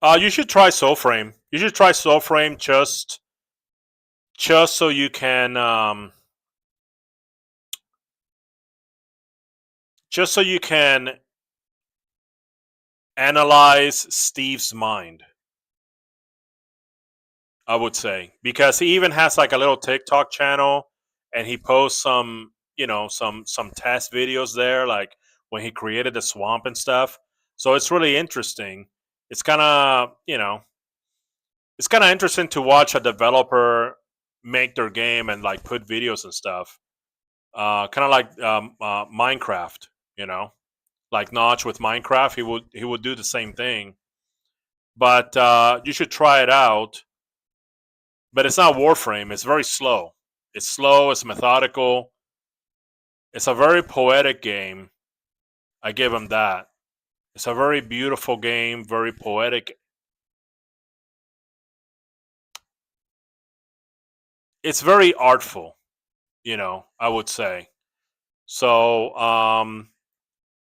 You should try SoulFrame. You should try SoulFrame just so you can analyze Steve's mind. I would say, because he even has like a little TikTok channel, and he posts some test videos there, like when he created the swamp and stuff. So it's really interesting. It's kind of interesting to watch a developer make their game and like put videos and stuff. Kind of like Minecraft, like Notch with Minecraft. He would do the same thing. But you should try it out. But it's not WarFrame. It's very slow. It's slow. It's methodical. It's a very poetic game. I give him that. It's a very beautiful game. Very poetic. It's very artful, I would say. So,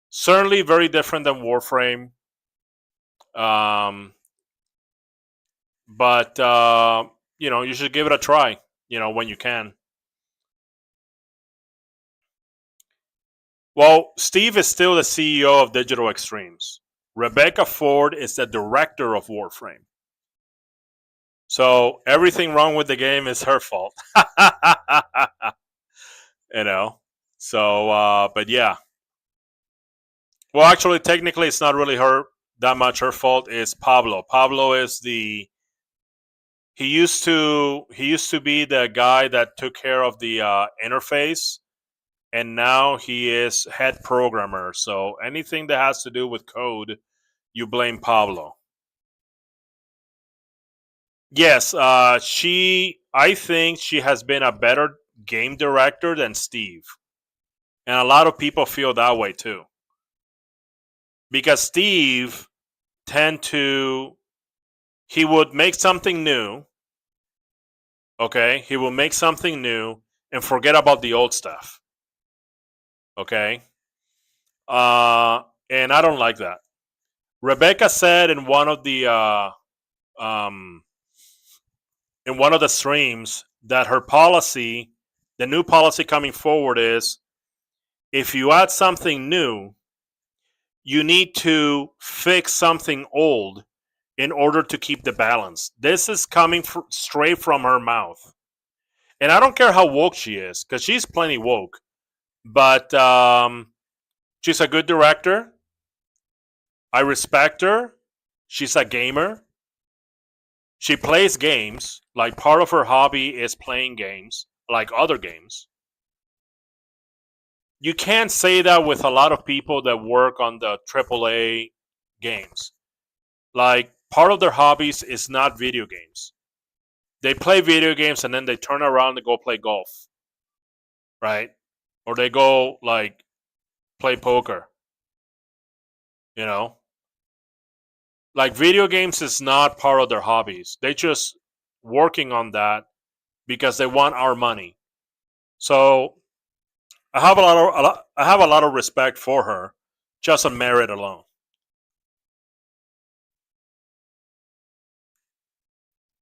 certainly very different than WarFrame. But you should give it a try, when you can. Well, Steve is still the CEO of Digital Extremes. Rebecca Ford is the director of WarFrame. So everything wrong with the game is her fault. So, but yeah. Well, actually, technically, it's not really that much her fault. It's Pablo. Pablo is he used to be the guy that took care of the interface, and now he is head programmer. So anything that has to do with code, you blame Pablo. Yes, I think she has been a better game director than Steve. And a lot of people feel that way too. Because Steve he would make something new. Okay? He will make something new and forget about the old stuff. Okay? And I don't like that. Rebecca said in one of the streams, that her policy, the new policy coming forward, is if you add something new, you need to fix something old in order to keep the balance. This is coming straight from her mouth. And I don't care how woke she is, because she's plenty woke. But she's a good director. I respect her. She's a gamer. She plays games. Like, part of her hobby is playing games, like other games. You can't say that with a lot of people that work on the AAA games. Like, part of their hobbies is not video games. They play video games and then they turn around and go play golf, right? Or they go like play poker. You know, like video games is not part of their hobbies. They just working on that because they want our money. So I have I have a lot of respect for her, just on merit alone.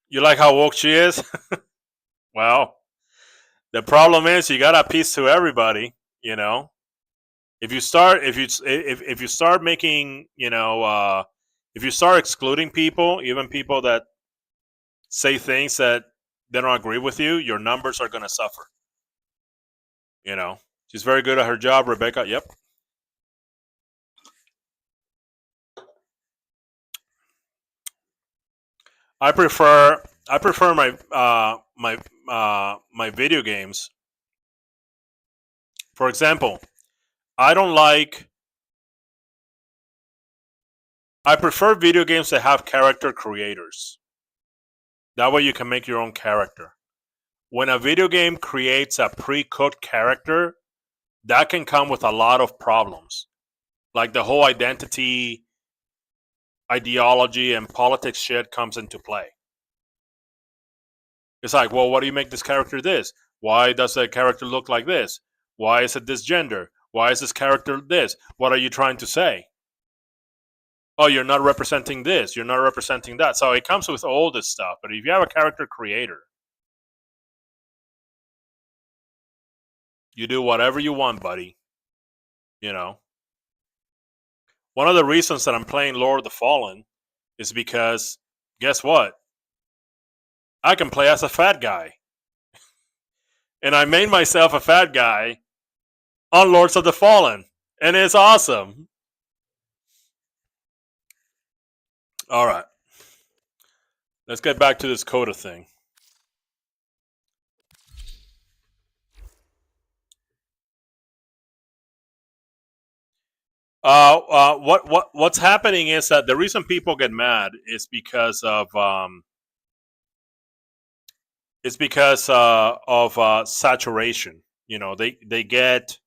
You like how woke she is? Well, the problem is you gotta appease to everybody. You know, if you start making if you start excluding people, even people that say things that they don't agree with you, your numbers are gonna suffer. You know, she's very good at her job, Rebecca. Yep. I prefer my video games. For example, I don't like. I prefer video games that have character creators. That way you can make your own character. When a video game creates a pre-cooked character, that can come with a lot of problems. Like the whole identity, ideology, and politics shit comes into play. It's like, well, why do you make this character this? Why does the character look like this? Why is it this gender? Why is this character this? What are you trying to say? Oh, you're not representing this. You're not representing that. So it comes with all this stuff. But if you have a character creator, you do whatever you want, buddy. You know. One of the reasons that I'm playing Lord of the Fallen is because, guess what? I can play as a fat guy. And I made myself a fat guy on Lords of the Fallen. And it's awesome. All right. Let's get back to this Coda thing. What's happening is that the reason people get mad is because of saturation. You know, they get.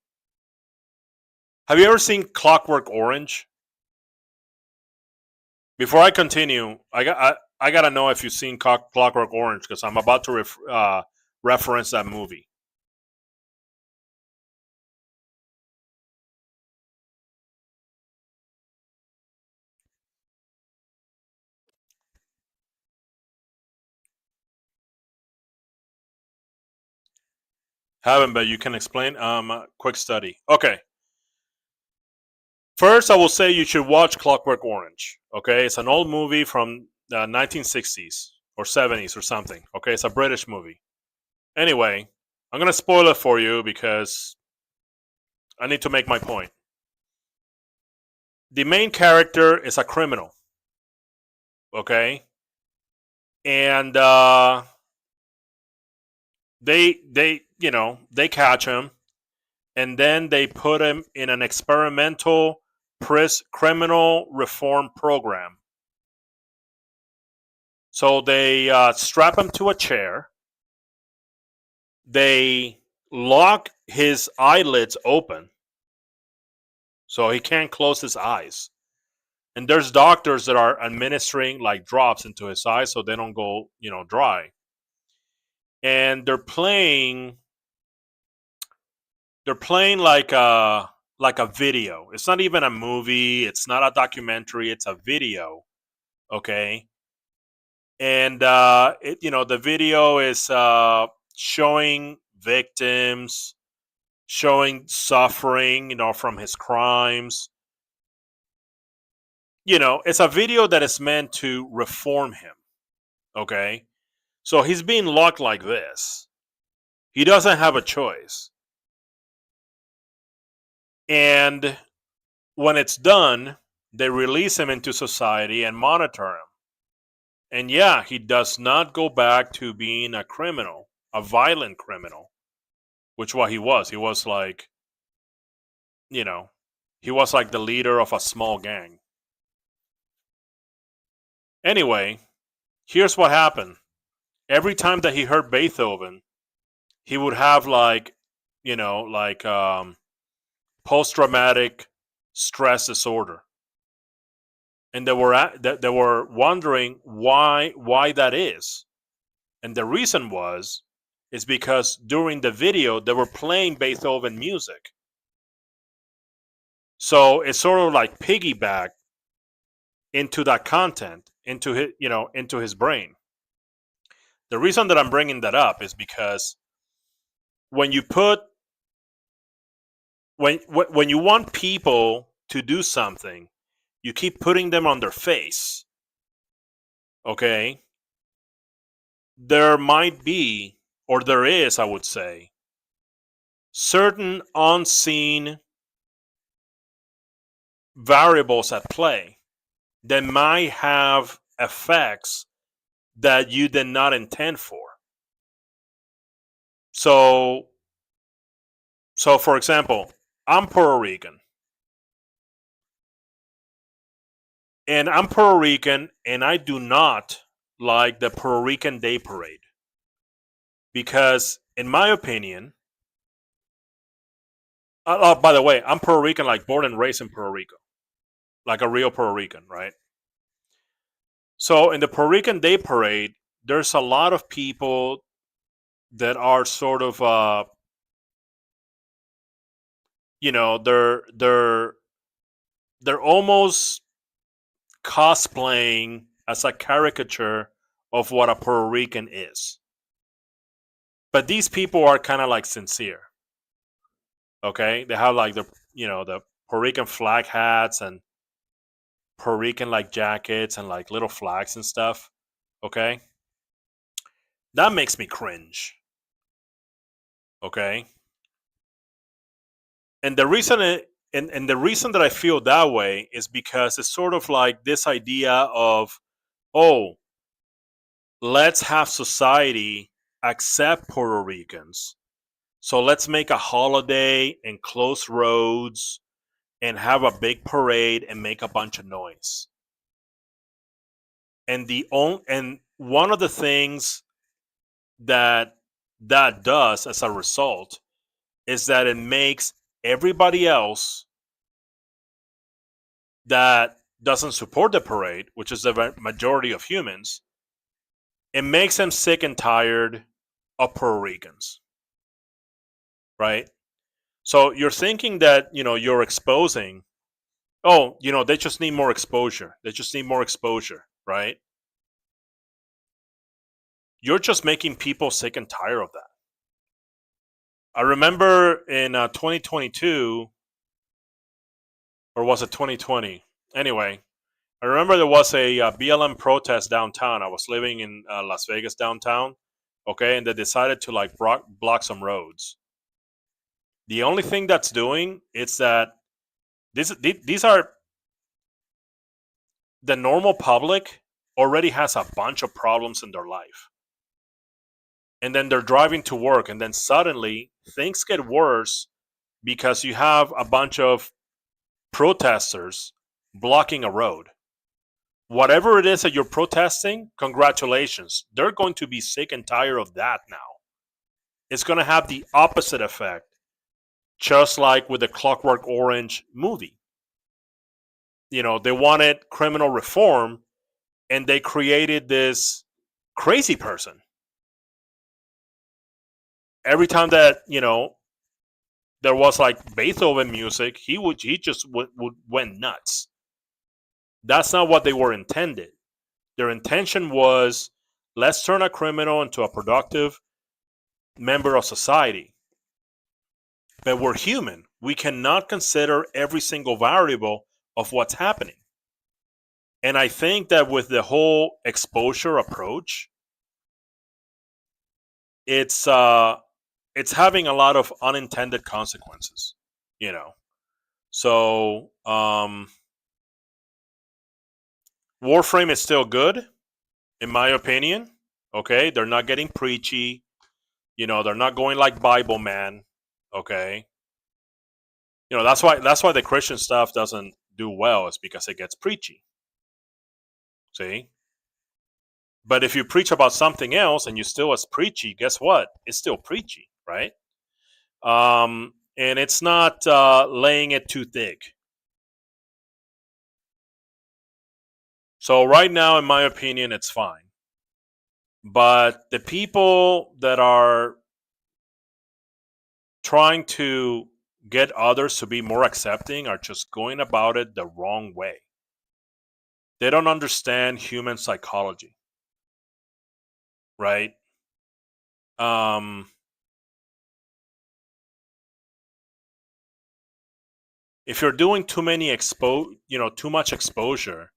Have you ever seen Clockwork Orange? Before I continue, I gotta know if you've seen Clockwork Orange because I'm about to reference that movie. Haven't, but you can explain. Quick study. Okay. First, I will say you should watch Clockwork Orange. Okay, it's an old movie from the 1960s or 70s or something. Okay, it's a British movie. Anyway, I'm gonna spoil it for you because I need to make my point. The main character is a criminal. Okay, and they catch him, and then they put him in an experimental criminal reform program. So they strap him to a chair. They lock his eyelids open so he can't close his eyes. And there's doctors that are administering like drops into his eyes so they don't go, dry. And they're playing like a video. It's not even a movie, it's not a documentary, it's a video. Okay? And the video is showing victims, showing suffering, from his crimes. It's a video that is meant to reform him. Okay? So he's being locked like this. He doesn't have a choice. And when it's done, they release him into society and monitor him. And yeah, he does not go back to being a criminal, a violent criminal, which what he was. He was like, he was like the leader of a small gang. Anyway, here's what happened. every time that he heard Beethoven, he would have like, post-traumatic stress disorder, and they were wondering why that is, and the reason is because during the video they were playing Beethoven music, so it's sort of like piggyback into that content into his brain. The reason that I'm bringing that up is because when you put when you want people to do something, you keep putting them on their face. Okay? There might be, or there is, I would say, certain unseen variables at play that might have effects that you did not intend for. So for example, I'm Puerto Rican. And I'm Puerto Rican, and I do not like the Puerto Rican Day Parade. Because, in my opinion, by the way, I'm Puerto Rican, like born and raised in Puerto Rico. Like a real Puerto Rican, right? So, in the Puerto Rican Day Parade, there's a lot of people that are sort of, they're almost cosplaying as a caricature of what a Puerto Rican is. But these people are kind of like sincere. Okay? They have like the Puerto Rican flag hats and Puerto Rican like jackets and like little flags and stuff. Okay? That makes me cringe. Okay? And the reason and the reason that I feel that way is because it's sort of like this idea of, oh, let's have society accept Puerto Ricans. So let's make a holiday and close roads and have a big parade and make a bunch of noise. And one of the things that does as a result is that it makes everybody else that doesn't support the parade, which is the majority of humans, it makes them sick and tired of Puerto Ricans. Right? So you're thinking that, you're exposing, oh, they just need more exposure. They just need more exposure, right? You're just making people sick and tired of that. I remember in 2022, or was it 2020? Anyway, I remember there was a BLM protest downtown. I was living in Las Vegas downtown, okay, and they decided to like block some roads. The only thing that's doing is that these are the normal public already has a bunch of problems in their life. And then they're driving to work, and then suddenly things get worse because you have a bunch of protesters blocking a road. Whatever it is that you're protesting, congratulations. They're going to be sick and tired of that now. It's going to have the opposite effect, just like with the Clockwork Orange movie. They wanted criminal reform, and they created this crazy person. Every time that, there was like Beethoven music, he just went nuts. That's not what they were intended. Their intention was, let's turn a criminal into a productive member of society. But we're human. We cannot consider every single variable of what's happening. And I think that with the whole exposure approach, it's having a lot of unintended consequences, So WarFrame is still good, in my opinion. Okay, they're not getting preachy. They're not going like Bible Man. Okay, that's why the Christian stuff doesn't do well, is because it gets preachy. See, But if you preach about something else and you still as preachy, guess what? It's still preachy, right? And it's not laying it too thick. So right now, in my opinion, it's fine. But the people that are trying to get others to be more accepting are just going about it the wrong way. They don't understand human psychology, right? If you're doing too much exposure,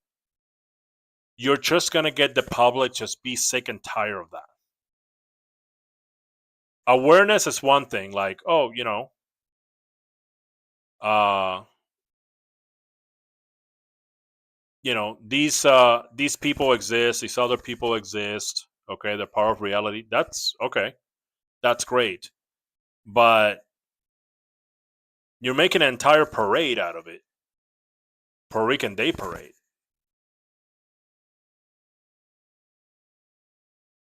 you're just gonna get the public just be sick and tired of that. Awareness is one thing, like, oh, uh, these people exist, these other people exist. Okay, they're part of reality. That's okay. That's great, but you're making an entire parade out of it. Puerto Rican Day Parade,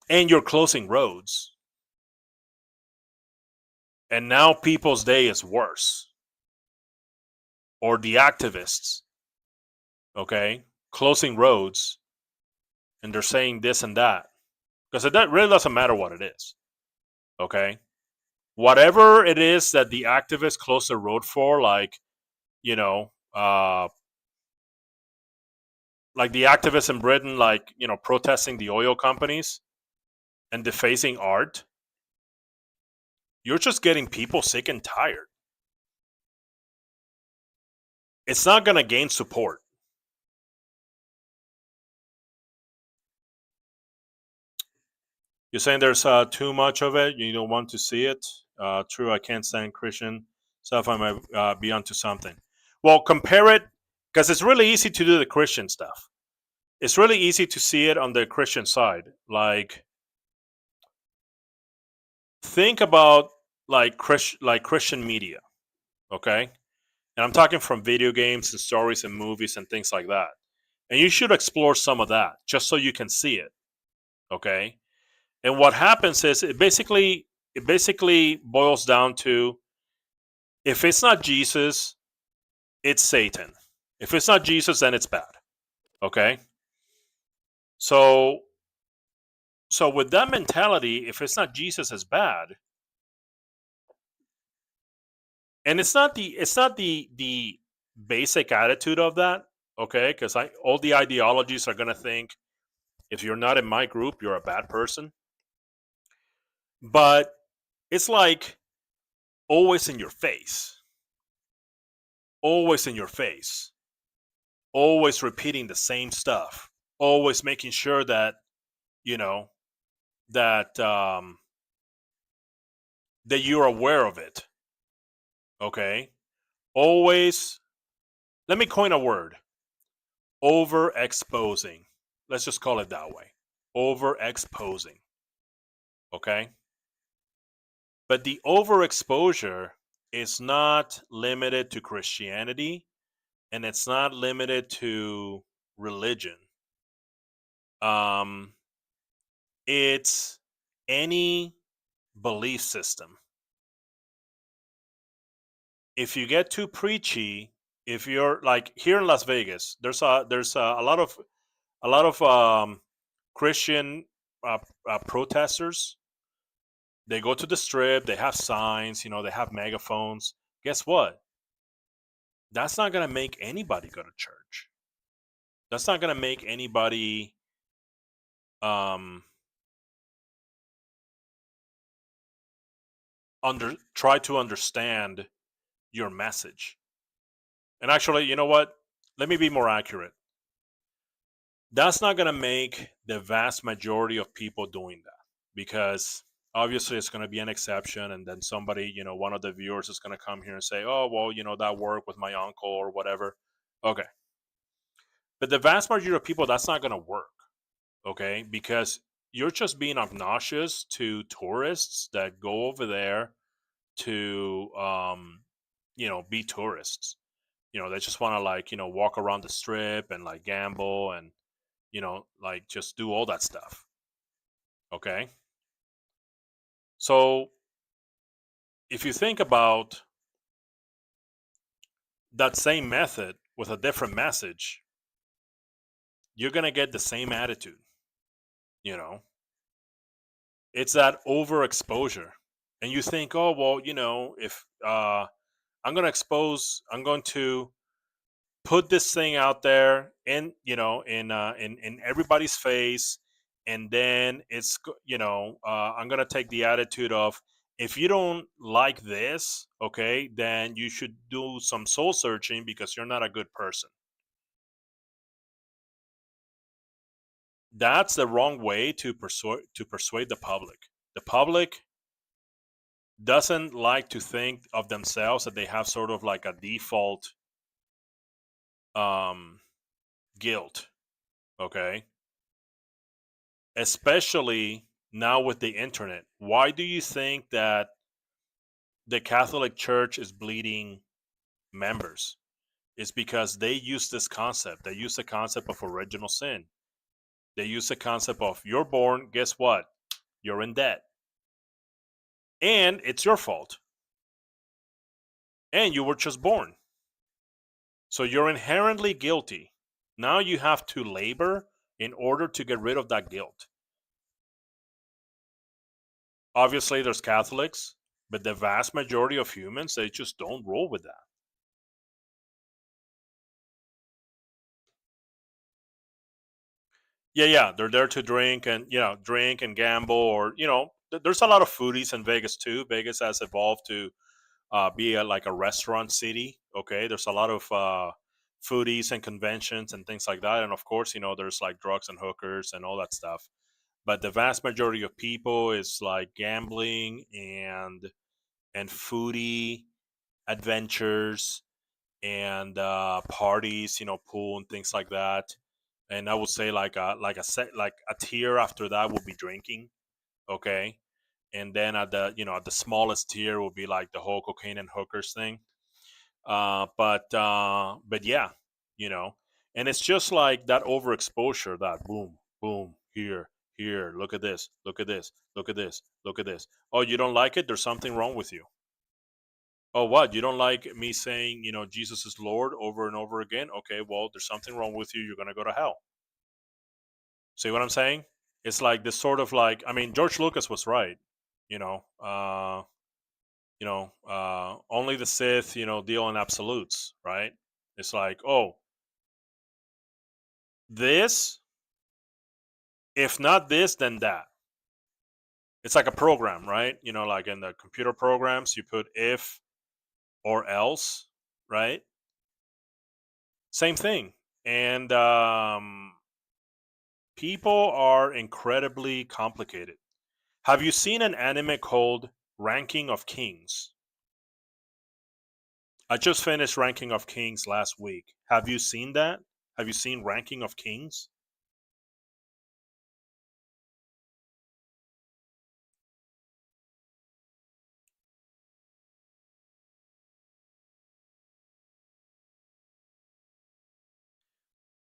and you're closing roads. And now People's Day is worse. Or the activists, okay, closing roads, and they're saying this and that. Because it really doesn't matter what it is, okay? Whatever it is that the activists close the road for, like, like the activists in Britain, like, protesting the oil companies and defacing art, you're just getting people sick and tired. It's not going to gain support. You're saying there's too much of it. You don't want to see it. True, I can't stand Christian stuff. I might be onto something. Well, compare it, because it's really easy to do the Christian stuff. It's really easy to see it on the Christian side. Like, think about like Christian media, okay? And I'm talking from video games and stories and movies and things like that. And you should explore some of that just so you can see it, okay? And what happens is it basically boils down to, if it's not Jesus, it's Satan. If it's not Jesus, then it's bad. Okay? So with that mentality, if it's not Jesus, it's bad. And it's not the basic attitude of that, okay? Because all the ideologies are gonna think, if you're not in my group, you're a bad person. But it's like always in your face. Always in your face. Always repeating the same stuff. Always making sure that, that that you're aware of it. Okay? Always, let me coin a word. Overexposing. Let's just call it that way. Overexposing. Okay? But the overexposure is not limited to Christianity, and it's not limited to religion. It's any belief system. If you get too preachy, if you're like here in Las Vegas, there's a lot of Christian protesters. They go to the strip. They have signs. They have megaphones. Guess what? That's not gonna make anybody go to church. That's not gonna make anybody try to understand your message. And actually, you know what? Let me be more accurate. That's not going to make the vast majority of people doing that, because obviously it's going to be an exception. And then somebody, one of the viewers is going to come here and say, oh, well, that worked with my uncle or whatever. Okay. But the vast majority of people, that's not going to work. Okay. Because you're just being obnoxious to tourists that go over there to, be tourists. They just want to, like, walk around the strip and like gamble and like just do all that stuff. Okay. So if you think about that same method with a different message, you're going to get the same attitude. You know, it's that overexposure. And you think, oh, well, if I'm going to put this thing out there in everybody's face, and then I'm gonna take the attitude of, if you don't like this, okay, then you should do some soul searching because you're not a good person. That's the wrong way to persuade the public. The public doesn't like to think of themselves that they have sort of like a default um guilt, okay? Especially now with the internet. Why do you think that the Catholic Church is bleeding members? It's because they use this concept. They use the concept of original sin. They use the concept of, you're born, guess what? You're in debt. And it's your fault. And you were just born. So you're inherently guilty. Now you have to labor in order to get rid of that guilt. Obviously, there's Catholics, but the vast majority of humans, they just don't roll with that. Yeah, they're there to drink and gamble, or there's a lot of foodies in Vegas too. Vegas has evolved to be like a restaurant city. Okay, there's a lot of foodies and conventions and things like that, and of course, there's like drugs and hookers and all that stuff. But the vast majority of people is like gambling and foodie adventures and parties, pool and things like that. And I would say like a tier after that would be drinking, okay, and then at the smallest tier would be like the whole cocaine and hookers thing. But yeah, you know, and it's just like that overexposure, that boom, boom, here, look at this, look at this, look at this, look at this. Oh, you don't like it? There's something wrong with you. Oh, what? You don't like me saying, Jesus is Lord over and over again? Okay, well, there's something wrong with you. You're going to go to hell. See what I'm saying? It's like this sort of like, I mean, George Lucas was right. You know, uh, only the Sith, deal in absolutes, right? It's like, oh, this, if not this, then that. It's like a program, right? Like in the computer programs, you put if or else, right? Same thing. And people are incredibly complicated. Have you seen an anime called Ranking of Kings? I just finished Ranking of Kings last week. Have you seen that? Have you seen Ranking of Kings?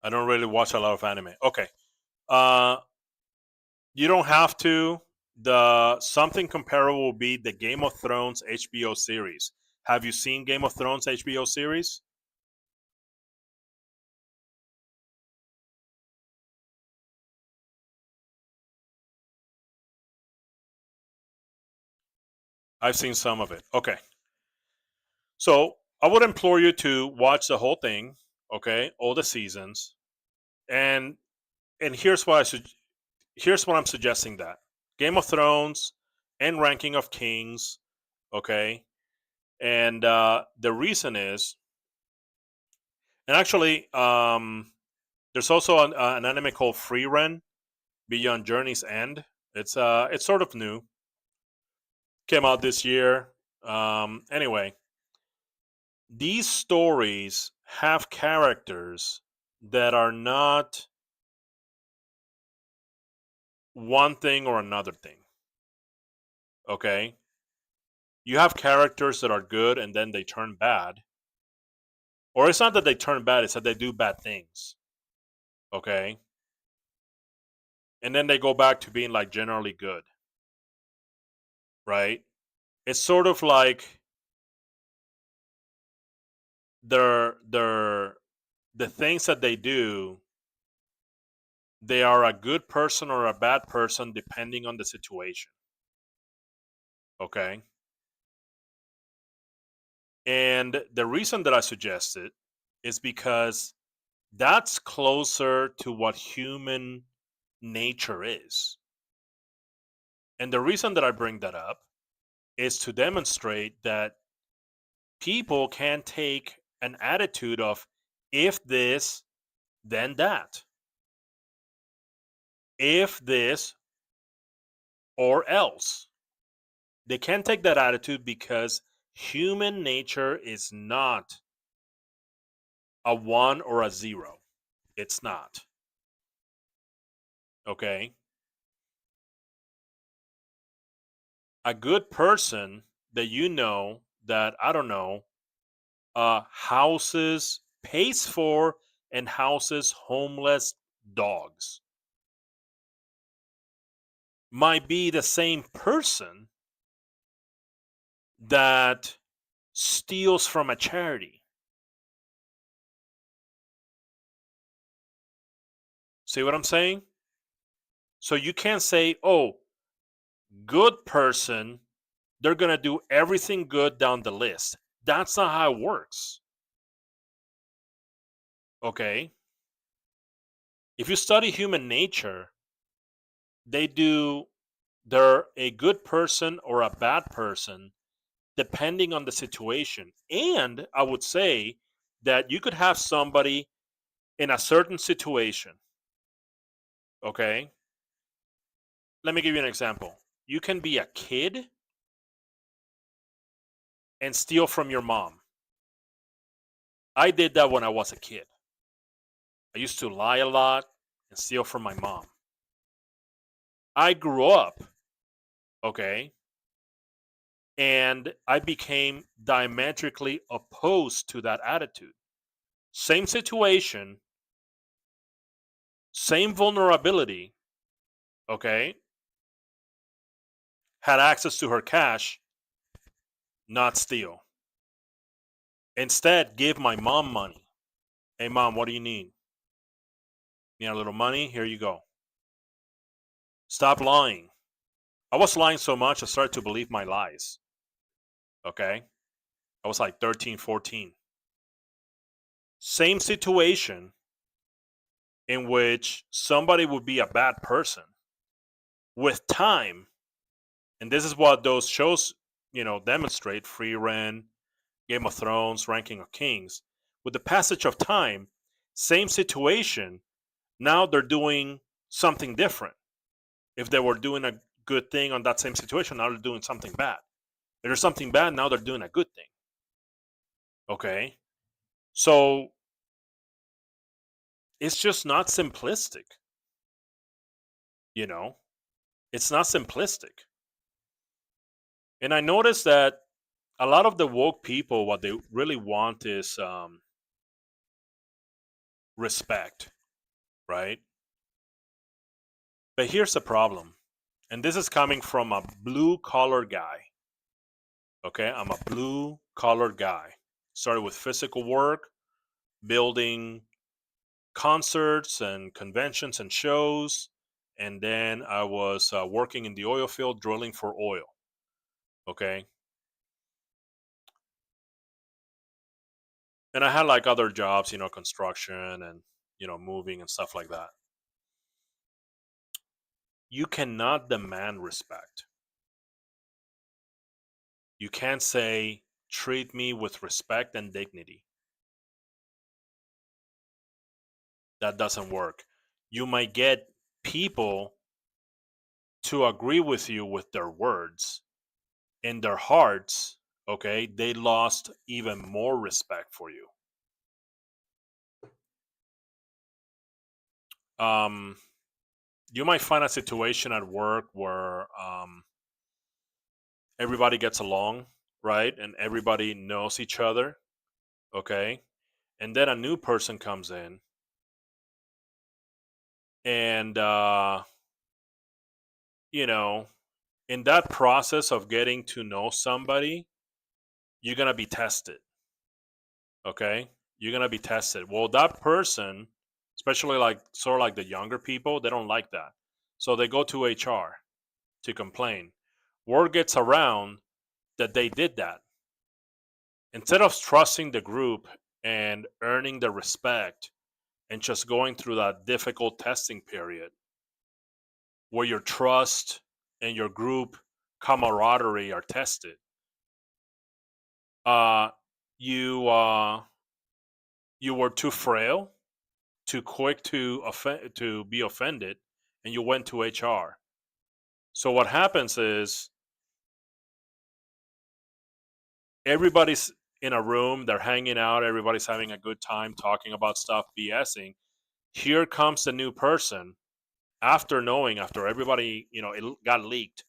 I don't really watch a lot of anime. Okay. Uh, you don't have to. The something comparable will be the Game of Thrones HBO series. Have you seen Game of Thrones HBO series? I've seen some of it. Okay. So I would implore you to watch the whole thing, okay, all the seasons, and here's why here's what I'm suggesting: that Game of Thrones and Ranking of Kings, okay, and the reason is, and actually, there's also an anime called Free Ren Beyond Journey's End. It's sort of new, came out this year. Anyway, these stories have characters that are not one thing or another thing. Okay? You have characters that are good and then they turn bad. Or it's not that they turn bad, it's that they do bad things. Okay? and then they go back to being like generally good, right? It's sort of like they're the things that they do, they are a good person or a bad person depending on the situation. Okay. And the reason that I suggest it is because that's closer to what human nature is. And the reason that I bring that up is to demonstrate that people can take an attitude of if this, then that. If this or else. They can't take that attitude because human nature is not a 1 or a 0. It's not. Okay? A good person that you know that, I don't know, houses, pays for and houses homeless dogs might be the same person that steals from a charity. See what I'm saying? So you can't say, oh, good person, they're going to do everything good down the list. That's not how it works. Okay? If you study human nature, they're a good person or a bad person depending on the situation. And I would say that you could have somebody in a certain situation. Okay? Let me give you an example. You can be a kid and steal from your mom. I did that when I was a kid. I used to lie a lot and steal from my mom. I grew up, okay, and I became diametrically opposed to that attitude. Same situation, same vulnerability, okay, had access to her cash, not steal. Instead, give my mom money. Hey, mom, what do you need? Need a little money? Here you go. Stop lying. I was lying so much, I started to believe my lies. Okay? I was like 13, 14. Same situation in which somebody would be a bad person. With time, and this is what those shows, demonstrate, Free Ren, Game of Thrones, Ranking of Kings. With the passage of time, same situation, now they're doing something different. If they were doing a good thing on that same situation, now they're doing something bad. If there's something bad, now they're doing a good thing. Okay? So it's just not simplistic. It's not simplistic. And I noticed that a lot of the woke people, what they really want is respect, right? But here's the problem. And this is coming from a blue collar guy. Okay, I'm a blue collar guy. Started with physical work, building concerts and conventions and shows. And then I was working in the oil field, drilling for oil. Okay. And I had like other jobs, construction and, moving and stuff like that. You cannot demand respect. You can't say, treat me with respect and dignity. That doesn't work. You might get people to agree with you with their words. In their hearts, okay, they lost even more respect for you. You might find a situation at work where everybody gets along, right? And everybody knows each other, okay? And then a new person comes in and you know, in that process of getting to know somebody, you're gonna be tested. Okay, you're gonna be tested. Well, that person, especially like sort of like the younger people, they don't like that, so they go to HR to complain. Word gets around that they did that. Instead of trusting the group and earning the respect and just going through that difficult testing period where your trust and your group camaraderie are tested, uh, you you were too frail, too quick to be offended, and you went to HR. So what happens is everybody's in a room, they're hanging out, everybody's having a good time talking about stuff, BSing. Here comes the new person after everybody, it got leaked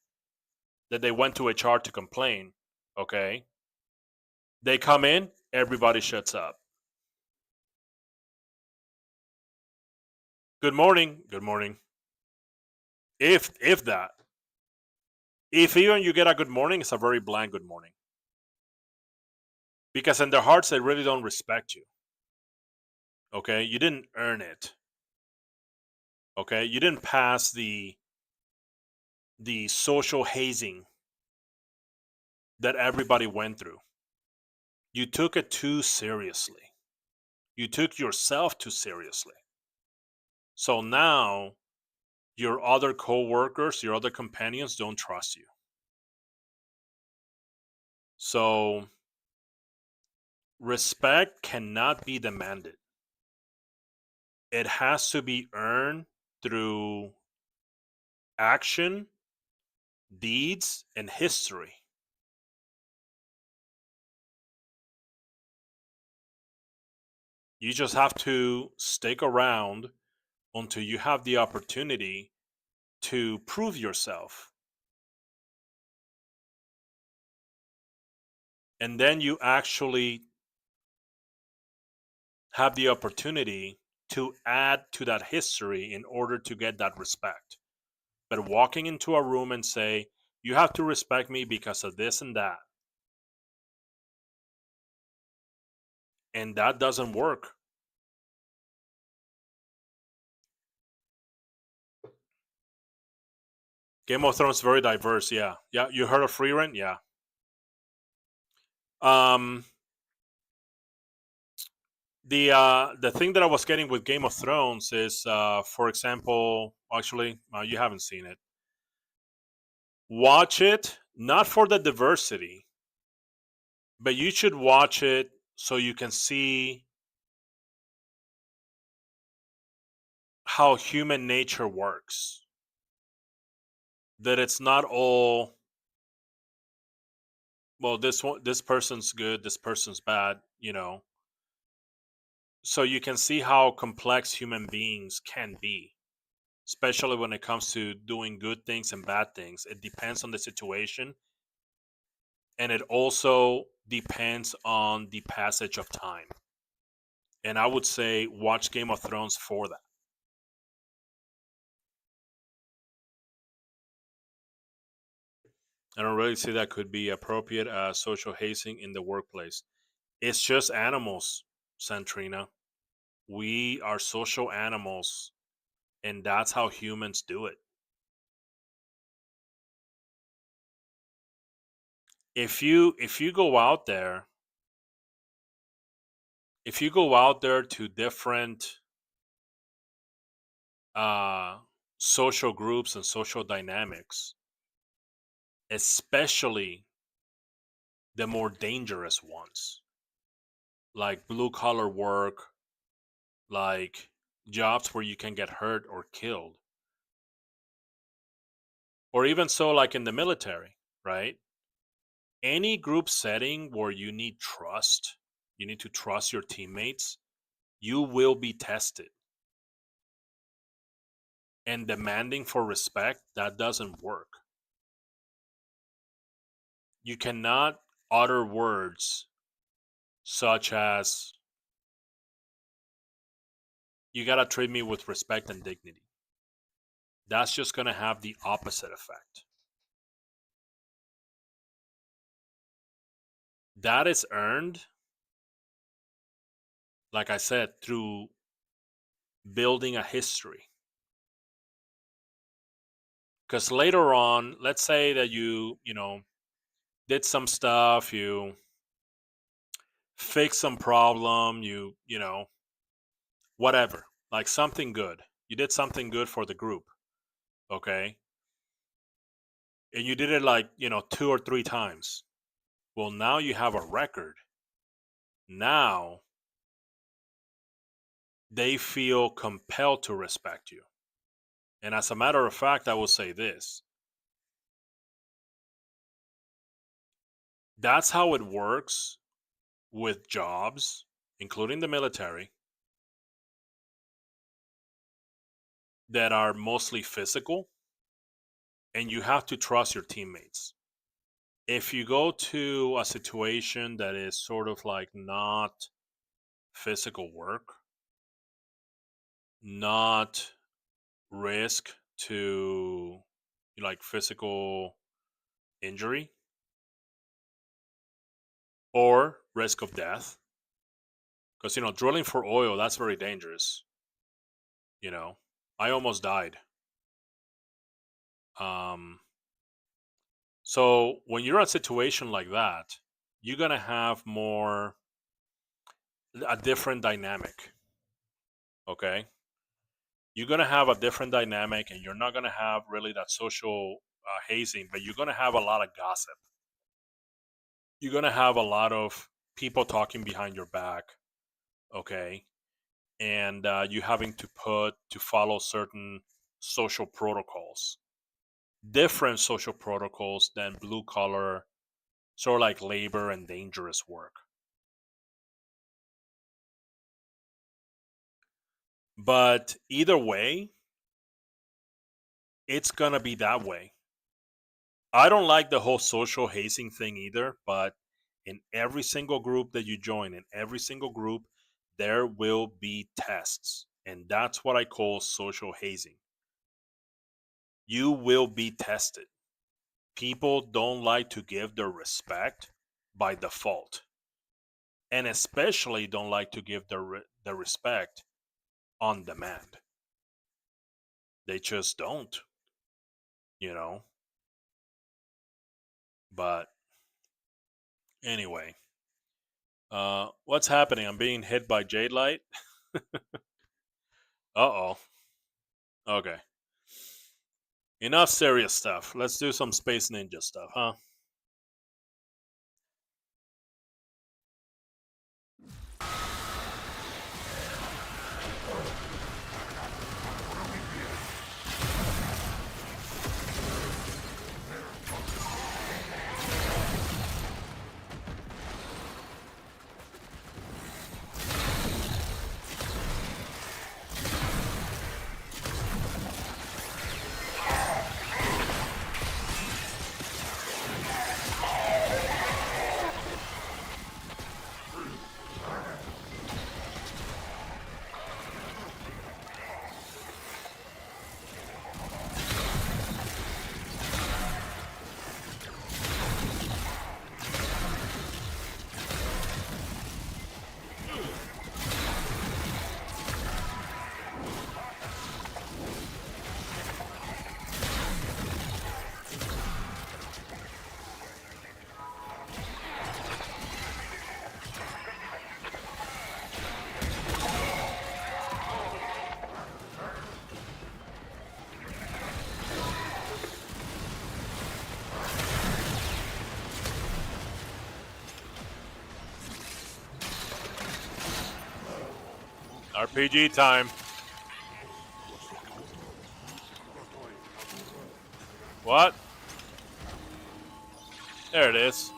that they went to HR to complain. Okay, they come in, everybody shuts up. Good morning, good morning. If that, if even you get a good morning, it's a very bland good morning because in their hearts they really don't respect you. Okay, you didn't earn it. Okay, you didn't pass the social hazing that everybody went through. You took it too seriously. You took yourself too seriously. So now your other coworkers, your other companions don't trust you. So respect cannot be demanded. It has to be earned through action, deeds, and history. You just have to stick around until you have the opportunity to prove yourself. And then you actually have the opportunity to add to that history in order to get that respect. But walking into a room and say, you have to respect me because of this and that, and that doesn't work. Game of Thrones very diverse, yeah. Yeah, you heard of free rent? Yeah. Um the thing that I was getting with Game of Thrones is for example, actually, you haven't seen it. Watch it not for the diversity, but you should watch it so you can see how human nature works. That it's not all, well, this person's good, this person's bad, so you can see how complex human beings can be, especially when it comes to doing good things and bad things. It depends on the situation, and it also depends on the passage of time. And I would say watch Game of Thrones for that. I don't really see that could be appropriate social hazing in the workplace. It's just animals, Santrina. We are social animals, and that's how humans do it. If you go out there, if you go out there to different uh, social groups and social dynamics, especially the more dangerous ones, like blue collar work, like jobs where you can get hurt or killed, or even so, like in the military, right? Any group setting where you need trust, you need to trust your teammates, you will be tested. And demanding for respect, that doesn't work. You cannot utter words such as, you gotta treat me with respect and dignity. that's just going to have the opposite effect. That is earned, like I said, through building a history. Because later on, let's say that you did some stuff, you fixed some problem, you whatever, like something good. You did something good for the group, okay? And you did it like, 2 or 3 times. Well, now you have a record. Now they feel compelled to respect you. And as a matter of fact, I will say this. That's how it works with jobs, including the military, that are mostly physical, and you have to trust your teammates. If you go to a situation that is sort of like not physical work, not risk to like physical injury or risk of death, because drilling for oil, that's very dangerous. I almost died. So when you're in a situation like that, you're gonna have a different dynamic. Okay, you're gonna have a different dynamic, and you're not gonna have really that social hazing, but you're gonna have a lot of gossip. You're gonna have a lot of people talking behind your back. Okay, and you having to follow certain social protocols, different social protocols than blue collar, sort of like labor and dangerous work. But either way, it's gonna be that way. I don't like the whole social hazing thing either, but in every single group that you join, in every single group, there will be tests. And that's what I call social hazing. You will be tested. People don't like to give their respect by default, and especially don't like to give the respect on demand. They just don't, you know. But anyway, what's happening? I'm being hit by jade light. Uh-oh. Okay. Enough serious stuff. Let's do some Space Ninja stuff, huh? RPG time. What? There it is.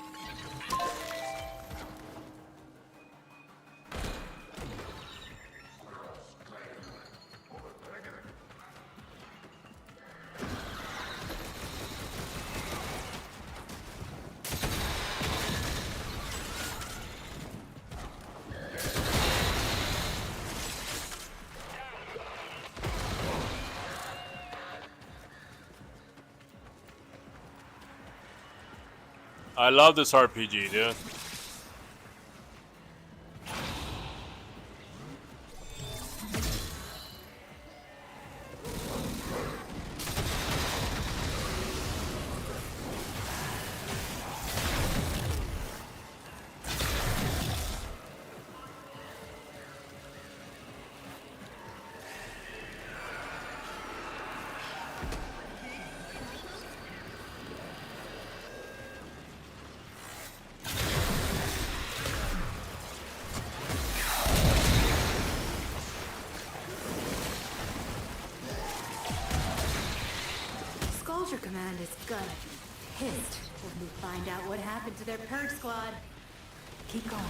I love this RPG, dude. Sculpture Command is gonna be pissed when we find out what happened to their purge squad. Keep going.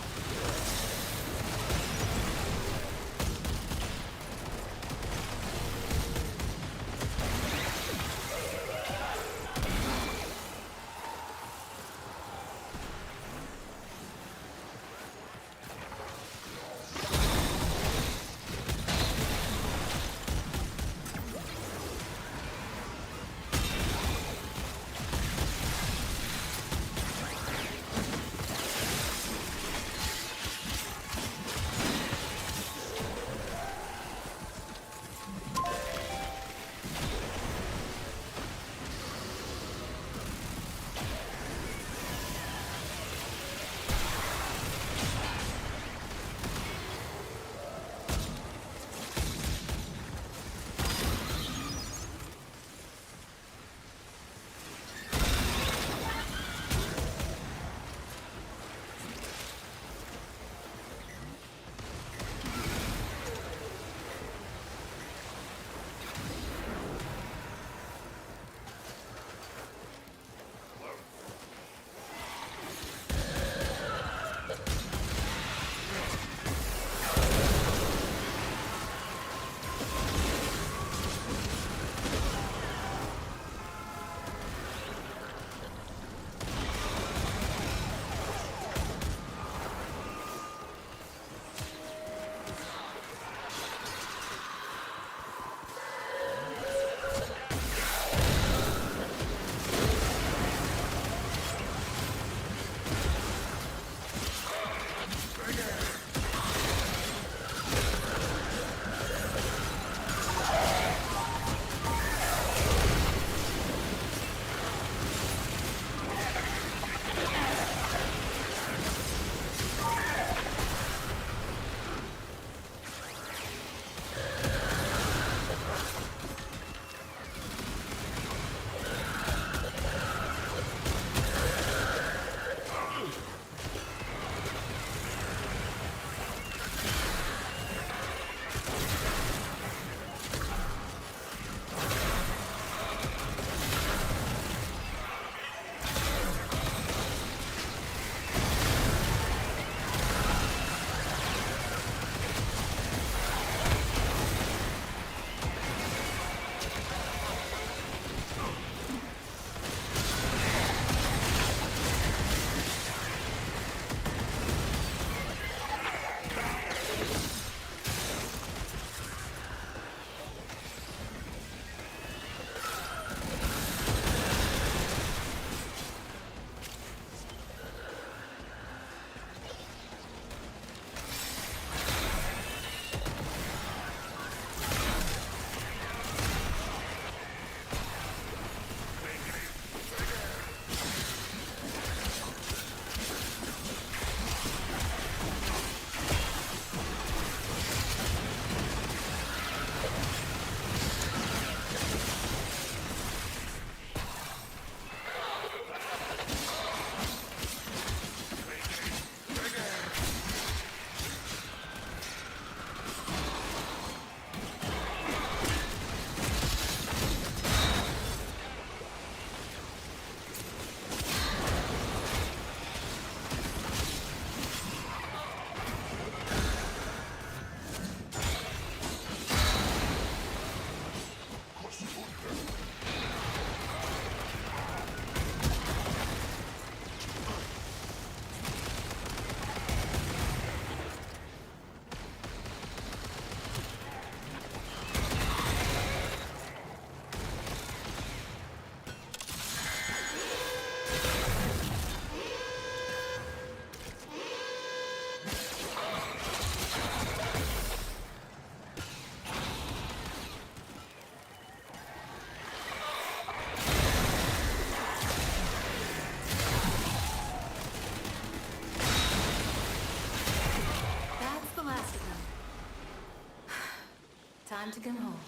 Time to come home.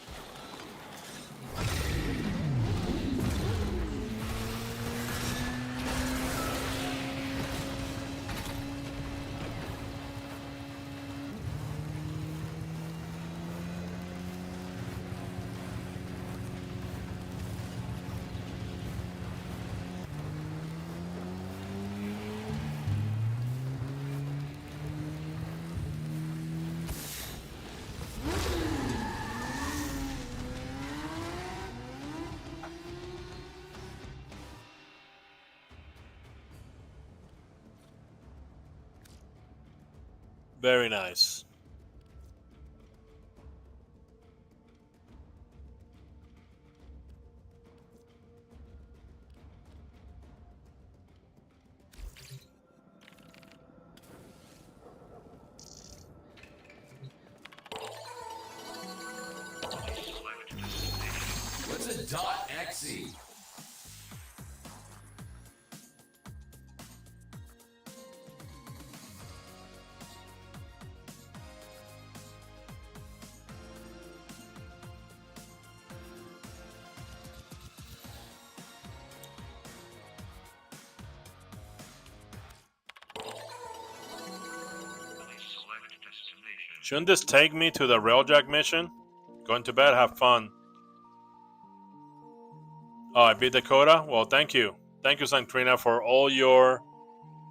Very nice. What's a dot .exe? Shouldn't this take me to the railjack mission? Going to bed, have fun. Oh, I beat Dakota? Well, thank you. Thank you, Sankrina, for all your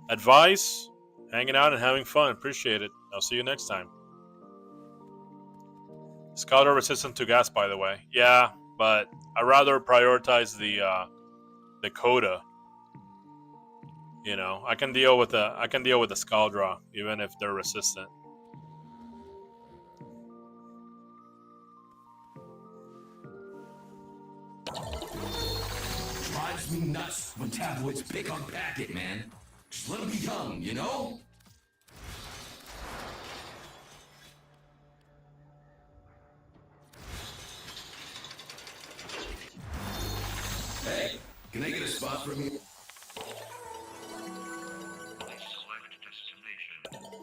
advice, hanging out, and having fun. Appreciate it. I'll see you next time. Scouter resistant to gas, by the way. Yeah, but I rather prioritize the Dakota. You know, I can deal with the Scaldra, even if they're resistant. Drives me nuts when tabloids pick on Packet, man. Just let them be young, you know? Hey, can I get a spot from you? Select destination.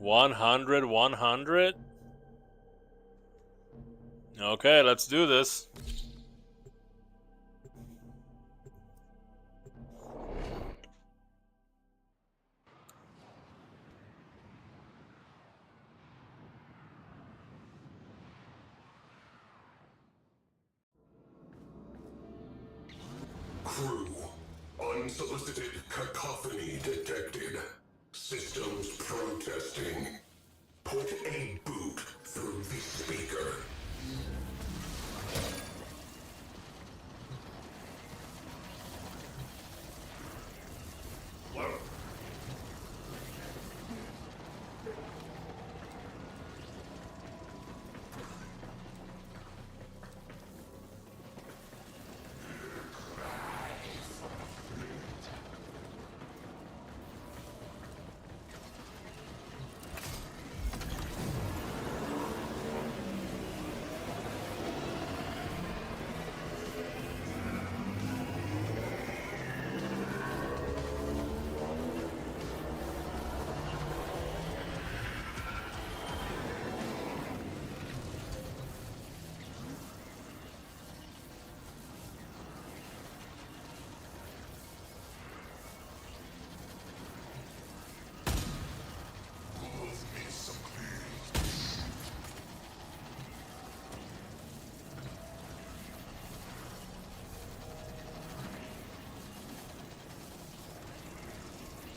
100, 100? Okay, let's do this. Crew, unsolicited cacophony detected. Systems protesting. Put a boot through the speaker. Whoa.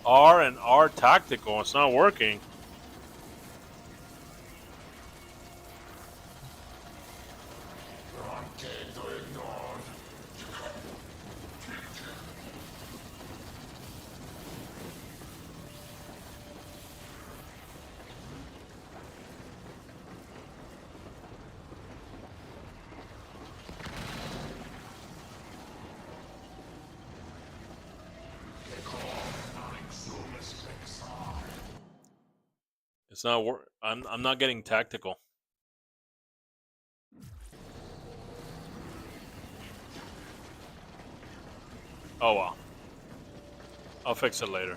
R and R tactical. It's not working. It's not. I'm not getting tactical. Oh well. I'll fix it later.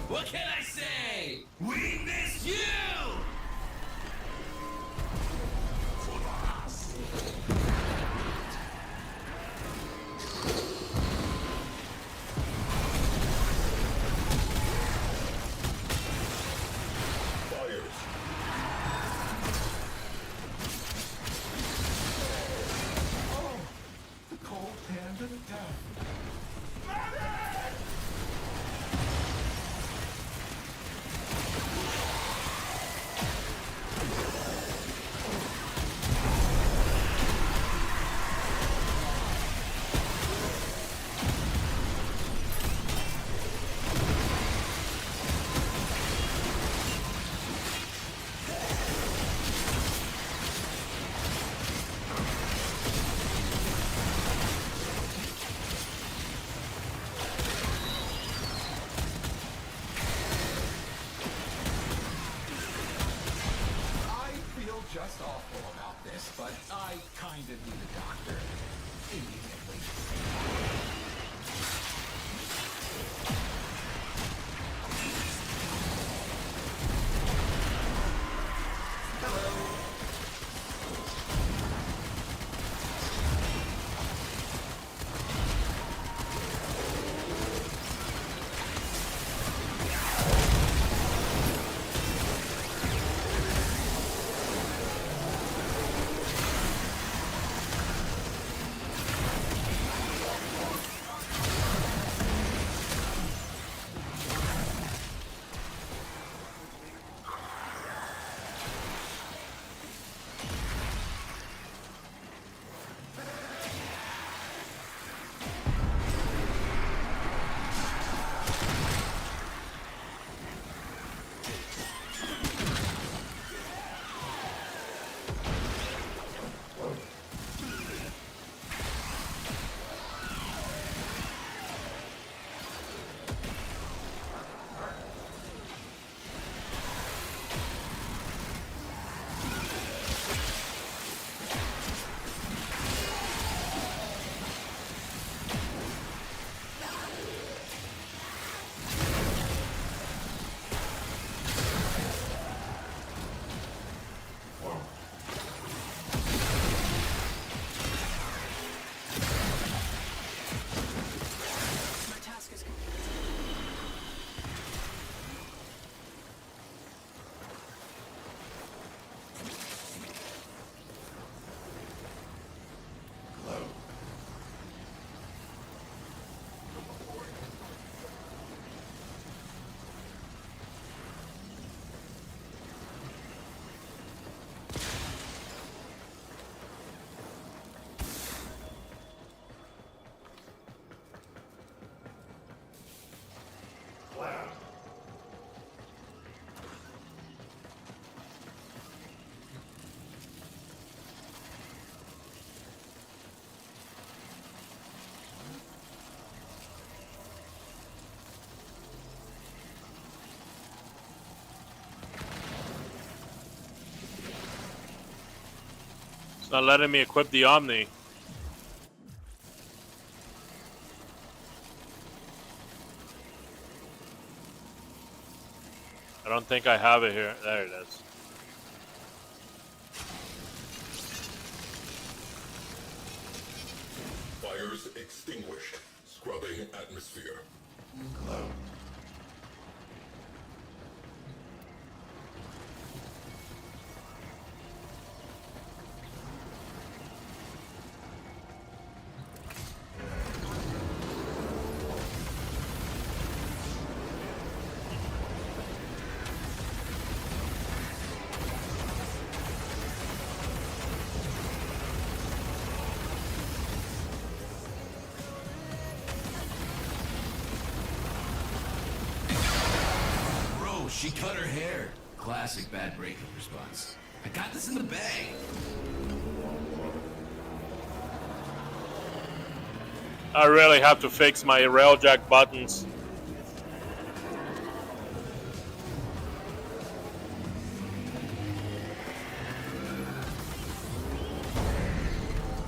What can I say? We miss you! Oh, the cold hand of death. Just awful about this, but I kinda need a doctor. Immediately. It's not letting me equip the Omni. I don't think I have it here. There it is. Fires extinguished. Scrubbing atmosphere. She cut her hair. Classic bad breakup response. I got this in the bag. I really have to fix my railjack buttons.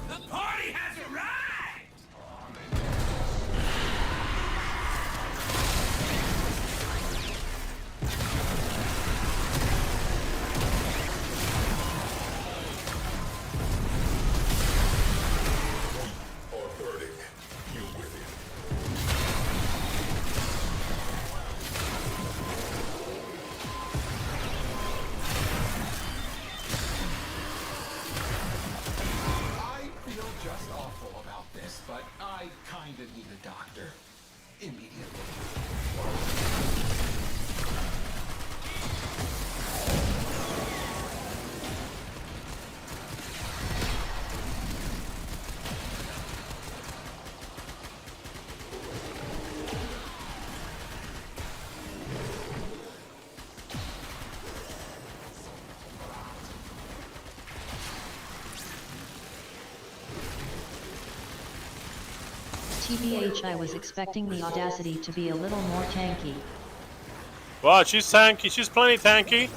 The party has arrived! Are burning. You with it. I feel just awful about this, but I kinda need a doctor. Immediately. TBH, I was expecting the Audacity to be a little more tanky. Wow, she's tanky. She's plenty tanky.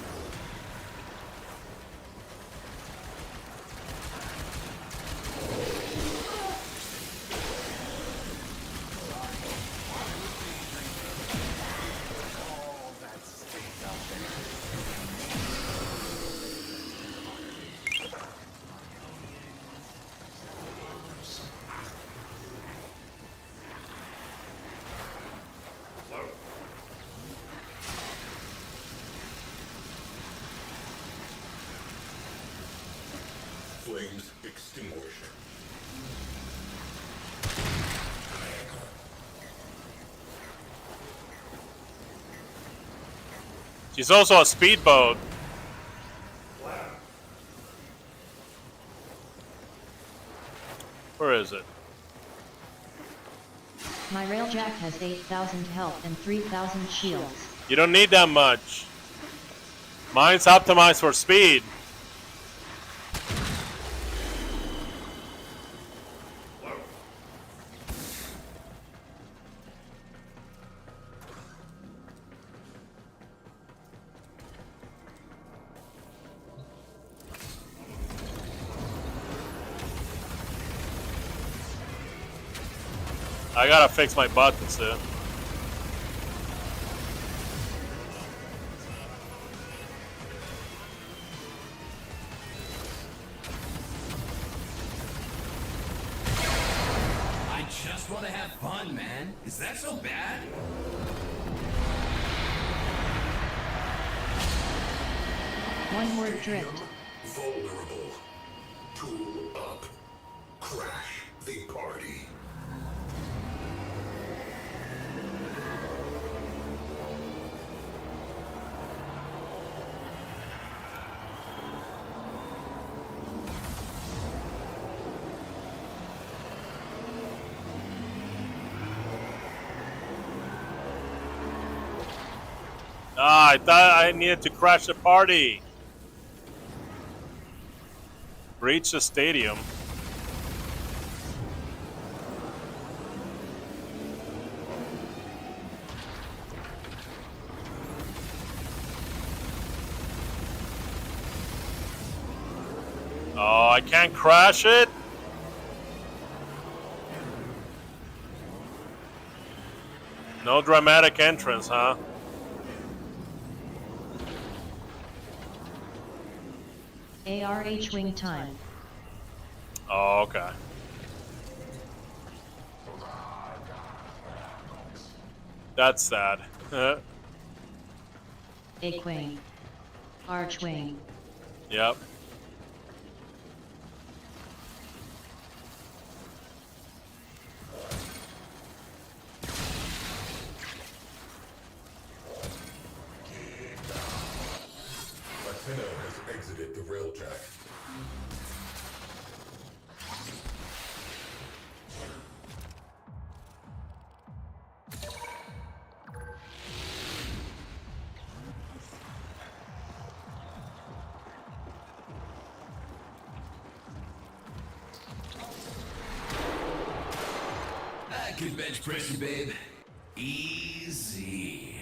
Flames extinguished. She's also a speedboat. Where is it? My railjack has 8,000 health and 3,000 shields. You don't need that much. Mine's optimized for speed. I gotta fix my buttons too. I just want to have fun, man. Is that so bad? One word drift. Vulnerable. Tool up. Crash the party. Ah, I thought I needed to crash the party. Breach the stadium. Oh, I can't crash it? No dramatic entrance, huh? ARH wing time. Oh, okay. That's sad. Aquing. Archwing. Yep. Tenno has exited the railjack. Good bench pressing, babe. Easy.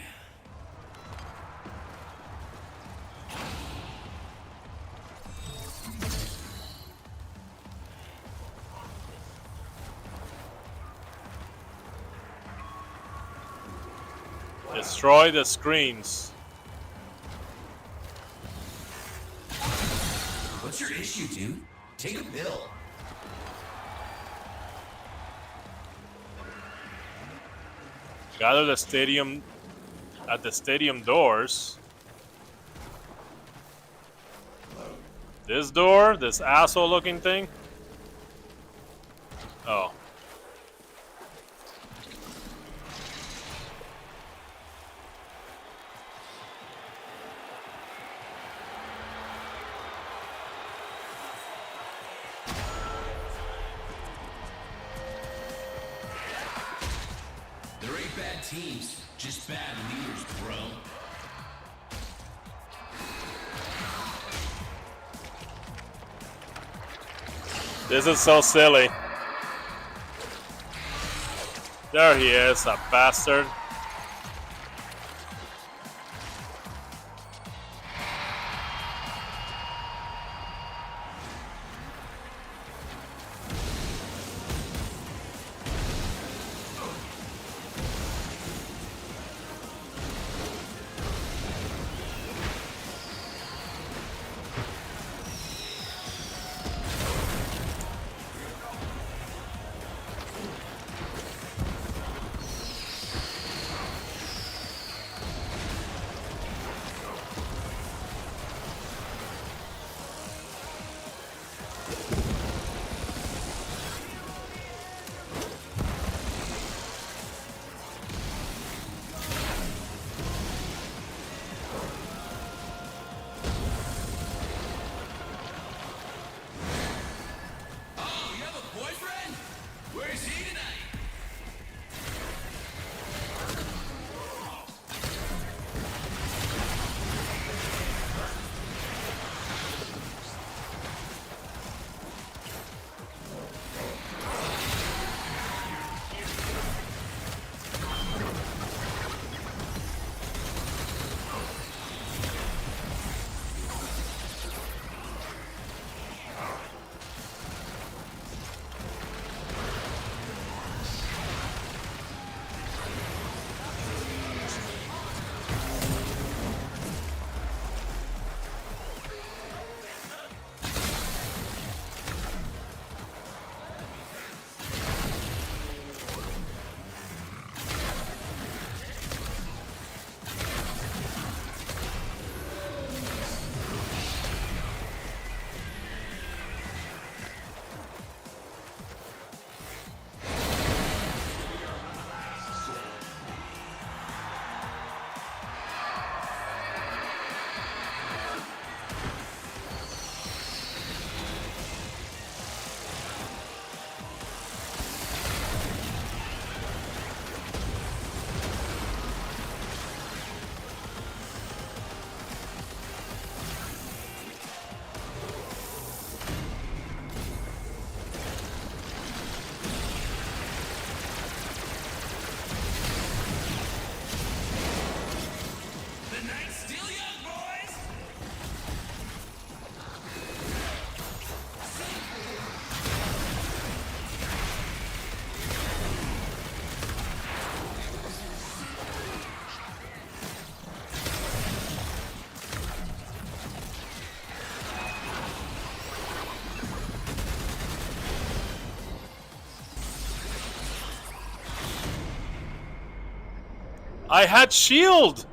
Destroy the screens. What's your issue, dude? Take a pill. Gather the stadium at the stadium doors. This door, this asshole looking thing. Oh. There ain't bad teams, just bad leaders, bro. This is so silly. There he is, a bastard. Oh, you have a boyfriend? Where's he tonight? The night's still young, boys! I had shield.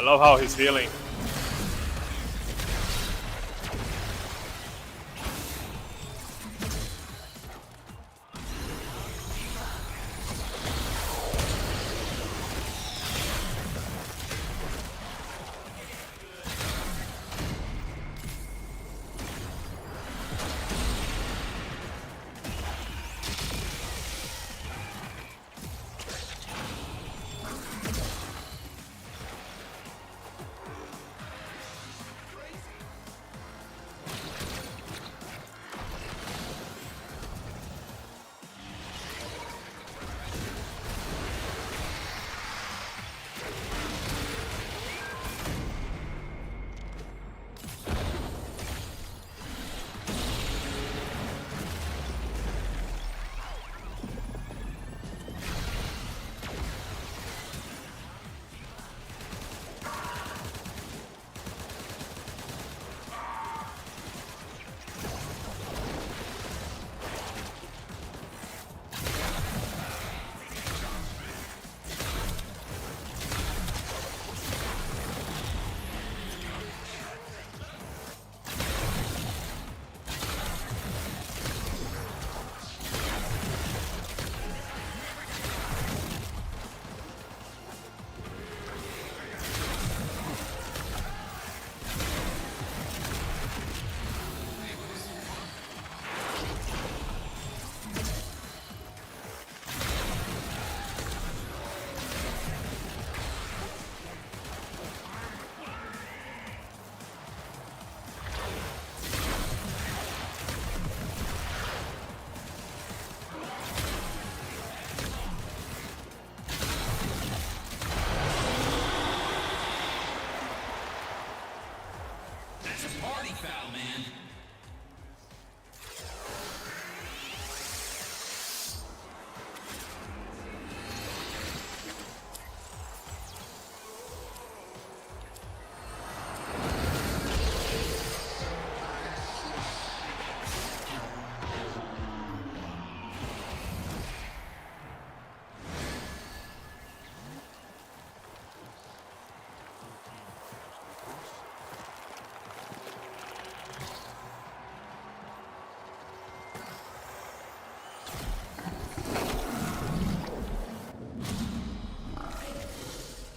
I love how he's healing. That's a party foul, man.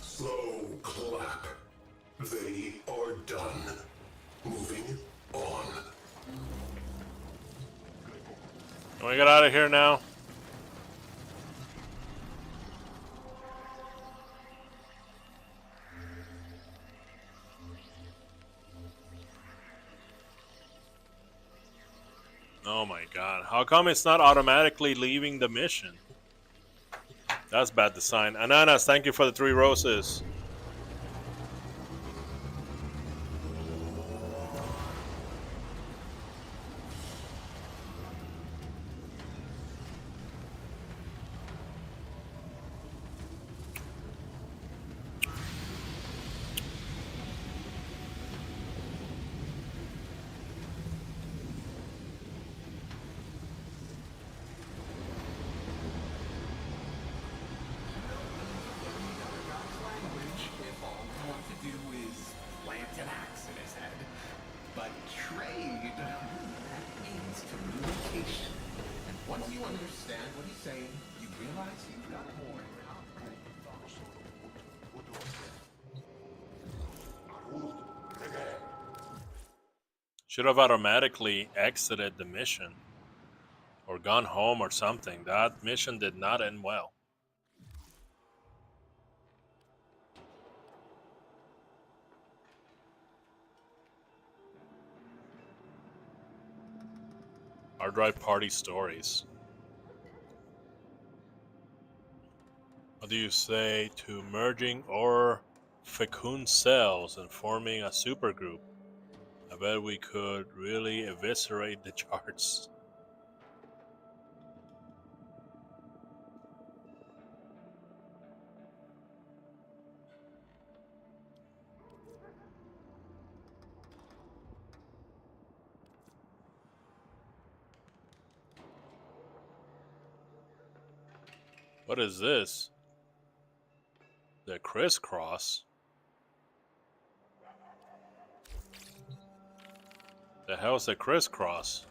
Slow clap. They are done. Moving on. Can we get out of here now? Oh my god. How come it's not automatically leaving the mission? That's bad design. Ananas, thank you for the 3 roses. If all you want to do is plant an axe in his head. But trade, that means communication. And once you understand what he's saying, you realize you've got more in common. Should have automatically exited the mission. Or gone home or something. That mission did not end well. Hard drive party stories. What do you say to merging or fecund cells and forming a supergroup? I bet we could really eviscerate the charts. What is this? The crisscross? The hell's a crisscross?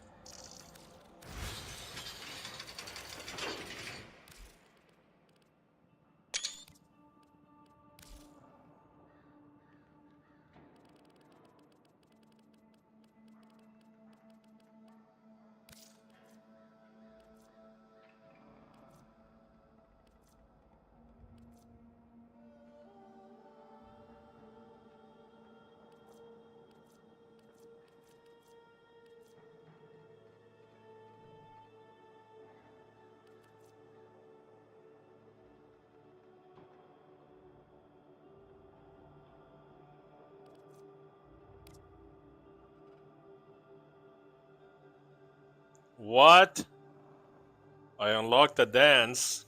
What? I unlocked the dance.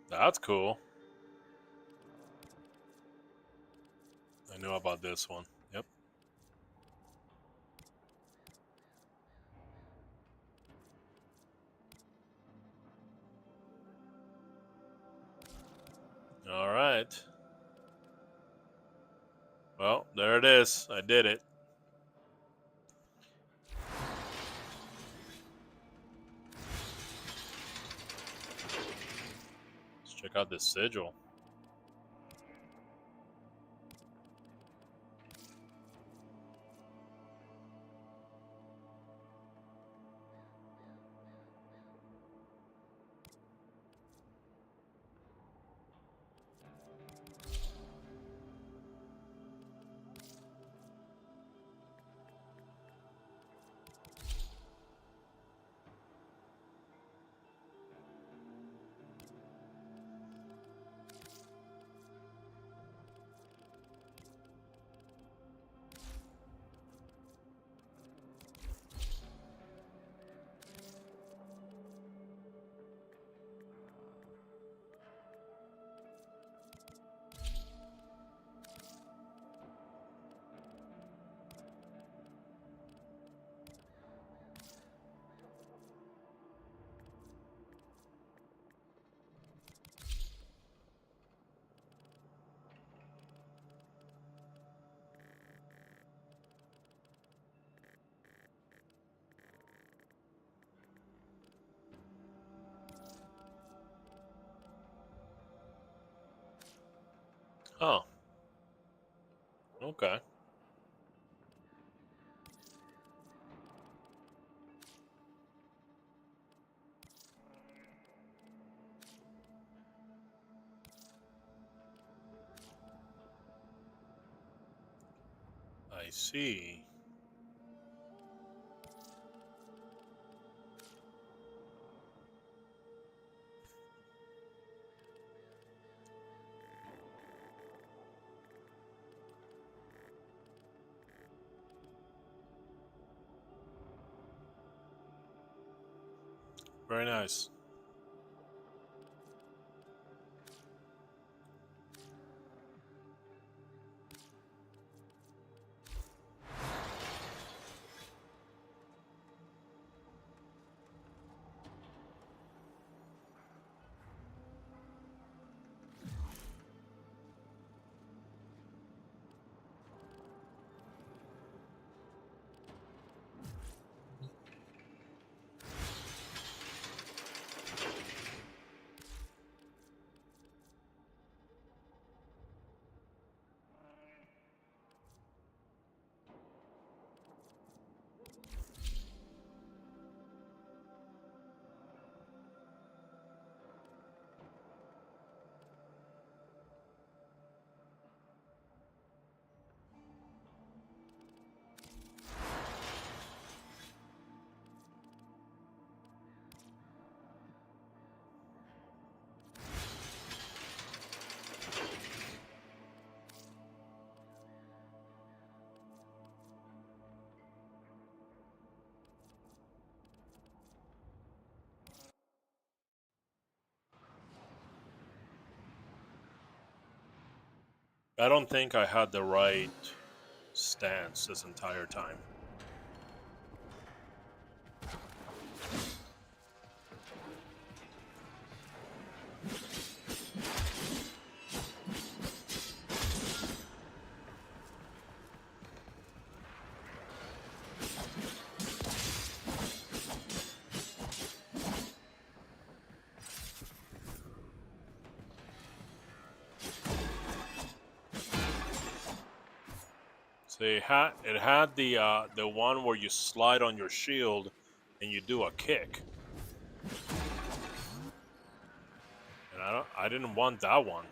That's cool. I know about this one. Yep. All right. Well, there it is. I did it. Let's check out this sigil. Oh. Okay. I see. Very nice. I don't think I had the right stance this entire time. So it had the one where you slide on your shield and you do a kick. And I didn't want that one.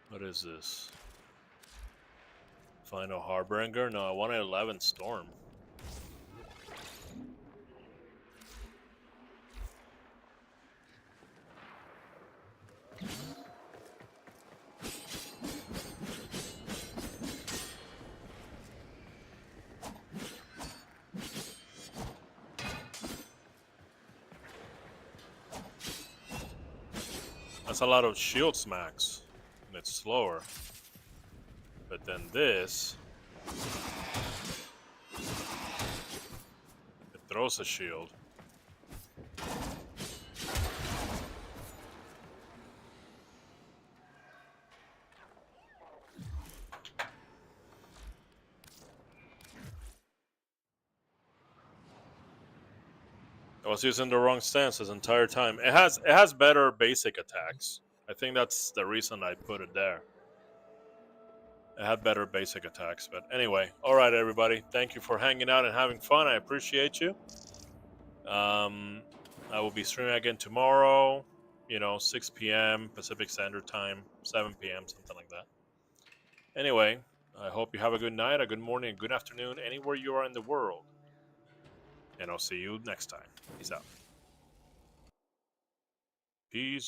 What is this? Final Harbinger? No, I wanted 11 Storm. That's a lot of shield smacks, and it's slower. But then this, it throws a shield. I was using the wrong stance this entire time. It has better basic attacks. I think that's the reason I put it there. It had better basic attacks, but anyway. All right, everybody. Thank you for hanging out and having fun. I appreciate you. I will be streaming again tomorrow. 6 p.m. Pacific Standard Time, 7 p.m. something like that. Anyway, I hope you have a good night, a good morning, a good afternoon, anywhere you are in the world. And I'll see you next time. Peace out. Peace.